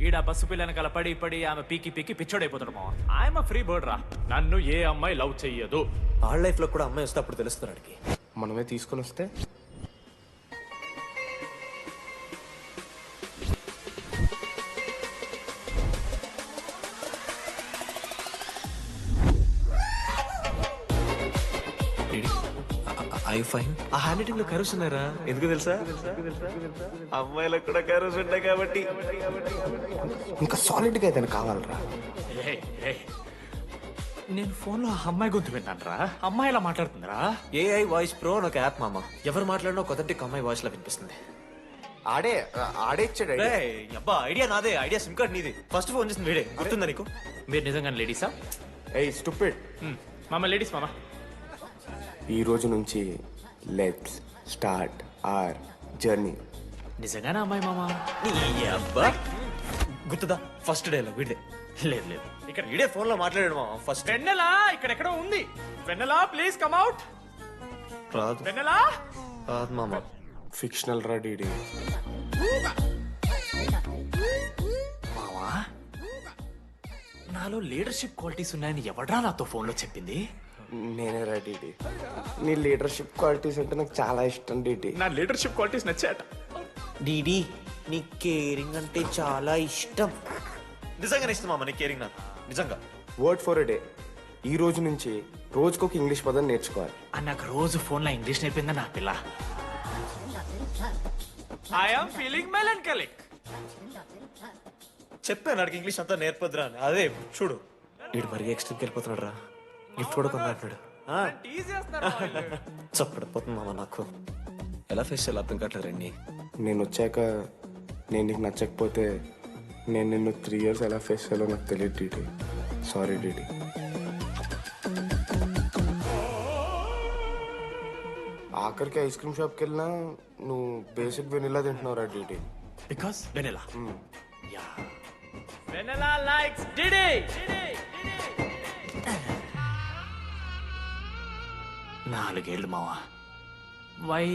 ఈడ బస్సు పిల్లని కలపడి పడి ఆమె పీకి పీకి పిచ్చోడైపోతాడు మావా. ఐఎమ్ ఫ్రీ బర్డ్ రా. నన్ను ఏ అమ్మాయి లవ్ చెయ్యదు. ఆడ లైఫ్ లో కూడా అమ్మాయి వస్తే అప్పుడు తెలుస్తుంది అడిగి. మనమే తీసుకొని వస్తే ఐ ఫైన్. ఆ హ్యాండ్ రైటింగ్ లో కరోస్ ఉన్నారా? ఎందుకు తెలుసా? అమ్మాయిలకు కూడా కరోస్ ఉంటాయి కాబట్టి. ఇంకా సాలిడ్ గా ఏదైనా కావాలరా. నేను ఫోన్ లో అమ్మాయి గొంతు విన్నాను రా. అమ్మాయి ఇలా మాట్లాడుతుందిరా. ఏఐ వాయిస్ ప్రో అని ఒక యాప్ మామ. ఎవరు మాట్లాడినా ఒక అథెంటిక్ అమ్మాయి వాయిస్ లా వినిపిస్తుంది. ఆడే ఇచ్చాడు. అబ్బా ఐడియా నాదే. ఐడియా సిమ్ కార్డ్ నీది. ఫస్ట్ ఫోన్ చేసింది వీడే. గుర్తుందా నీకు? మీరు నిజంగా లేడీసా? ఏయ్ స్టూపిడ్. మామ లేడీస్ మామ. ఈ రోజు నుంచి లెట్స్ స్టార్ట్ అవర్ జర్నీ. నిజంగానే అమ్మాయి మామ? అబ్బా గుర్తుదా ఫస్ట్ డే లో వీడే. లేదు లేదు ఇక్కడ వీడే ఫోన్ లో మాట్లాడాడు మామ. ఫస్ట్ వెన్నెలా ఇక్కడెక్కడో ఉంది. వెన్నెలా ప్లీజ్ కమ్ అవుట్. రాదు వెన్నెలా రాదు మామ. ఫిక్షనల్ రా డీడీ. మావా నాలో లీడర్షిప్ క్వాలిటీస్ ఉన్నాయని ఎవడ్రా నాతో ఫోన్ లో చెప్పింది? నేనే రా డీడీ. నీ లీడర్షిప్ క్వాలిటీస్ అంటే నాకు చాలా ఇష్టం డీడీ. నా లీడర్షిప్ క్వాలిటీస్ నచ్చాట. డీడీ నీ కేరింగ్ అంటే చాలా ఇష్టం. నిజంగానే ఇష్టం మామ నీ కేరింగ్ నాకు. నిజంగా. Word for a day. ఈ రోజు నుంచి రోజుకొక ఇంగ్లీష్ పదం నేర్చుకోవాలి. నాకు రోజు ఫోన్ లో ఇంగ్లీష్ నేర్పిందా నా పిల్ల. I'm feeling melancholic. చెప్పాను నాకు ఇంగ్లీష్ అంతా నేర్పద్రా అని. అదే చూడు వీడు మరీ ఎక్స్ట్రీమ్కి వెళ్ళిపోతున్నాడు రా. గిఫ్ట్ కూడా కొన్నాడు. చప్పడిపోతుంది మామ నాకు. ఎలా ఫేస్ చేయాలి అర్థం కావట్లేదు రండి. నేను వచ్చాక నేను నీకు నచ్చకపోతే నేను నిన్ను 3 years ఎలా ఫేస్ చేయాలో నాకు తెలియదు డీడీ. Sorry DD. ఆఖరికి ఐస్ క్రీమ్ షాప్కి వెళ్ళినా నువ్వు బేసిక్ వెనిలా తింటున్నావురా DD. Because vanilla. Yeah vanilla likes DD. 4 ఏళ్ళు మావా. Why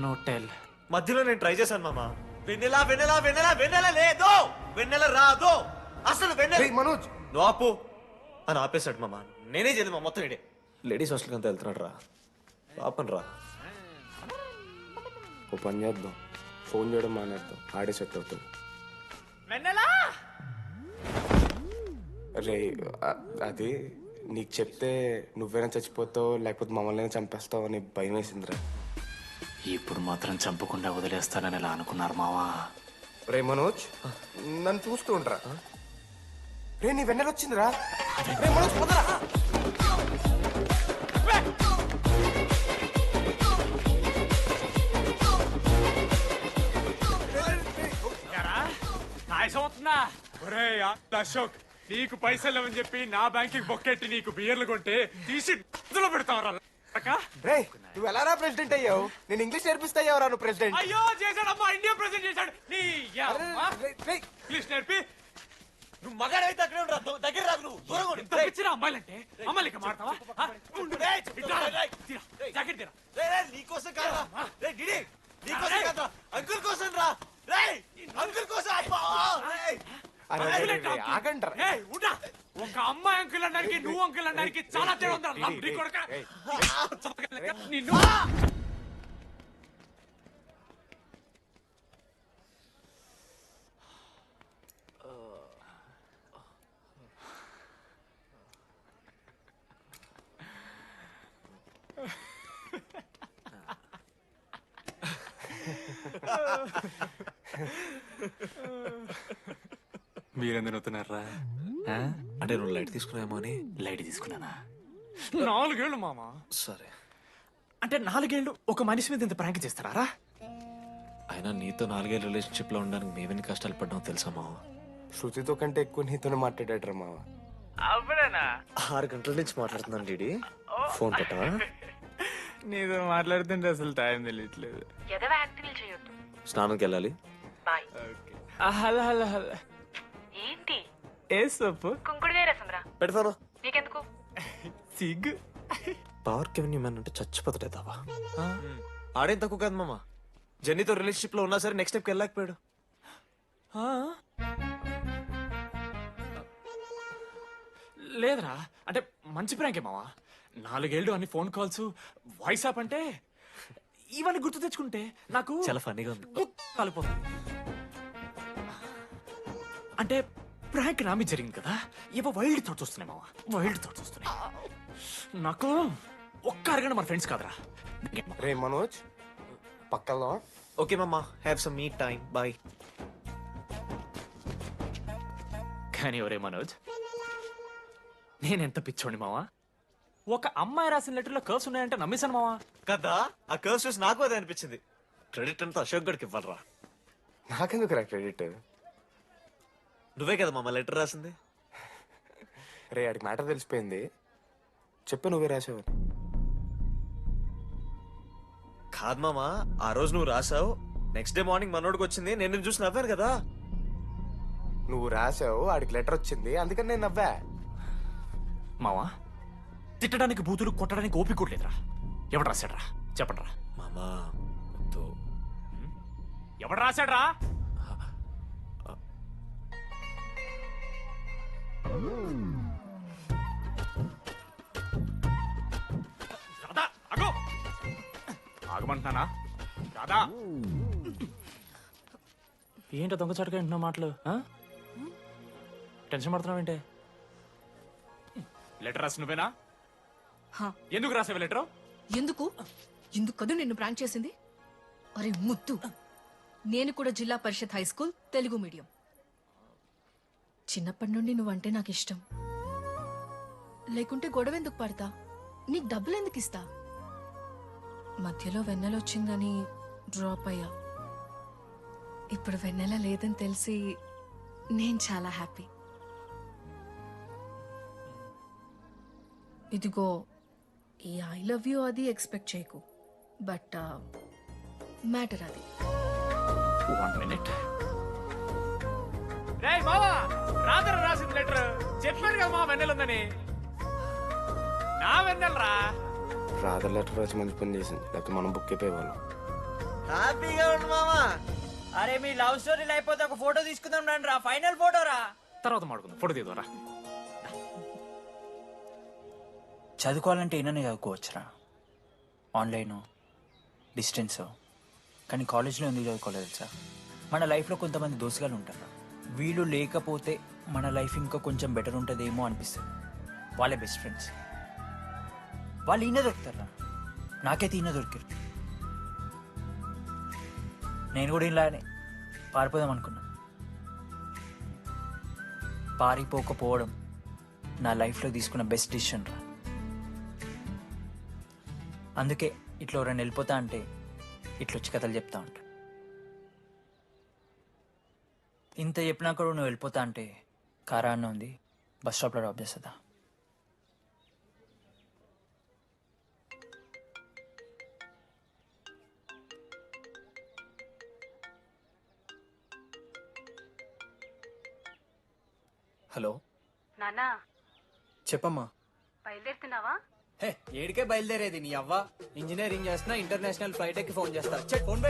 no tell? మధ్యలో నేను ట్రై చేశాను మామ. వెన్నెలా వెన్నెలా వెన్నెలా వెన్నెల లేదు. వెన్నెల రాదు అసలు. వెన్నెల మనోజ్ నువ్వు ఆపు అని ఆపేశాడు మామ. నేనే చేయలేదు మా మొత్తం ఇడే. లేడీస్ హాస్టల్కి అంతా వెళ్తున్నాడు రా. పాపని రా. ఓ పని చేద్దాం. ఫోన్ చేయడం మానేద్దాం. ఆడే సెట్ అవుతాం. రే అది నీకు చెప్తే నువ్వైనా చచ్చిపోతావు లేకపోతే మమ్మల్ని చంపేస్తావు అని భయం వేసిందిరా. ఇప్పుడు మాత్రం చంపకుండా వదిలేస్తానని ఎలా అనుకున్నారు మావా? రే మనోజ్ నన్ను చూస్తూ ఉంటారా? రే నీ వెన్నెల వచ్చిందిరా. రే మనోజ్ పోదరా. అశోక్ నీకు పైసలు అని చెప్పి నా బ్యాంక్ బొక్కెట్టి నీకు బియర్లు కొంటే తీసి పెడతావరా? రే నువ్వు ఎలా రా ప్రెసిడెంట్ అయ్యావు? నేను ఇంగ్లీష్ నేర్పిస్తా అయ్యావరా నువ్వు ప్రెసిడెంట్? అయ్యో చేశాడమ్మా. ఇండియా ప్రెసిడెంట్ చేశాడు. ఇంగ్లీష్ నేర్పి నువ్వు మగాడైతే అక్కడే ఉండరా. దగ్గర రాదు నువ్వు. దూరంగా ఉండు. ఎంత పిచ్చిరా అమ్మాయిలంటే. అమ్మాయిలకి మాడతావా? జాకెట్ తీరా. నీకోసం కాదురా. రే డిడి నీకోసం కాదురా. అంకుల్ కోసం రా. రే అంకుల్ కోసం. ఆగంటారా? ఒక అమ్మాయి అంకుల్ అనడానికి నువ్వు అంకుల్ అనడానికి చాలా తేడా ఉందా? నిన్ను మీరెందుకు అవుతున్నారా? అంటే నువ్వు లైట్ తీసుకున్నామో అని. లైట్ తీసుకున్నానా? 4 ఏళ్ళు మామా. సరే, అంటే 4 ఏళ్ళు ఒక మనిషి మీద ఇంత ప్రాంక్ చేస్తారా? అయినా నీతో 4 ఏళ్ళ రిలేషన్షిప్ లో ఉండడానికి మేమేం కష్టాలు పడ్డామో తెలుసా మావ? శృతితో కంటే ఎక్కువ నీతోనే మాట్లాడాడు రా మావ. 6 గంటల నుంచి మాట్లాడుతున్నాను డీడీ. ఫోన్ పెట్టవా? నీతో మాట్లాడుతుంటే అసలు టైం తెలియట్లేదు. ఎదవ యాక్టింగ్ చేయొద్దు. స్నానంకి వెళ్ళాలి. బాయ్. Hello hello hello. ఏంటి? ఏ సొప్పు? కుంకుడుగాయ రసం రా. పెడతాను. నీకెందుకు? సిగ్గు. పార్క్ ఎవెన్యూ మ్యాన్ అంటే చచ్చిపోతాడేదావా? ఆడేం తక్కువ కాదు మామ. జెన్నీతో రిలేషన్షిప్ లో ఉన్నా సరే నెక్స్ట్ స్టెప్కి వెళ్ళలేకపోయాడు. లేదురా, అంటే మంచి ప్రాంకే మావా. 4 ఏళ్ళు అన్ని ఫోన్ కాల్స్, వాయిస్ యాప్ అంటే ఇవన్నీ గుర్తు తెచ్చుకుంటే నాకు చాలా ఫన్నీగా ఉంది. కాలిపోతుంది. అంటే ప్రాంక్ నా మీద జరిగింది కదా, ఏవో వైల్డ్ థాట్స్ వస్తున్నాయి మావా, వైల్డ్ థాట్స్ వస్తున్నాయి. నాకు ఒక్క అరగంట మన ఫ్రెండ్స్ కాదురా. రే మనోజ్, పక్కలో. ఓకే మామ, have some me time. Bye. కానీ ఒరే మనోజ్, నేనెంత పిచ్చోండి మావా. ఒక అమ్మాయి రాసిన లెటర్లో కర్వ్స్ ఉన్నాయంటే నమ్మేశాను మావా. కదా, ఆ కర్వ్స్ చూసి నాకు అదే అనిపించింది. క్రెడిట్ అంతా అశోక్ గడికి ఇవ్వాలరా. నాకెందుకు రా క్రెడిట్? నువ్వే కదా మామ లెటర్ రాసింది. రే ఆడికి మ్యాటర్ తెలిసిపోయింది. చెప్పు, నువ్వే రాసావని. కాదు మామ, ఆ రోజు నువ్వు రాసావు, నెక్స్ట్ డే మార్నింగ్ మనోడికి వచ్చింది, నేను నిన్ను చూసి నవ్వాను కదా. నువ్వు రాసావు, ఆడికి లెటర్ వచ్చింది, అందుకని నేను నవ్వా. మావా, తిట్టడానికి బూతులు కొట్టడానికి ఓపిక కూడా లేదురా. ఎవడు రాశాడ్రా చెప్పండిరా. మామా ఎవడు రాశాడ్రా? రాధా అగో, ఆగమంటున్నానా? రాధా, ఏంటో దొంగచాటుగా వింటున్నా మాటలు? టెన్షన్ పడుతున్నావేంటే? లెటర్ రాసి నువ్వేనా? ఎందుకు రాసావు లెటర్? ఎందుకు కదూ నిన్ను ప్రాంక్ చేసింది? అరే ముద్దు, నేను కూడా జిల్లా parishad high school Telugu medium. చిన్నప్పటి నుండి నువ్వంటే నాకు ఇష్టం. లేకుంటే గొడవ ఎందుకు పడతా? నీకు డబ్బులు ఎందుకు ఇస్తా? మధ్యలో వెన్నెల వచ్చిందని డ్రాప్ అయ్యా. ఇప్పుడు వెన్నెల లేదని తెలిసి నేను చాలా హ్యాపీ. ఇదిగో ఈ ఐ లవ్ యూ అది ఎక్స్పెక్ట్ చేయకు, బట్ మ్యాటర్ అది. 1 minute. రేయ్ మావా, రాధర రాసింది లెటర్. చెప్పాడు కదా మా వెన్నెలుందని. నా వెన్నెలరా. రాధర్ లెటర్ రాసి మంచి పని చేసింది, లేకపోతే మనం బుక్ అయిపోయేవాళ్ళం. హ్యాపీగా ఉండు మామా. అరే మీ లవ్ స్టోరీలు అయిపోతే ఒక ఫోటో తీసుకుందాం రండి రా, ఫైనల్ ఫోటో రా. తర్వాత మాడుకుందాం, ఫోటో తీద్దాం. చదువుకోవాలంటే ఏమైనా చదువుకోవచ్చురా, ఆన్లైన్ డిస్టెన్స్. కానీ కాలేజ్లో ఎందుకు చదువుకోలేదు తెలుసా? మన లైఫ్లో కొంతమంది దోస్తుగాలు ఉంటారు, వీళ్ళు లేకపోతే మన లైఫ్ ఇంకా కొంచెం బెటర్ ఉంటుందేమో అనిపిస్తుంది. వాళ్ళే బెస్ట్ ఫ్రెండ్స్. వాళ్ళు ఈయన దొరుకుతారా, నాకైతే ఈయన దొరికారు. నేను కూడా ఇలానే పారిపోదాం అనుకున్నా. పారిపోకపోవడం నా లైఫ్లో తీసుకున్న బెస్ట్ డిసిషన్ రా. అందుకే ఇట్లా ఎవరైనా వెళ్ళిపోతా అంటే ఇట్లొచ్చి కథలు చెప్తా ఉంటా. ఇంత చెప్పినా కూడా నువ్వు వెళ్ళిపోతా అంటే కారా అన్న ఉంది, బస్ స్టాప్లో డ్రాప్ చేస్తుందా? హలో నానా, చెప్పమ్మా. బయలుదేరుతున్నావా? హే, ఏడికే బయలుదేరేది నీ అవ్వ. ఇంజనీరింగ్ చేస్తున్నా, ఇంటర్నేషనల్ ఫ్లైట్ ఎక్కి ఫోన్ చేస్తా. ఫోన్